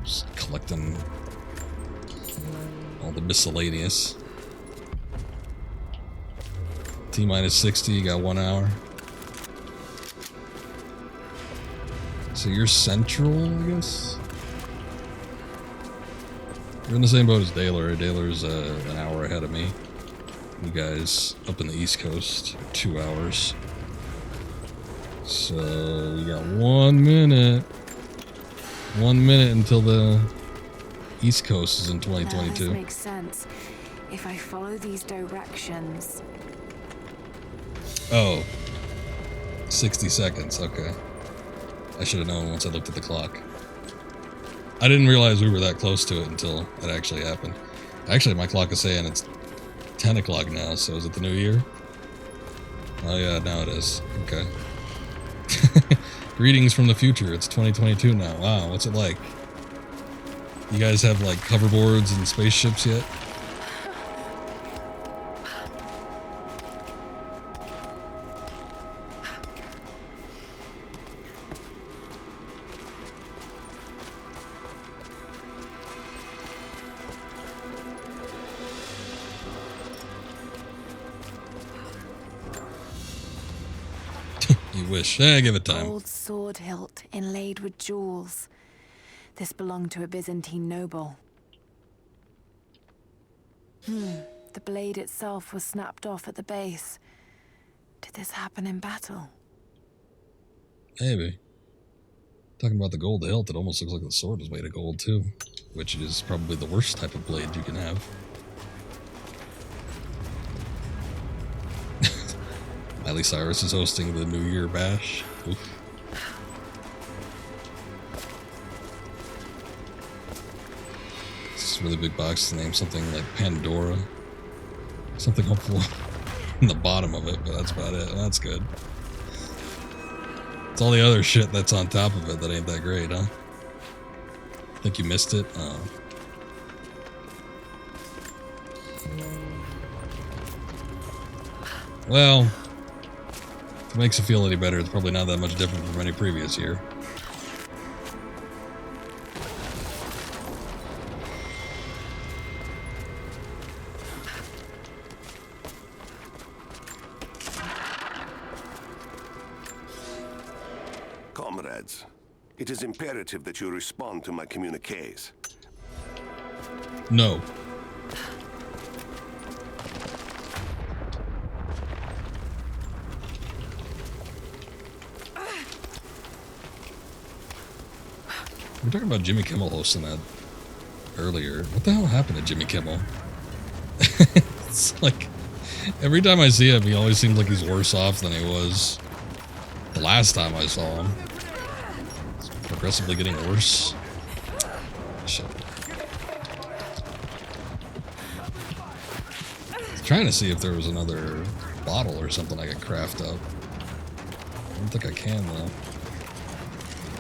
Just collecting all the miscellaneous. T-minus 60, you got 1 hour. So you're central, I guess? You're in the same boat as Daler. Daler's an hour ahead of me. You guys up in the East Coast, 2 hours. So we got 1 minute. 1 minute until the East Coast is in 2022. That makes sense. If I follow these directions. Oh. 60 seconds, okay. I should have known once I looked at the clock. I didn't realize we were that close to it until it actually happened. Actually, my clock is saying it's 10 o'clock now, so is it the new year? Oh yeah, now it is. Okay. Greetings from the future. It's 2022 now. Wow, what's it like? You guys have like hoverboards and spaceships yet? You wish. Give it time. Gold sword hilt inlaid with jewels. This belonged to a Byzantine noble. The blade itself was snapped off at the base. Did this happen in battle? Maybe. Talking about the gold hilt, it almost looks like the sword is made of gold too, which is probably the worst type of blade you can have. Miley Cyrus is hosting the New Year bash. Oof. This really big box to name something like Pandora. Something hopeful in the bottom of it, but that's about it. That's good. It's all the other shit that's on top of it that ain't that great, huh? Think you missed it? Oh. Well, if it makes you feel any better, it's probably not that much different from any previous year. Comrades, it is imperative that you respond to my communiques. No. We were talking about Jimmy Kimmel hosting that earlier. What the hell happened to Jimmy Kimmel? It's like, every time I see him, he always seems like he's worse off than he was the last time I saw him. It's progressively getting worse. Shit. I was trying to see if there was another bottle or something I could craft up. I don't think I can, though.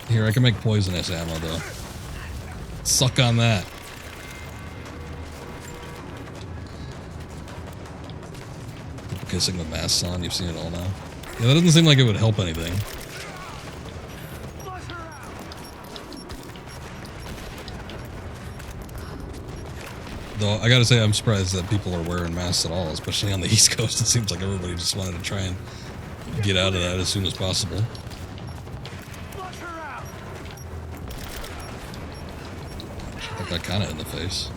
Here, I can make poisonous ammo, though. Suck on that. People kissing with masks on. You've seen it all now. Yeah, that doesn't seem like it would help anything. Though, I gotta say, I'm surprised that people are wearing masks at all, especially on the East Coast. It seems like everybody just wanted to try and get out of that as soon as possible. I got kind of in the face.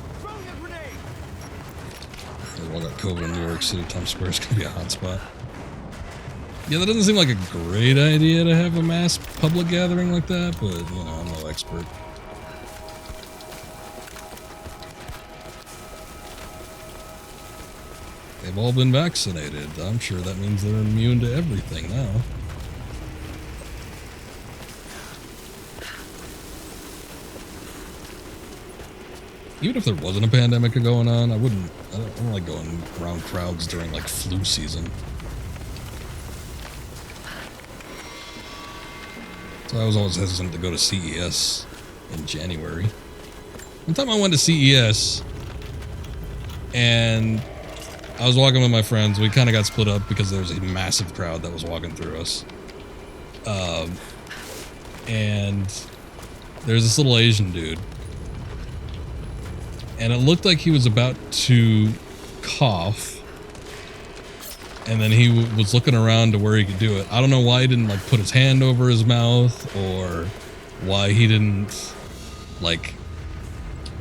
We all got COVID in New York City. Times Square is gonna be a hotspot. Yeah, that doesn't seem like a great idea to have a mass public gathering like that, but, you know, I'm no expert. They've all been vaccinated. I'm sure that means they're immune to everything now. Even if there wasn't a pandemic going on, I don't like going around crowds during like flu season. So I was always hesitant to go to CES in January. One time I went to CES and I was walking with my friends. We kind of got split up because there was a massive crowd that was walking through us. And there's this little Asian dude. And it looked like he was about to cough. And then he was looking around to where he could do it. I don't know why he didn't like put his hand over his mouth or why he didn't like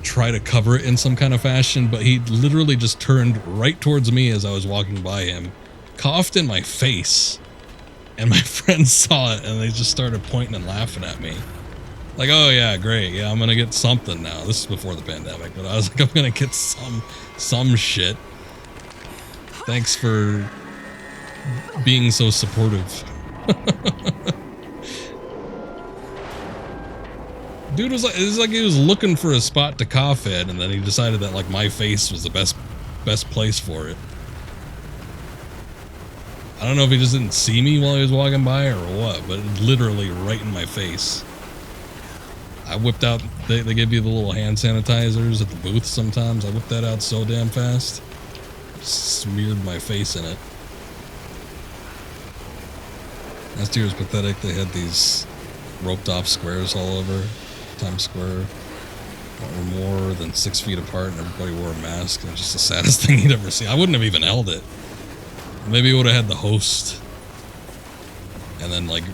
try to cover it in some kind of fashion, but he literally just turned right towards me as I was walking by him, coughed in my face, and my friends saw it and they just started pointing and laughing at me. Like, oh yeah, great, yeah, I'm gonna get something now. This is before the pandemic, but I was like, I'm gonna get some shit. Thanks for being so supportive. Dude was like, it was like he was looking for a spot to cough at, and then he decided that like my face was the best place for it. I don't know if he just didn't see me while he was walking by or what, but literally right in my face. I whipped out, they give you the little hand sanitizers at the booth sometimes. I whipped that out so damn fast. Smeared my face in it. Last year was pathetic. They had these roped off squares all over Times Square that were more than 6 feet apart, and everybody wore a mask. It was just the saddest thing you'd ever see. I wouldn't have even held it. Maybe it would have had the host and then like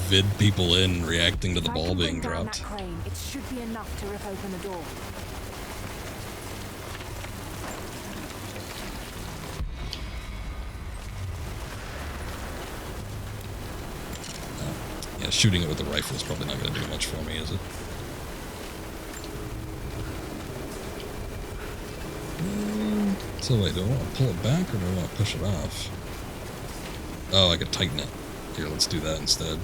vid people in reacting to the ball being dropped. It should be enough to rip open the door. Yeah, shooting it with the rifle is probably not going to do much for me, is it? So wait, do I want to pull it back or do I want to push it off? Oh, I could tighten it. Here, let's do that instead.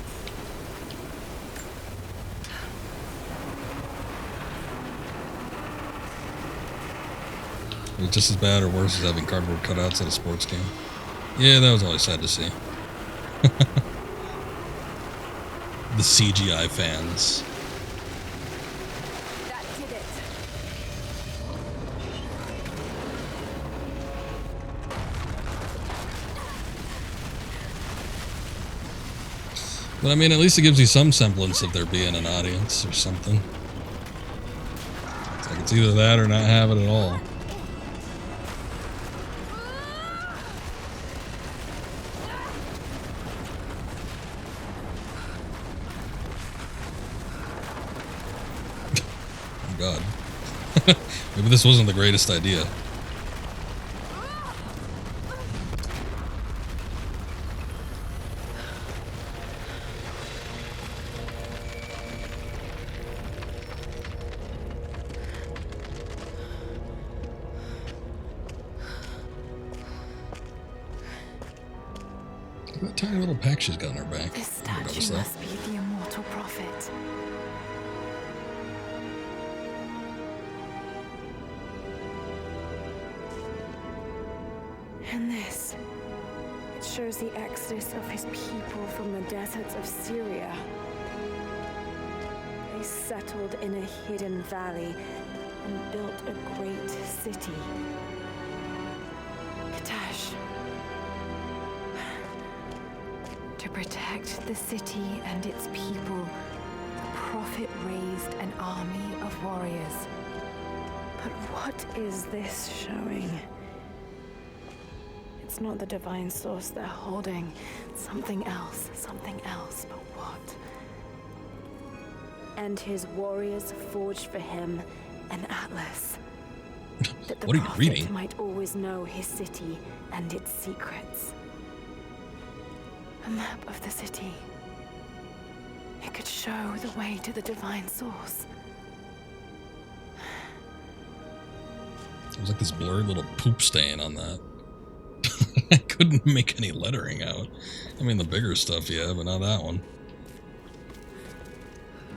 Was it just as bad or worse as having cardboard cutouts at a sports game? Yeah, that was always sad to see. The CGI fans. That did it. But I mean, at least it gives you some semblance of there being an audience or something. It's like it's either that or not have it at all. Oh God. Maybe this wasn't the greatest idea. That tiny little pack she's got in her back. This statue must be the immortal prophet. And this, it shows the exodus of his people from the deserts of Syria. They settled in a hidden valley and built a great city. Katash. To protect the city and its people, the Prophet raised an army of warriors. But what is this showing? It's not the divine source they're holding. Something else, but what? And his warriors forged for him an atlas. That the What are you Prophet reading? might always know his city and its secrets. A map of the city. It could show the way to the divine source. There's like this blurry little poop stain on that. I couldn't make any lettering out. I mean, the bigger stuff, yeah, but not that one.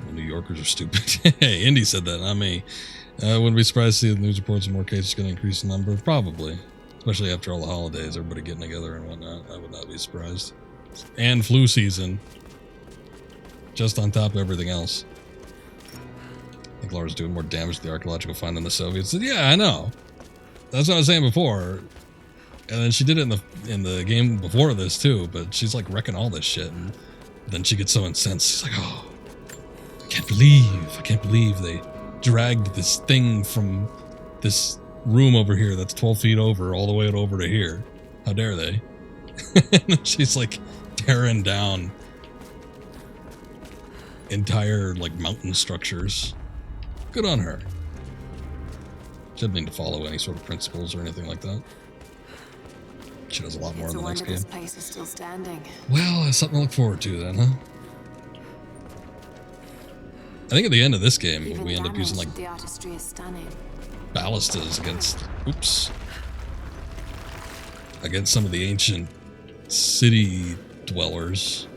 Well, New Yorkers are stupid. Hey, Indy said that, not me. I wouldn't be surprised to see the news reports of more cases going to increase in number. Probably. Especially after all the holidays, everybody getting together and whatnot. I would not be surprised. And flu season. Just on top of everything else. I think Lara's doing more damage to the archaeological find than the Soviets. Yeah, I know. That's what I was saying before. And then she did it in the game before this too, but she's like wrecking all this shit, and then she gets so incensed. She's like, "Oh, I can't believe they dragged this thing from this room over here that's 12 feet over all the way over to here. How dare they?" And then she's like tearing down entire like mountain structures. Good on her. She doesn't need to follow any sort of principles or anything like that. She does a lot more in the next game. This place is still standing. Well, that's something to look forward to then, huh? I think at the end of this game, Even we end up using like the artistry is stunning. ballistas against some of the ancient city dwellers.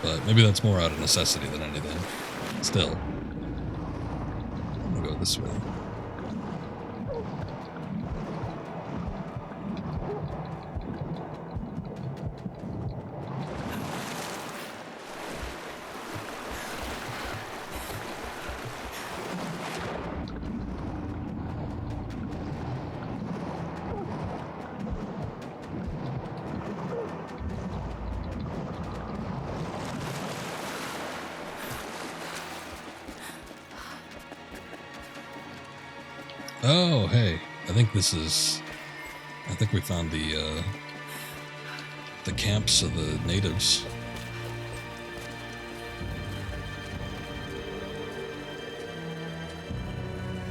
But maybe that's more out of necessity than anything. Still. I'm gonna go this way. Oh, hey. I think we found the camps of the natives.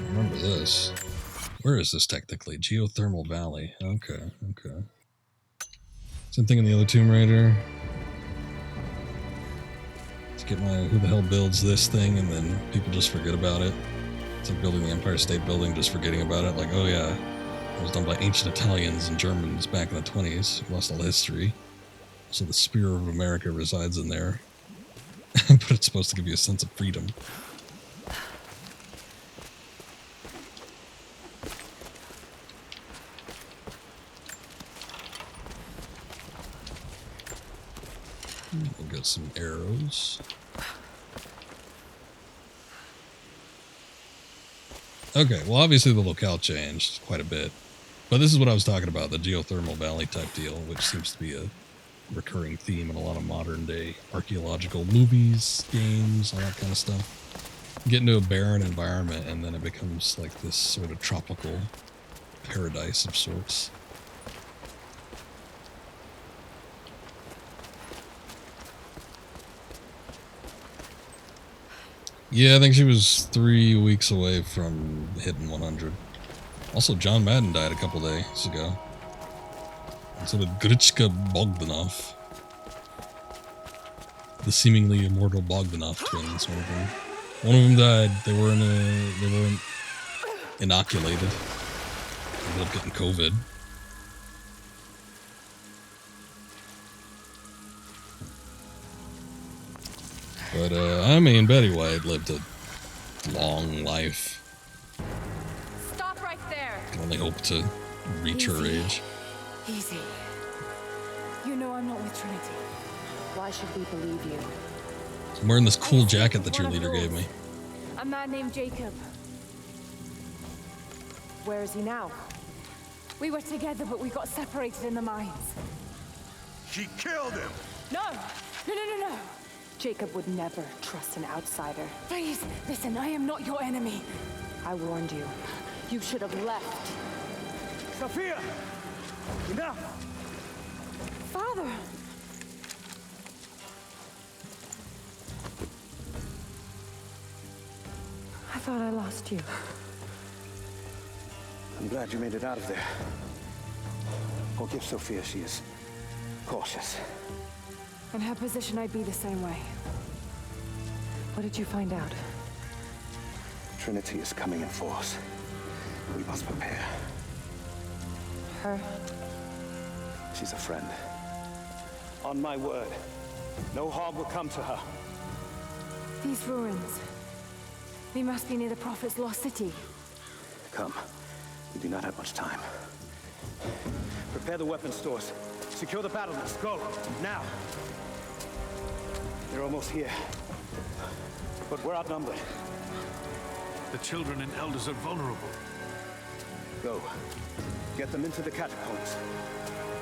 Remember this. Where is this technically? Geothermal Valley. Okay. Same thing in the other Tomb Raider. Let's get my who the hell builds this thing, and then people just forget about it. It's like building the Empire State Building, just forgetting about it. Like, oh yeah, it was done by ancient Italians and Germans back in the 20s. We lost all the history. So the Spear of America resides in there. But it's supposed to give you a sense of freedom. We'll get some arrows. Okay, well obviously the locale changed quite a bit. But this is what I was talking about, the geothermal valley type deal, which seems to be a recurring theme in a lot of modern day archaeological movies, games, all that kind of stuff. You get into a barren environment and then it becomes like this sort of tropical paradise of sorts. Yeah, I think she was 3 weeks away from hitting 100. Also, John Madden died a couple days ago. So did Grichka Bogdanov. The seemingly immortal Bogdanov twins, one of them. One of them died. They were inoculated. They ended up getting COVID. But, I mean, Betty White lived a long life. Stop right there. Can only hope to reach her age. Easy. You know I'm not with Trinity. Why should we believe you? I'm wearing this cool jacket that your leader gave me. A man named Jacob. Where is he now? We were together, but we got separated in the mines. She killed him! No! No! Jacob would never trust an outsider. Please, listen, I am not your enemy. I warned you. You should have left. Sophia! Enough! Father! I thought I lost you. I'm glad you made it out of there. Forgive Sophia, she is cautious. In her position, I'd be the same way. What did you find out? Trinity is coming in force. We must prepare. Her? She's a friend. On my word, no harm will come to her. These ruins. They must be near the Prophet's lost city. Come. We do not have much time. Prepare the weapon stores. Secure the battlements. Go! Now! They're almost here. But we're outnumbered. The children and elders are vulnerable. Go. Get them into the catacombs.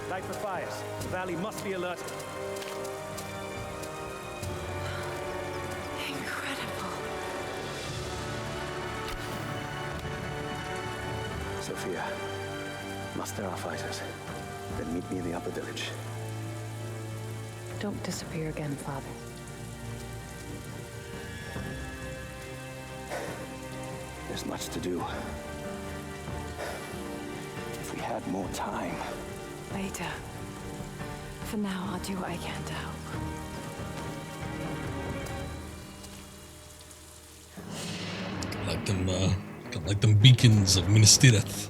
Light the fires. The valley must be alerted. Incredible. Sophia, muster our fighters. Then meet me in the upper village. Don't disappear again, Father. There's much to do. If we had more time. Later. For now, I'll do what I can to help. Like them beacons of Minas Tirith.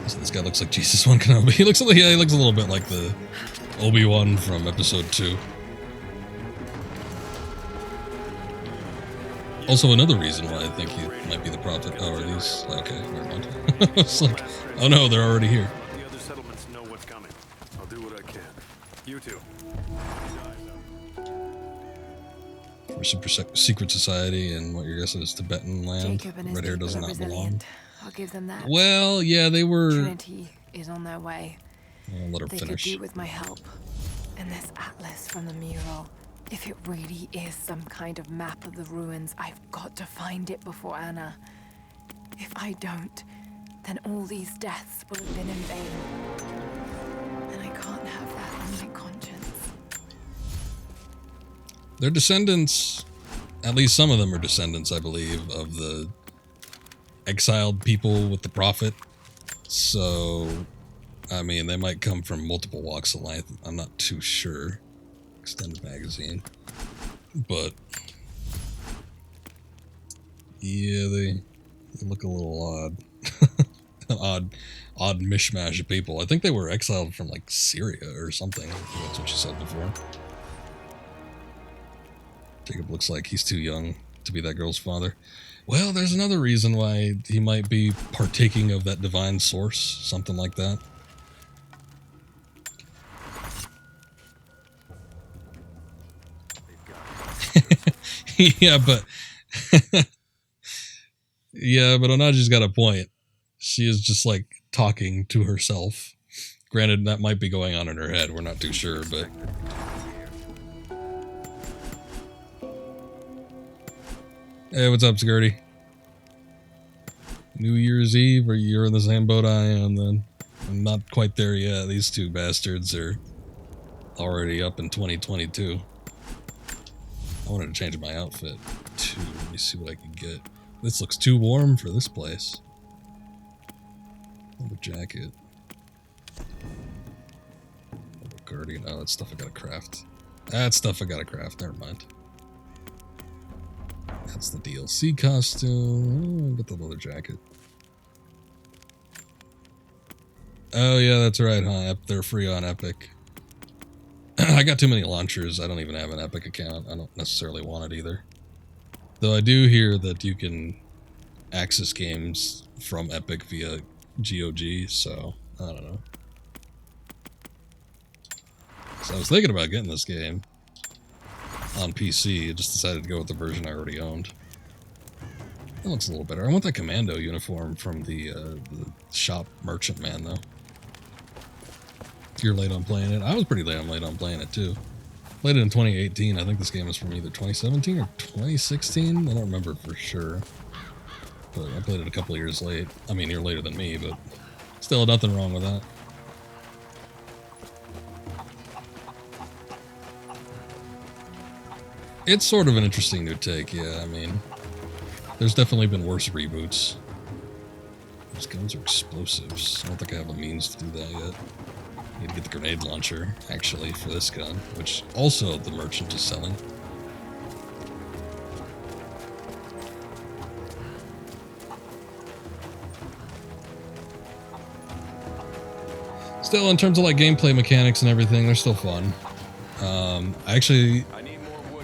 So this guy looks like Jesus One Kenobi. He looks like, yeah, he looks a little bit like the Obi-Wan from Episode 2. Also, another reason why I think he might be the prophet. Oh, are these? Okay, never mind. It's like, oh no, they're already here. The other settlements know what's coming. I'll do what I can. You too. For super secret society and what you're guessing is Tibetan land. Jacob and his Red hair people does are not belong. resilient. I'll give them that. Well, yeah, they were. Trinity is on their way. I'll let her They finish. could do with my help. And this atlas from the mural. If it really is some kind of map of the ruins, I've got to find it before Anna. If I don't, then all these deaths will have been in vain. And I can't have that on my conscience. They're descendants, at least some of them are descendants, I believe, of the exiled people with the prophet. So, I mean, they might come from multiple walks of life. I'm not too sure. Extended magazine. But, yeah, they look a little odd. Odd mishmash of people. I think they were exiled from, like, Syria or something. That's what she said before. Jacob looks like he's too young to be that girl's father. Well, there's another reason why he might be partaking of that divine source. Something like that. Yeah, but Onaji's got a point. She is just like talking to herself. Granted, that might be going on in her head. We're not too sure, but hey, what's up, Security? New Year's Eve, or you're in the same boat I am then? I'm not quite there yet. These two bastards are already up in 2022. I wanted to change my outfit too. Let me see what I can get. This looks too warm for this place. Another jacket. Guardian. Oh, that's stuff I gotta craft. That's stuff I gotta craft. Never mind. That's the DLC costume. Oh, get the leather jacket. Oh yeah, that's right, huh? They're free on Epic. I got too many launchers. I don't even have an Epic account. I don't necessarily want it either. Though I do hear that you can access games from Epic via GOG, so I don't know. I was thinking about getting this game on PC. I just decided to go with the version I already owned. That looks a little better. I want that commando uniform from the shop merchant man, though. You're late on playing it. I was pretty late on playing it, too. Played it in 2018. I think this game is from either 2017 or 2016. I don't remember for sure. But I played it a couple of years late. I mean, you're later than me, but still nothing wrong with that. It's sort of an interesting new take, yeah. I mean, there's definitely been worse reboots. These guns are explosives. I don't think I have a means to do that yet. I need to get the grenade launcher, actually, for this gun, which also the merchant is selling. Still, in terms of like gameplay mechanics and everything, they're still fun.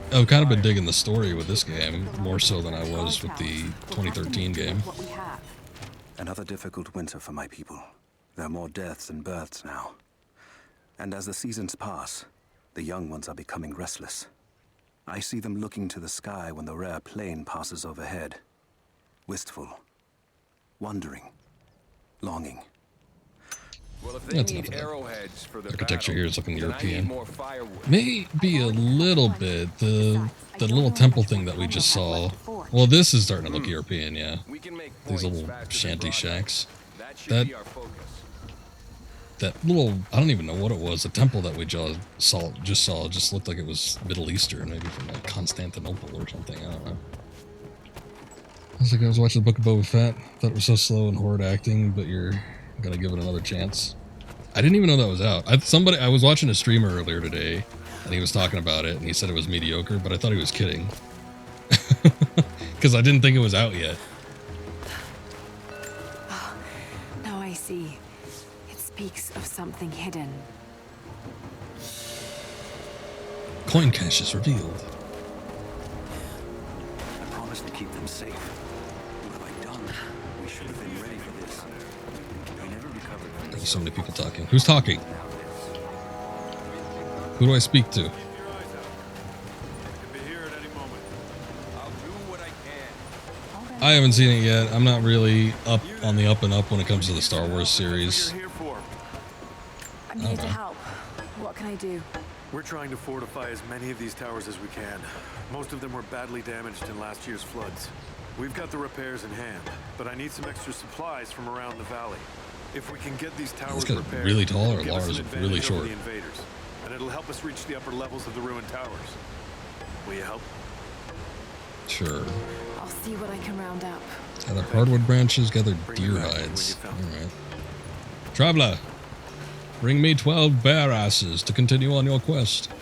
I've kind of been digging the story with this game, more so than I was with the 2013 game. Another difficult winter for my people. There are more deaths than births now. And as the seasons pass, the young ones are becoming restless. I see them looking to the sky when the rare plane passes overhead. Wistful. Wondering. Longing. Well, if they need arrowheads for the architecture here is looking battle, European. more firewood. Maybe a little bit. The little temple thing that we just saw. Well, this is starting to look European, yeah. These little shanty shacks. That little, I don't even know what it was. The temple that we just saw just looked like it was Middle Eastern, maybe from like Constantinople or something. I don't know. It's like I was watching the Book of Boba Fett. Thought it was so slow and horrid acting, but you're gonna give it another chance. I didn't even know that was out. I was watching a streamer earlier today, and he was talking about it, and he said it was mediocre, but I thought he was kidding. Because I didn't think it was out yet. Oh, now I see. It speaks of something hidden. Coin cache is revealed. I promised to keep them safe. What have I done? We should have been ready for this. I never recovered. There's so many people talking. Who's talking? Who do I speak to? I haven't seen it yet. I'm not really up on the up and up when it comes to the Star Wars series. I'm here to help. What can I do? We're trying to fortify as many of these towers as we can. Most of them were badly damaged in last year's floods. We've got the repairs in hand, but I need some extra supplies from around the valley. If we can get these towers repaired, really tall, or it'll give us Lara's an really advantage short. over the invaders, and it'll help us reach the upper levels of the ruined towers. Will you help? Sure. I'll see what I can round up. Gather hardwood branches, gather deer hides. Alright. Traveler, bring me 12 bear asses to continue on your quest. A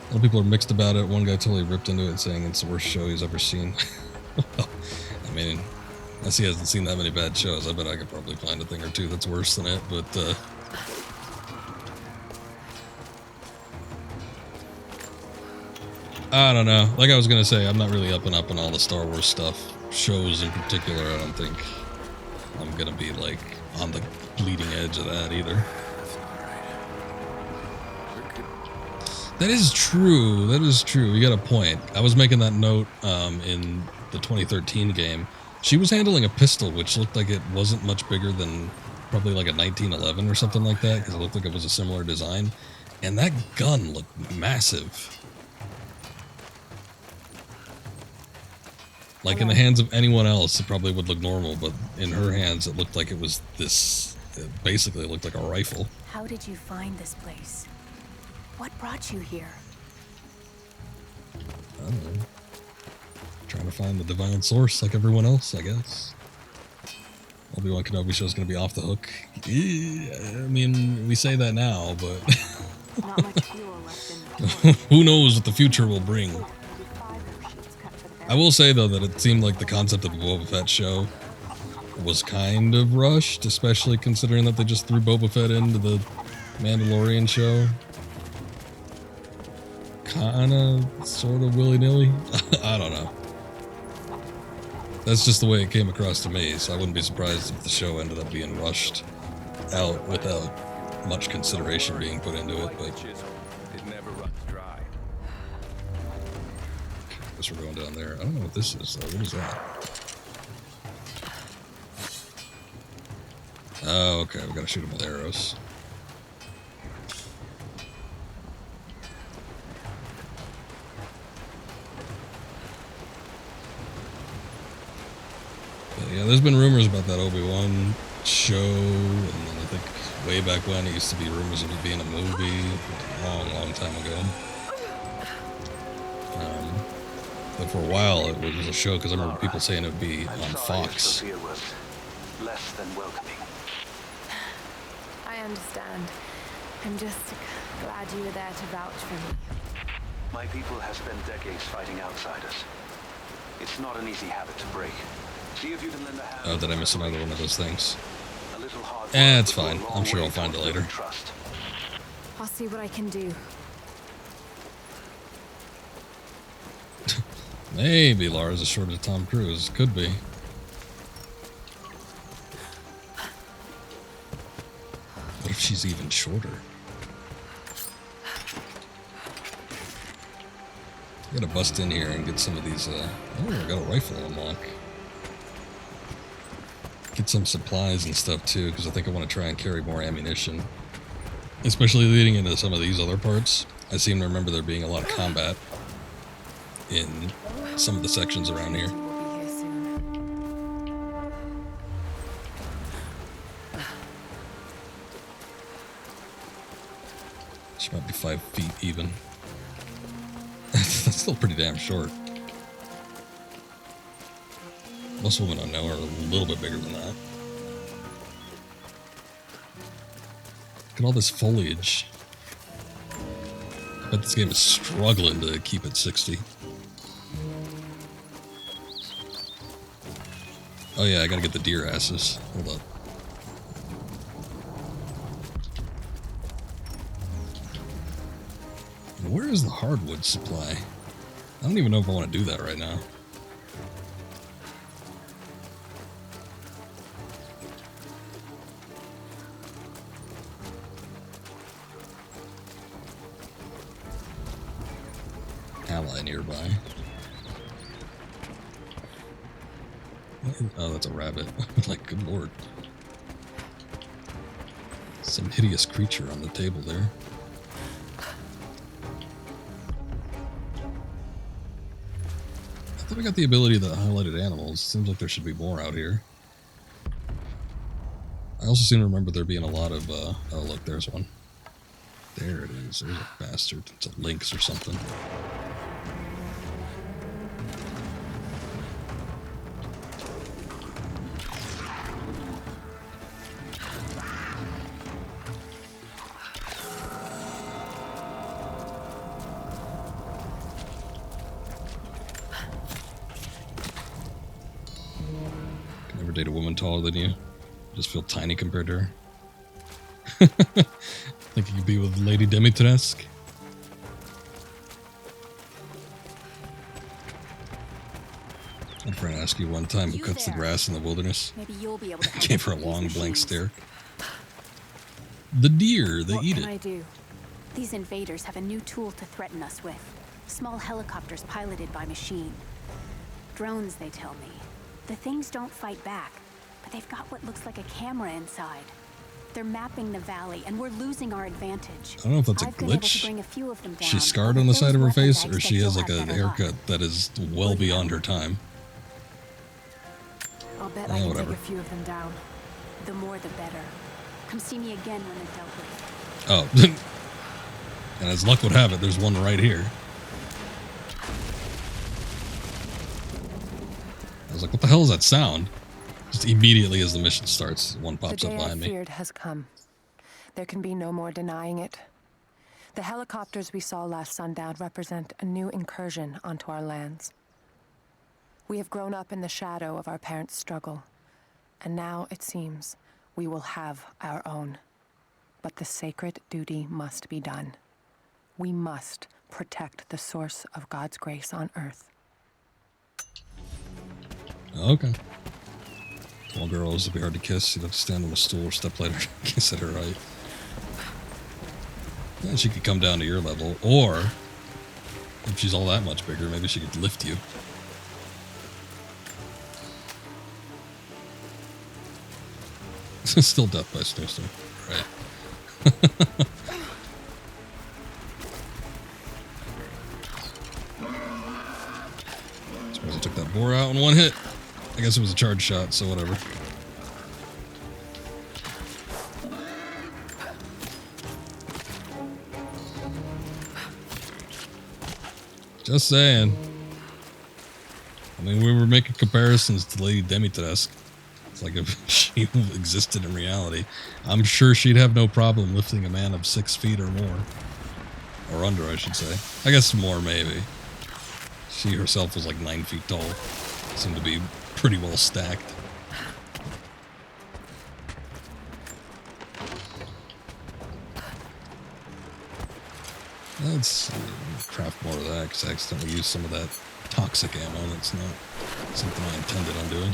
lot of people are mixed about it. One guy totally ripped into it, saying it's the worst show he's ever seen. I mean, unless he hasn't seen that many bad shows, I bet I could probably find a thing or two that's worse than it, but, I don't know. Like I was gonna say, I'm not really up on all the Star Wars stuff. Shows in particular, I don't think I'm gonna be, like, on the bleeding edge of that either. That is true. That is true. You got a point. I was making that note in the 2013 game. She was handling a pistol, which looked like it wasn't much bigger than probably like a 1911 or something like that, because it looked like it was a similar design. And that gun looked massive. Like in the hands of anyone else, it probably would look normal, but in her hands, it looked like it was this. It basically looked like a rifle. How did you find this place? What brought you here? I don't know. Trying to find the divine source like everyone else, I guess. Obi-Wan Kenobi show's gonna be off the hook. Yeah, I mean, we say that now, but Not much fuel left in the who knows what the future will bring. I will say, though, that it seemed like the concept of a Boba Fett show was kind of rushed, especially considering that they just threw Boba Fett into the Mandalorian show. Kinda, sort of willy-nilly. I don't know. That's just the way it came across to me, so I wouldn't be surprised if the show ended up being rushed out without much consideration being put into it, but it never runs dry. I guess we're going down there. I don't know what this is though. What is that? Oh, okay. We gotta shoot them with arrows. But yeah, there's been rumors about that Obi-Wan show, and then I think way back when it used to be rumors of it being a movie, a long, long time ago. But for a while it was a show because I remember people saying it would be on Fox. Sophia was less than welcoming. I understand. I'm just glad you were there to vouch for me. My people have spent decades fighting outsiders. It's not an easy habit to break. See if you can lend a hand. Oh, did I miss another one of those things? A little hard It's fine. I'm sure I'll find it later. Trust. I'll see what I can do. Maybe Lara's as short as Tom Cruise. Could be. What if she's even shorter? I gotta bust in here and get some of these, oh, I got a rifle unlock. Get some supplies and stuff too, because I think I want to try and carry more ammunition. Especially leading into some of these other parts. I seem to remember there being a lot of combat in some of the sections around here. She might be 5 feet even. That's still pretty damn short. Most women I know are a little bit bigger than that. Look at all this foliage. I bet this game is struggling to keep it 60. Oh yeah, I gotta get the deer asses. Hold up. Where is the hardwood supply? I don't even know if I want to do that right now. Ally nearby. Oh, that's a rabbit. Like, good lord. Some hideous creature on the table there. I thought I got the ability that highlighted animals. Seems like there should be more out here. I also seem to remember there being a lot of, oh look, there's one. There it is. There's a bastard. It's a lynx or something. Date a woman taller than you. Just feel tiny compared to her. Think you could be with Lady Dimitrescu? I had a friend ask you one time who cuts the grass in the wilderness. Maybe you'll be able to Gave her a long blank stare. The deer, they eat it. What can I do? These invaders have a new tool to threaten us with. Small helicopters piloted by machine. Drones, they tell me. The things don't fight back, but they've got what looks like a camera inside. They're mapping the valley, and we're losing our advantage. I don't know if that's a glitch. She's scarred on the side of her face, or she has like a haircut that is well beyond her time. I'll bet I can take a few of them down. The more, the better. Come see me again when they're dealt with. Oh, and as luck would have it, there's one right here. I was like, what the hell is that sound? Just immediately as the mission starts, one pops up behind me. The day I feared has come. There can be no more denying it. The helicopters we saw last sundown represent a new incursion onto our lands. We have grown up in the shadow of our parents' struggle, and now it seems we will have our own. But the sacred duty must be done. We must protect the source of God's grace on Earth. Okay. Tall girls, it'll be hard to kiss. You'd have to stand on a stool or step later. Kiss at her right. And she could come down to your level, or if she's all that much bigger, maybe she could lift you. Still death by snowstorm, right? Suppose I took that boar out in one hit. I guess it was a charge shot, so whatever. Just saying. I mean, we were making comparisons to Lady Demitrescu. It's like if she existed in reality, I'm sure she'd have no problem lifting a man of 6 feet or more. Or under, I should say. I guess more, maybe. She herself was like 9 feet tall. Seemed to be pretty well stacked. Let's craft more of that, because I accidentally used some of that toxic ammo. That's not something I intended on doing.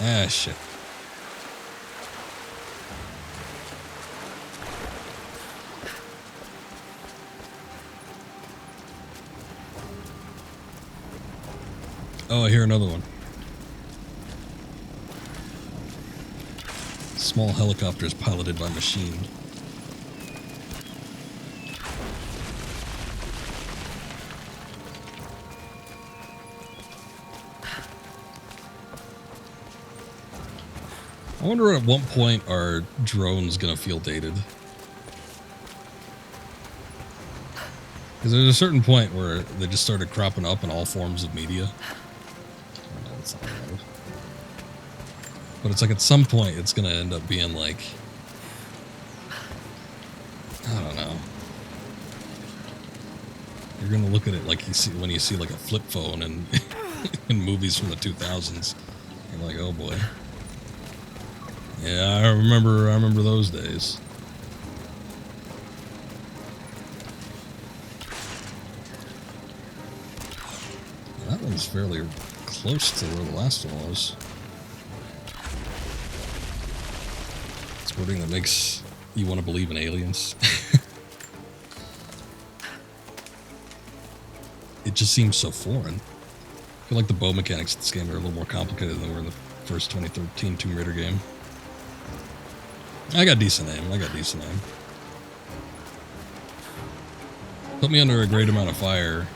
Ah, shit. Oh, I hear another one. Small helicopters piloted by machine. I wonder at what point are drones gonna feel dated? Because there's a certain point where they just started cropping up in all forms of media. Oh, no, that's not right. But it's like at some point it's gonna end up being like, I don't know. You're gonna look at it like you see when you see like a flip phone in in movies from the 2000s. You're like, oh boy. Yeah, I remember those days. That one's fairly close to where the last one was. It's wording that makes you want to believe in aliens. It just seems so foreign. I feel like the bow mechanics of this game are a little more complicated than they were in the first 2013 Tomb Raider game. I got decent aim. Put me under a great amount of fire.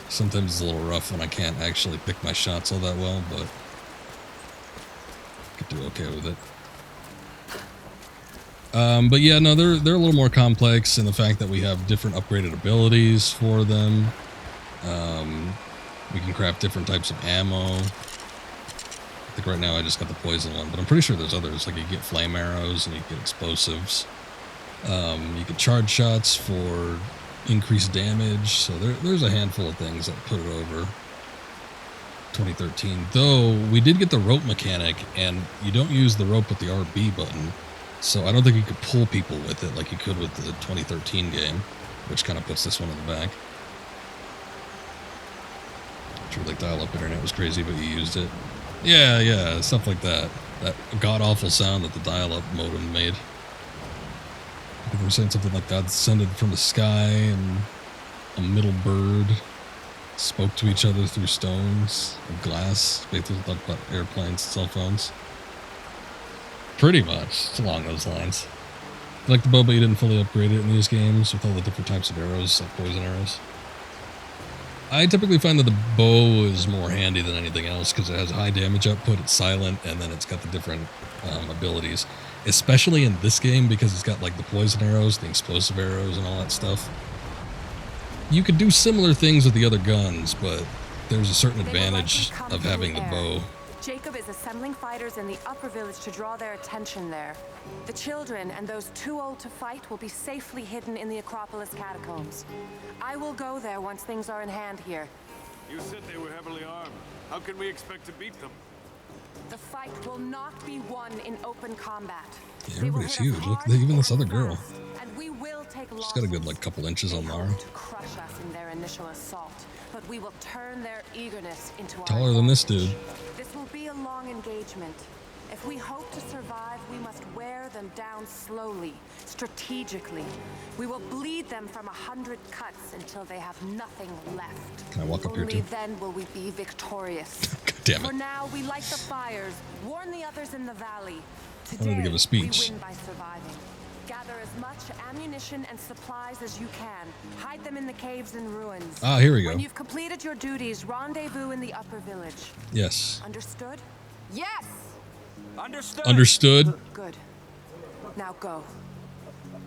Sometimes it's a little rough when I can't actually pick my shots all that well, but I could do okay with it. But yeah, no, they're a little more complex in the fact that we have different upgraded abilities for them. We can craft different types of ammo. I think right now I just got the poison one, but I'm pretty sure there's others. Like you get flame arrows and you get explosives. You get charge shots for increased damage. So there's a handful of things that put it over 2013. Though we did get the rope mechanic, and you don't use the rope with the RB button. So I don't think you could pull people with it like you could with the 2013 game, which kind of puts this one in the back. I'm sure like dial-up internet was crazy, but you used it. Yeah, stuff like that. That god-awful sound that the dial-up modem made. I think they were saying something like God descended from the sky and a middle bird spoke to each other through stones and glass. Basically talk about airplanes and cell phones. Pretty much. It's along those lines. Like the bow, but you didn't fully upgrade it in these games with all the different types of arrows, like poison arrows. I typically find that the bow is more handy than anything else because it has a high damage output, it's silent, and then it's got the different abilities. Especially in this game because it's got like the poison arrows, the explosive arrows, and all that stuff. You could do similar things with the other guns, but there's a certain advantage of having the bow. Jacob is assembling fighters in the upper village to draw their attention there. The children and those too old to fight will be safely hidden in the Acropolis catacombs. I will go there once things are in hand here. You said they were heavily armed. How can we expect to beat them? The fight will not be won in open combat. Yeah, everybody's huge. Look, even this other girl. And we will take She's got a good like couple inches on Lara. To crush us in their initial assault, but we will turn their eagerness into Taller than this dude. This will be a long engagement. If we hope to survive, we must wear them down slowly, strategically. We will bleed them from 100 cuts until they have nothing left. Can I walk up here Only too? then will we be victorious. Damn it. For now, we light the fires, warn the others in the valley. I wanted Today, to give a speech. we win by surviving. Gather as much ammunition and supplies as you can. Hide them in the caves and ruins. Ah, here we go. When you've completed your duties, rendezvous in the upper village. Yes. Understood? Yes! Understood. Understood. Good. Now go.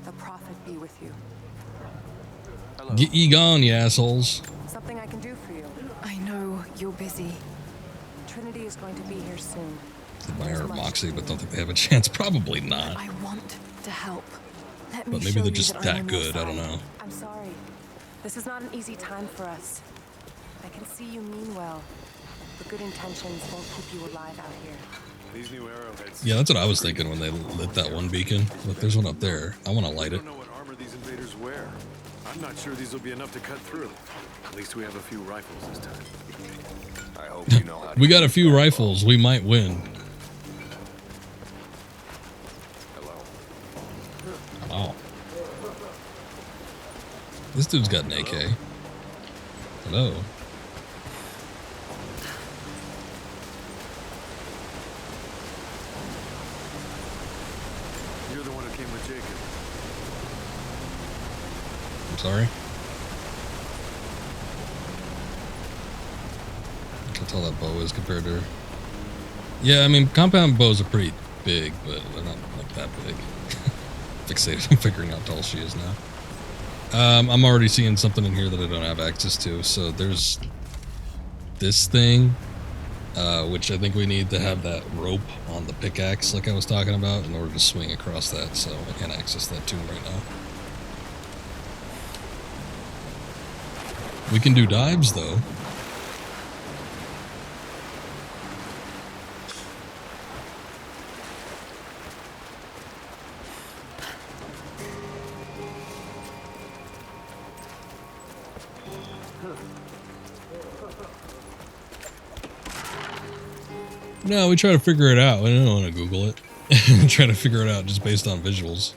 The prophet be with you. Get ye gone, you assholes. Something I can do for you. I know you're busy. Trinity is going to be here soon. Admire Moxie, but don't think they have a chance. Probably not. I want to help. Let me But maybe show they're you just that I'm on that your good. I don't side. know. I'm sorry. This is not an easy time for us. I can see you mean well. The good intentions won't keep you alive out here. These new arrowheads. Yeah, that's what I was thinking when they lit that one beacon. Look, there's one up there. I want to light I it. don't know what armor these invaders wear. I'm not sure these will be enough to cut through. At least we have a few rifles this time. I hope you know how to We got a few rifles. We might win. Oh. This dude's got an AK. Hello. You're the one who came with Jacob. I'm sorry. I can tell that bow is compared to her. Yeah, I mean, compound bows are pretty big, but they're not like that big. Fixated on figuring out how tall she is now. I'm already seeing something in here that I don't have access to. So there's this thing, which I think we need to have that rope on the pickaxe like I was talking about in order to swing across that. So I can't access that tomb right now. We can do dives though. No, we try to figure it out. I don't want to Google it. Try to figure it out just based on visuals.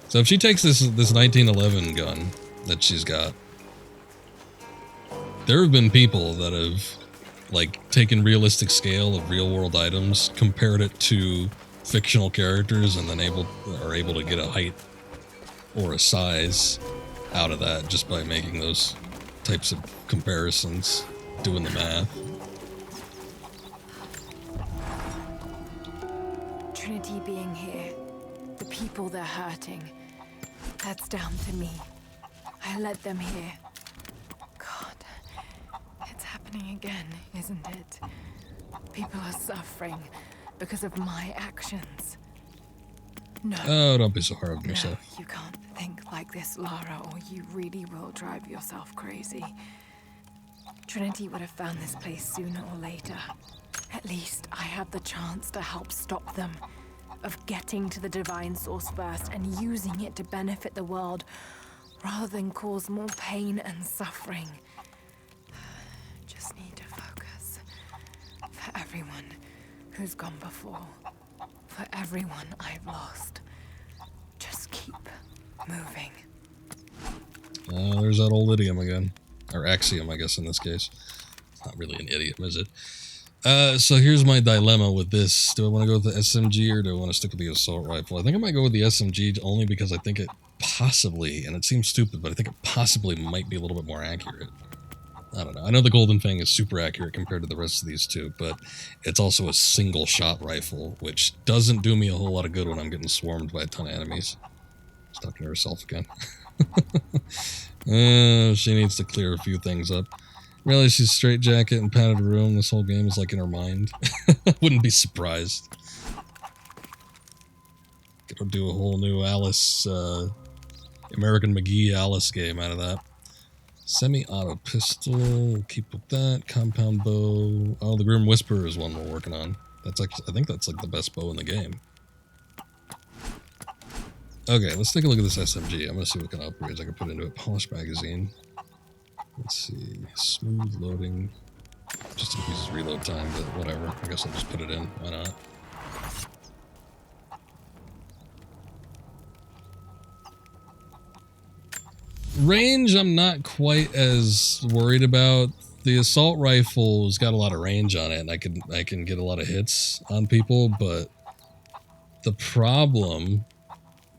So if she takes this 1911 gun that she's got, there have been people that have like taken realistic scale of real world items, compared it to fictional characters, and then are able to get a height or a size out of that just by making those types of comparisons, doing the math. Trinity being here, the people they're hurting, that's down to me. I led them here. God, it's happening again, isn't it? People are suffering because of my actions. No. Oh, don't be so hard on yourself. No, you can't think like this, Lara, or you really will drive yourself crazy. Trinity would have found this place sooner or later. At least I have the chance to help stop them. Of getting to the divine source first and using it to benefit the world, rather than cause more pain and suffering. Just need to focus. For everyone who's gone before. For everyone I've lost. Just keep moving. There's that old idiom again. Or axiom, I guess, in this case. It's not really an idiom, is it? So here's my dilemma with this. Do I want to go with the SMG or do I want to stick with the assault rifle? I think I might go with the SMG only because I think it possibly, and it seems stupid, but I think it possibly might be a little bit more accurate. I don't know. I know the Golden Fang is super accurate compared to the rest of these two, but it's also a single shot rifle, which doesn't do me a whole lot of good when I'm getting swarmed by a ton of enemies. She's talking to herself again. She needs to clear a few things up. Really, she's straitjacket and padded room. This whole game is like in her mind. Wouldn't be surprised. Gonna do a whole new Alice, American McGee Alice game out of that. Semi-auto pistol. We'll keep with that. Compound bow. Oh, the Grim Whisperer is one we're working on. That's actually, I think that's like the best bow in the game. Okay, let's take a look at this SMG. I'm gonna see what kind of upgrades I can put into it. Polished magazine. Let's see. Smooth loading. Just increases reload time, but whatever. I guess I'll just put it in. Why not? Range, I'm not quite as worried about. The assault rifle's got a lot of range on it, and I can get a lot of hits on people, but the problem,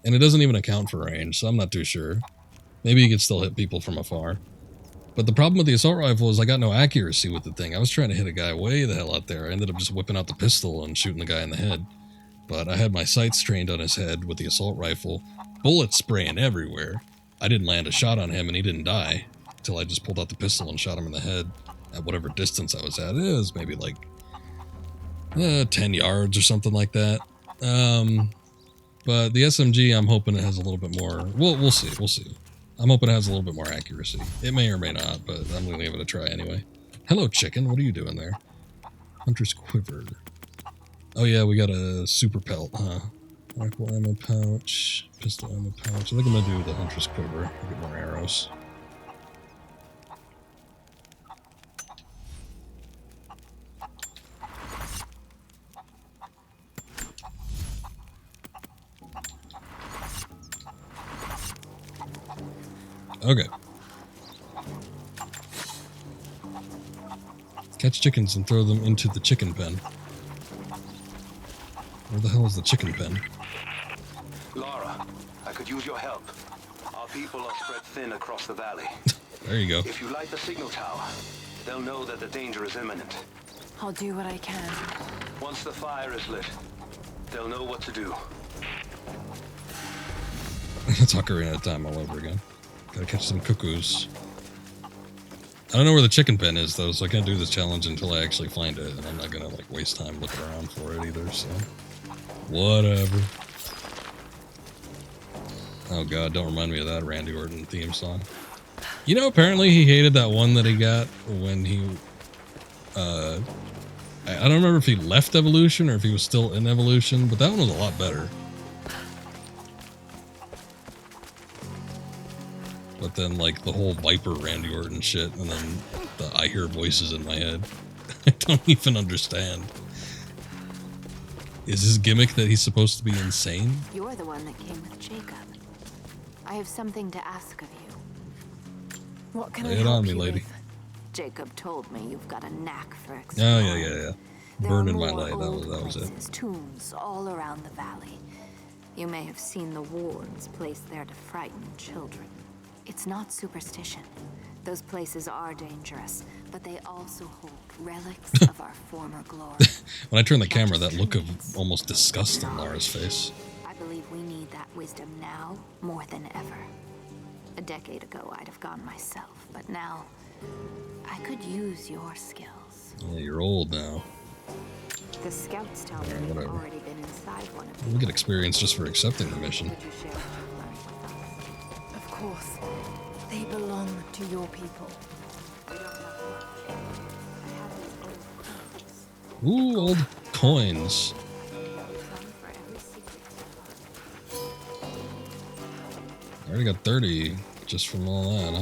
and it doesn't even account for range, so I'm not too sure. Maybe you could still hit people from afar. But the problem with the assault rifle is I got no accuracy with the thing. I was trying to hit a guy way the hell out there. I ended up just whipping out the pistol and shooting the guy in the head. But I had my sights trained on his head with the assault rifle, bullets spraying everywhere. I didn't land a shot on him and he didn't die until I just pulled out the pistol and shot him in the head at whatever distance I was at. It was maybe like 10 yards or something like that. But the SMG, I'm hoping it has a little bit more. We'll see. We'll see. I'm hoping it has a little bit more accuracy. It may or may not, but I'm going to give it a try anyway. Hello, chicken. What are you doing there? Hunter's Quiver. Oh, yeah, we got a super pelt, huh? Rifle ammo pouch. Pistol ammo pouch. I think I'm going to do the Hunter's Quiver. Get more arrows. Okay. Catch chickens and throw them into the chicken pen. Where the hell is the chicken pen? Lara, I could use your help. Our people are spread thin across the valley. There you go. If you light the signal tower, they'll know that the danger is imminent. I'll do what I can. Once the fire is lit, they'll know what to do. It's Ocarina of Time all over again. Gotta catch some cuckoos. I don't know where the chicken pen is, though, so I can't do this challenge until I actually find it, and I'm not gonna, like, waste time looking around for it either, so... Whatever. Oh god, don't remind me of that Randy Orton theme song. You know, apparently he hated that one that he got when he... I don't remember if he left Evolution or if he was still in Evolution, but that one was a lot better. But then, like, the whole Viper Randy Orton shit, and then I hear voices in my head. I don't even understand. Is his gimmick that he's supposed to be insane? You're the one that came with Jacob. I have something to ask of you. What can I help you with? Jacob told me you've got a knack for exploring. Oh, yeah. Burning my light, that was it. Tombs all around the valley. You may have seen the wards placed there to frighten children. It's not superstition. Those places are dangerous, but they also hold relics of our former glory. When I turn the camera, that look of almost disgust on Lara's face. I believe we need that wisdom now more than ever. A decade ago, I'd have gone myself, but now I could use your skills. Yeah, you're old now. The scouts tell me you've already been inside one of them. We get experience just for accepting the mission. Of course. They belong to your people. Ooh, old coins. I already got 30 just from all that,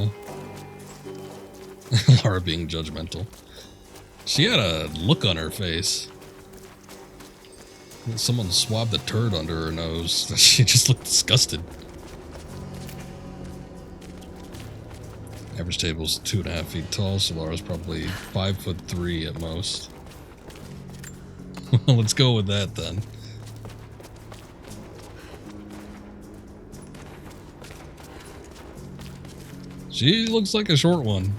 huh? Lara being judgmental. She had a look on her face. Someone swabbed the turd under her nose. She just looked disgusted. Average table's 2.5 feet tall, so Lara's probably 5'3" at most. Well, let's go with that then. She looks like a short one.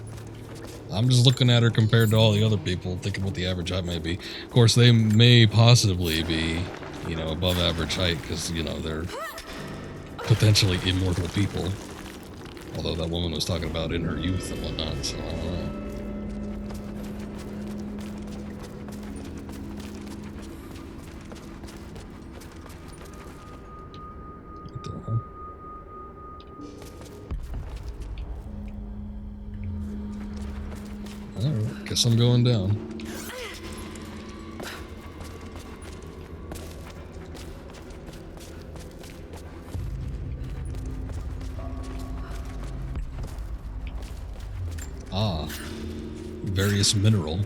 I'm just looking at her compared to all the other people, thinking what the average height may be. Of course, they may possibly be, you know, above average height, because, you know, they're potentially immortal people. Although that woman was talking about in her youth and whatnot, so I don't know. What the hell? Alright, guess I'm going down. Ah, various mineral.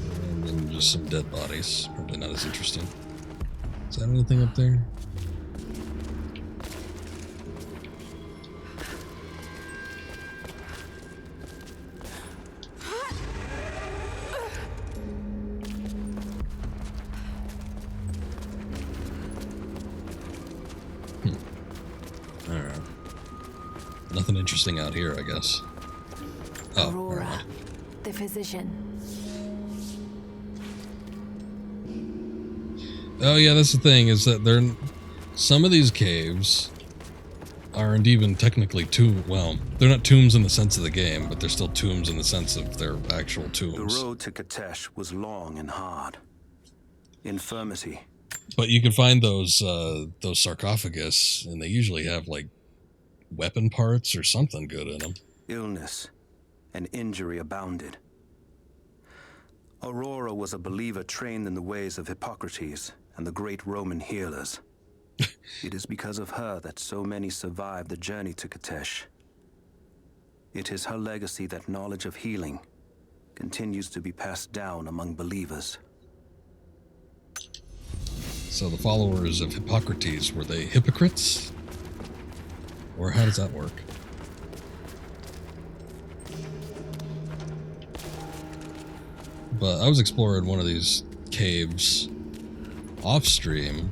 And then just some dead bodies. Probably not as interesting. Is that anything up there? Alright. Nothing interesting out here, I guess. Oh, Aurora, the physician. Oh yeah, that's the thing, is that some of these caves aren't even technically well, they're not tombs in the sense of the game, but they're still tombs in the sense of their actual tombs. The road to Katesh was long and hard. Infirmity. But you can find those sarcophagus, and they usually have like weapon parts or something good in them. Illness and injury abounded. Aurora was a believer trained in the ways of Hippocrates and the great Roman healers. It is because of her that so many survived the journey to Katesh. It is her legacy that knowledge of healing continues to be passed down among believers. So the followers of Hippocrates, were they hypocrites? Or how does that work? But I was exploring one of these caves off stream,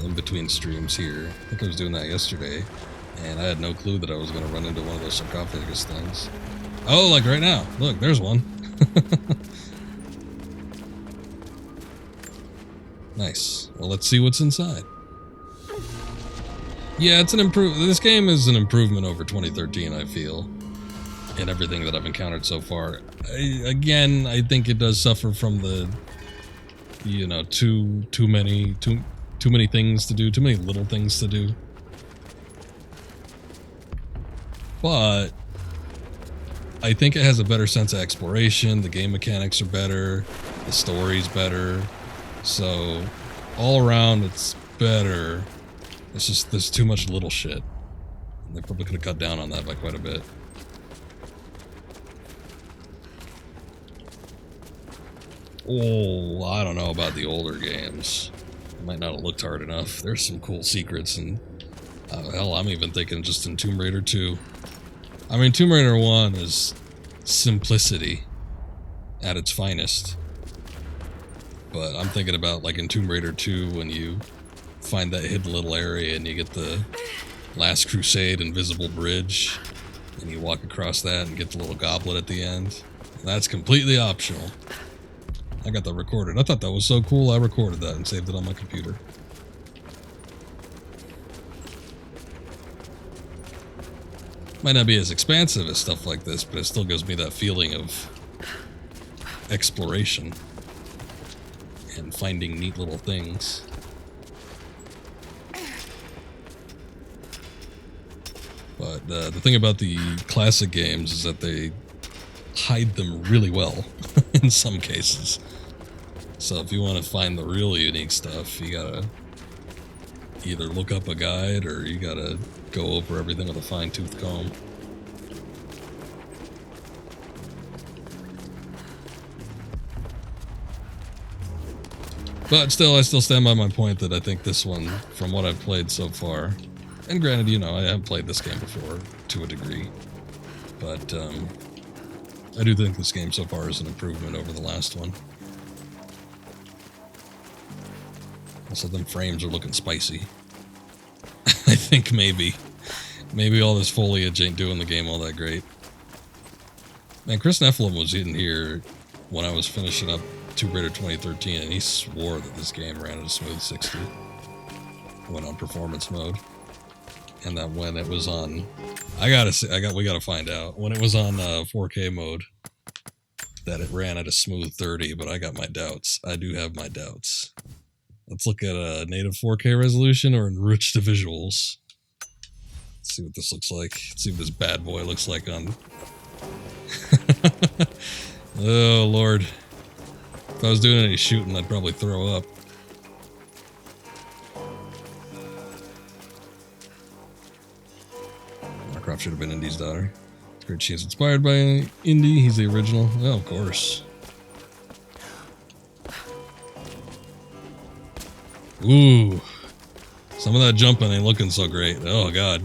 in between streams here. I think I was doing that yesterday, and I had no clue that I was going to run into one of those sarcophagus things. Oh, like right now. Look, there's one. Nice. Well, let's see what's inside. Yeah, it's an this game is an improvement over 2013, I feel, in everything that I've encountered so far. I think it does suffer from the, you know, too many things to do, too many little things to do. But I think it has a better sense of exploration. The game mechanics are better. The story's better. So all around, it's better. It's just there's too much little shit. They probably could have cut down on that by quite a bit. Oh, I don't know about the older games. It might not have looked hard enough. There's some cool secrets, and hell, I'm even thinking just in Tomb Raider 2. I mean, Tomb Raider 1 is simplicity at its finest. But I'm thinking about, like, in Tomb Raider 2, when you find that hidden little area and you get the Last Crusade invisible bridge, and you walk across that and get the little goblet at the end. And that's completely optional. I got that recorded. I thought that was so cool, I recorded that and saved it on my computer. Might not be as expansive as stuff like this, but it still gives me that feeling of exploration and finding neat little things. But the thing about the classic games is that they hide them really well in some cases. So if you want to find the really unique stuff, you gotta either look up a guide or you gotta go over everything with a fine-tooth comb. But still, I still stand by my point that I think this one, from what I've played so far, and granted, you know, I haven't played this game before to a degree, but I do think this game so far is an improvement over the last one. Also, them frames are looking spicy. I think maybe all this foliage ain't doing the game all that great. Man, Chris Nephilim was in here when I was finishing up Tomb Raider 2013, and he swore that this game ran at a smooth 60 when on performance mode, and that when it was on, we gotta find out when it was on 4K mode that it ran at a smooth 30. But I got my doubts. I do have my doubts. Let's look at a native 4K resolution or enrich the visuals. Let's see what this looks like. Let's see what this bad boy looks like on. Oh Lord. If I was doing any shooting, I'd probably throw up. Warcraft should have been Indy's daughter. It's great she is inspired by Indy. He's the original. Oh, of course. Ooh. Some of that jumping ain't looking so great. Oh, God.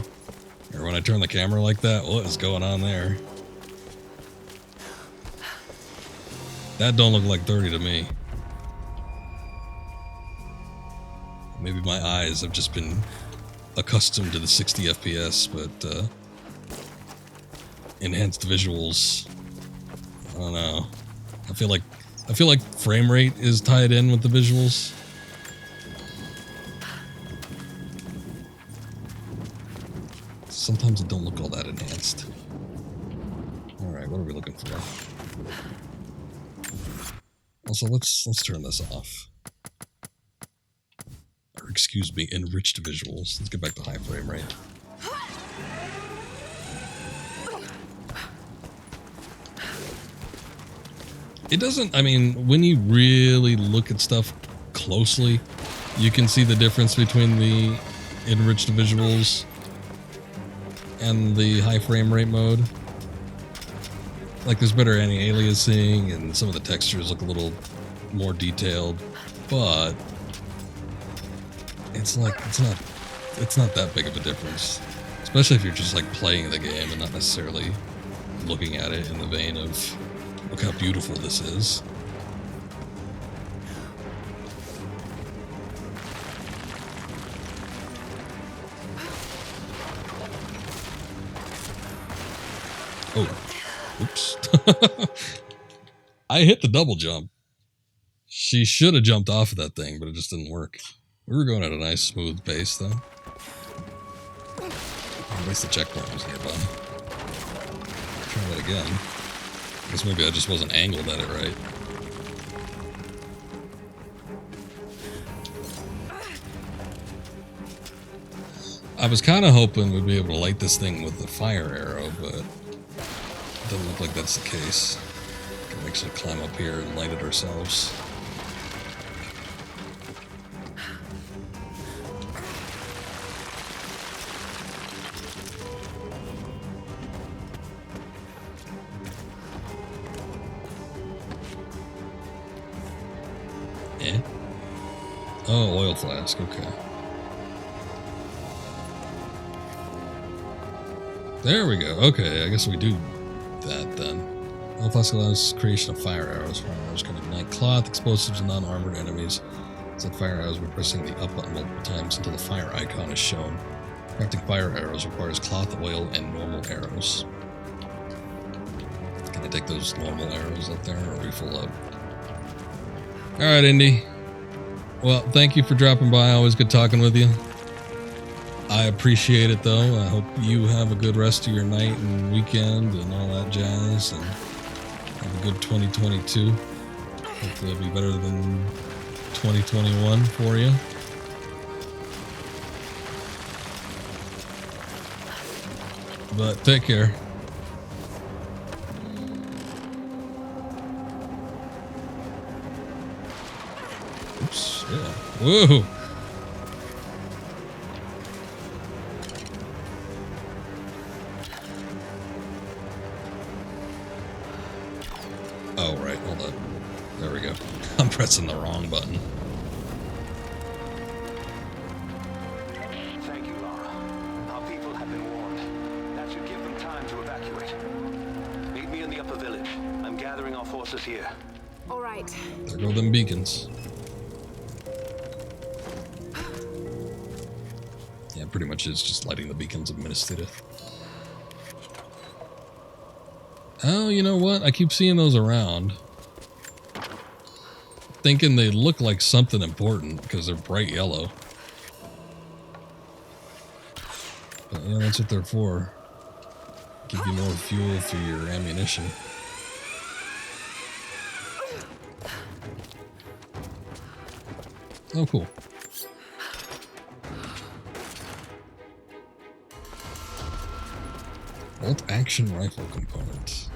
Or when I turn the camera like that, what is going on there? That don't look like 30 to me. Maybe my eyes have just been accustomed to the 60 FPS, but enhanced visuals, I don't know. I feel like frame rate is tied in with the visuals. Sometimes it don't look all that enhanced. Alright, what are we looking for? Also, let's turn this off. Or excuse me, enriched visuals. Let's get back to high frame rate. It doesn't, I mean, when you really look at stuff closely, you can see the difference between the enriched visuals and the high frame rate mode. Like, there's better anti-aliasing, and some of the textures look a little more detailed, but it's like, it's not that big of a difference. Especially if you're just like playing the game and not necessarily looking at it in the vein of, look how beautiful this is. Oh, oops. I hit the double jump. She should have jumped off of that thing, but it just didn't work. We were going at a nice smooth pace, though. At least the checkpoint was nearby. Try that again. I guess maybe I just wasn't angled at it right. I was kind of hoping we'd be able to light this thing with the fire arrow, but it doesn't look like that's the case. We can actually climb up here and light it ourselves. Eh? Oh, oil flask, okay. There we go. Okay, I guess we do that then. Oil flask allows creation of fire arrows. Fire arrows can ignite cloth, explosives, and non-armored enemies. Set fire arrows by pressing the up button multiple times until the fire icon is shown. Crafting fire arrows requires cloth, oil, and normal arrows. Can I take those normal arrows up there, or are we full up? Alright, Indy. Well, thank you for dropping by. Always good talking with you. I appreciate it, though. I hope you have a good rest of your night and weekend and all that jazz, and have a good 2022. Hopefully it'll be better than 2021 for you. But take care. Oops, yeah. Whoa! Oh, right, hold up. There we go. I'm pressing the wrong button. Thank you, Lara. Our people have been warned. That should give them time to evacuate. Meet me in the upper village. I'm gathering our forces here. All right. There go them beacons. Yeah, pretty much is just lighting the beacons of Minas Tirith. Oh, you know what? I keep seeing those around. Thinking they look like something important because they're bright yellow. But yeah, that's what they're for. Give you more fuel for your ammunition. Oh, cool. Bolt action rifle components.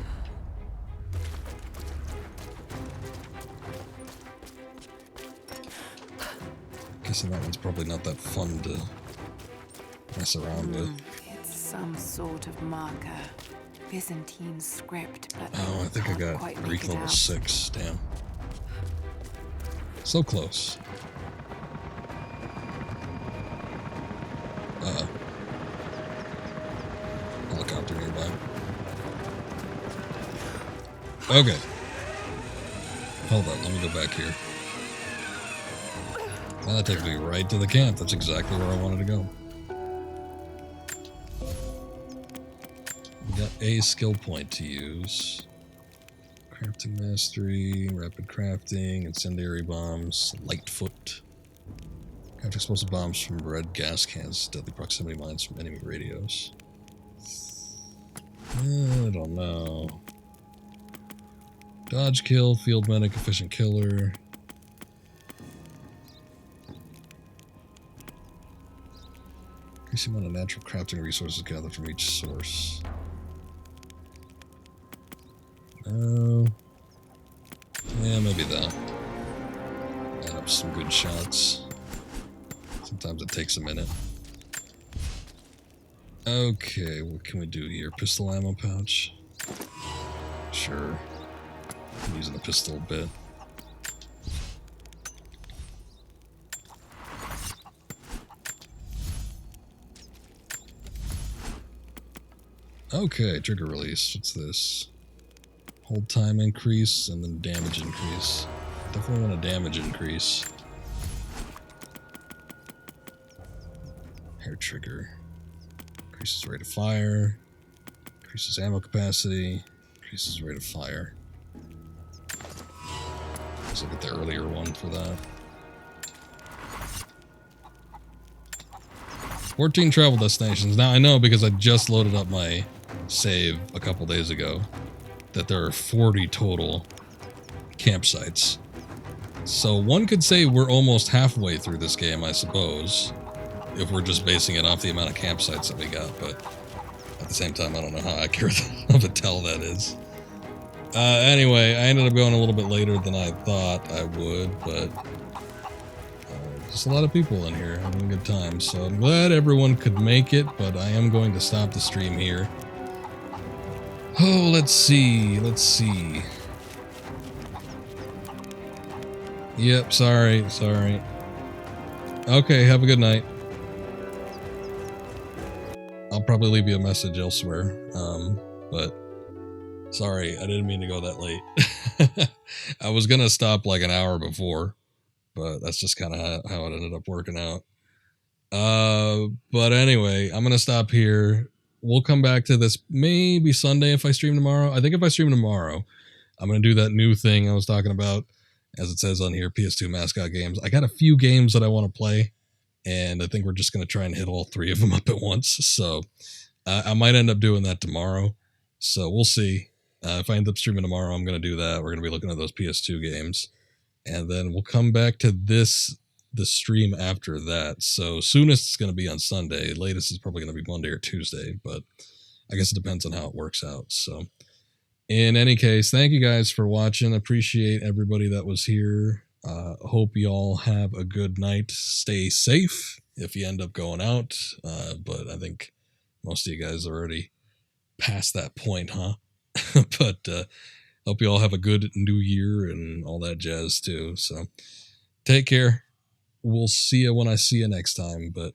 Guessing that one's probably not that fun to mess around with. It's some sort of marker. Byzantine script, but oh, I think I got Greek level 6. Damn. So close. mind. Okay. Hold on, let me go back here. Now that takes me right to the camp. That's exactly where I wanted to go. We got a skill point to use. Crafting mastery, rapid crafting, incendiary bombs, lightfoot. Craft explosive bombs from red gas cans, deadly proximity mines from enemy radios. I don't know. Dodge kill, field medic, efficient killer. Increasing amount of natural crafting resources gathered from each source. Yeah, maybe that. Add up some good shots. Sometimes it takes a minute. Okay, what can we do here? Pistol ammo pouch? Sure. I'm using the pistol a bit. Okay, trigger release. What's this? Hold time increase and then damage increase. Definitely want a damage increase. Hair trigger. Increases rate of fire. Increases ammo capacity. Increases rate of fire. Let's look at the earlier one for that. 14 travel destinations. Now I know because I just loaded up my save a couple days ago that there are 40 total campsites. So one could say we're almost halfway through this game, I suppose, if we're just basing it off the amount of campsites that we got, but at the same time I don't know how accurate of a tell that is. Anyway, I ended up going a little bit later than I thought I would, but just a lot of people in here having a good time, so I'm glad everyone could make it, but I am going to stop the stream here. Oh, let's see. Yep, sorry. Okay, have a good night. I'll probably leave you a message elsewhere, but sorry, I didn't mean to go that late. I was gonna stop like an hour before, but that's just kind of how it ended up working out. But anyway, I'm gonna stop here. We'll come back to this maybe Sunday if I stream tomorrow. I think if I stream tomorrow, I'm gonna do that new thing I was talking about, as it says on here, PS2 mascot games. I got a few games that I want to play, and I think we're just gonna try and hit all 3 of them up at once. So I might end up doing that tomorrow. So we'll see. If I end up streaming tomorrow, I'm gonna do that. We're gonna be looking at those PS2 games. And then we'll come back to the stream after that. So soonest it's going to be on Sunday. Latest is probably going to be Monday or Tuesday, but I guess it depends on how it works out. So in any case, thank you guys for watching. Appreciate everybody that was here. Hope you all have a good night. Stay safe if you end up going out. But I think most of you guys are already past that point, huh? But hope you all have a good new year and all that jazz too. So take care. We'll see you when I see you next time, but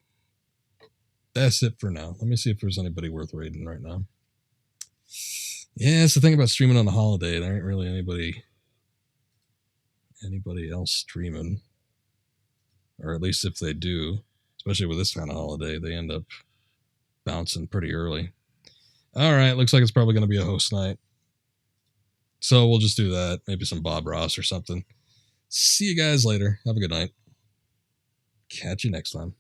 that's it for now. Let me see if there's anybody worth raiding right now. Yeah, it's the thing about streaming on the holiday. There ain't really anybody else streaming. Or at least if they do, especially with this kind of holiday, they end up bouncing pretty early. All right, looks like it's probably going to be a host night. So we'll just do that. Maybe some Bob Ross or something. See you guys later. Have a good night. Catch you next time.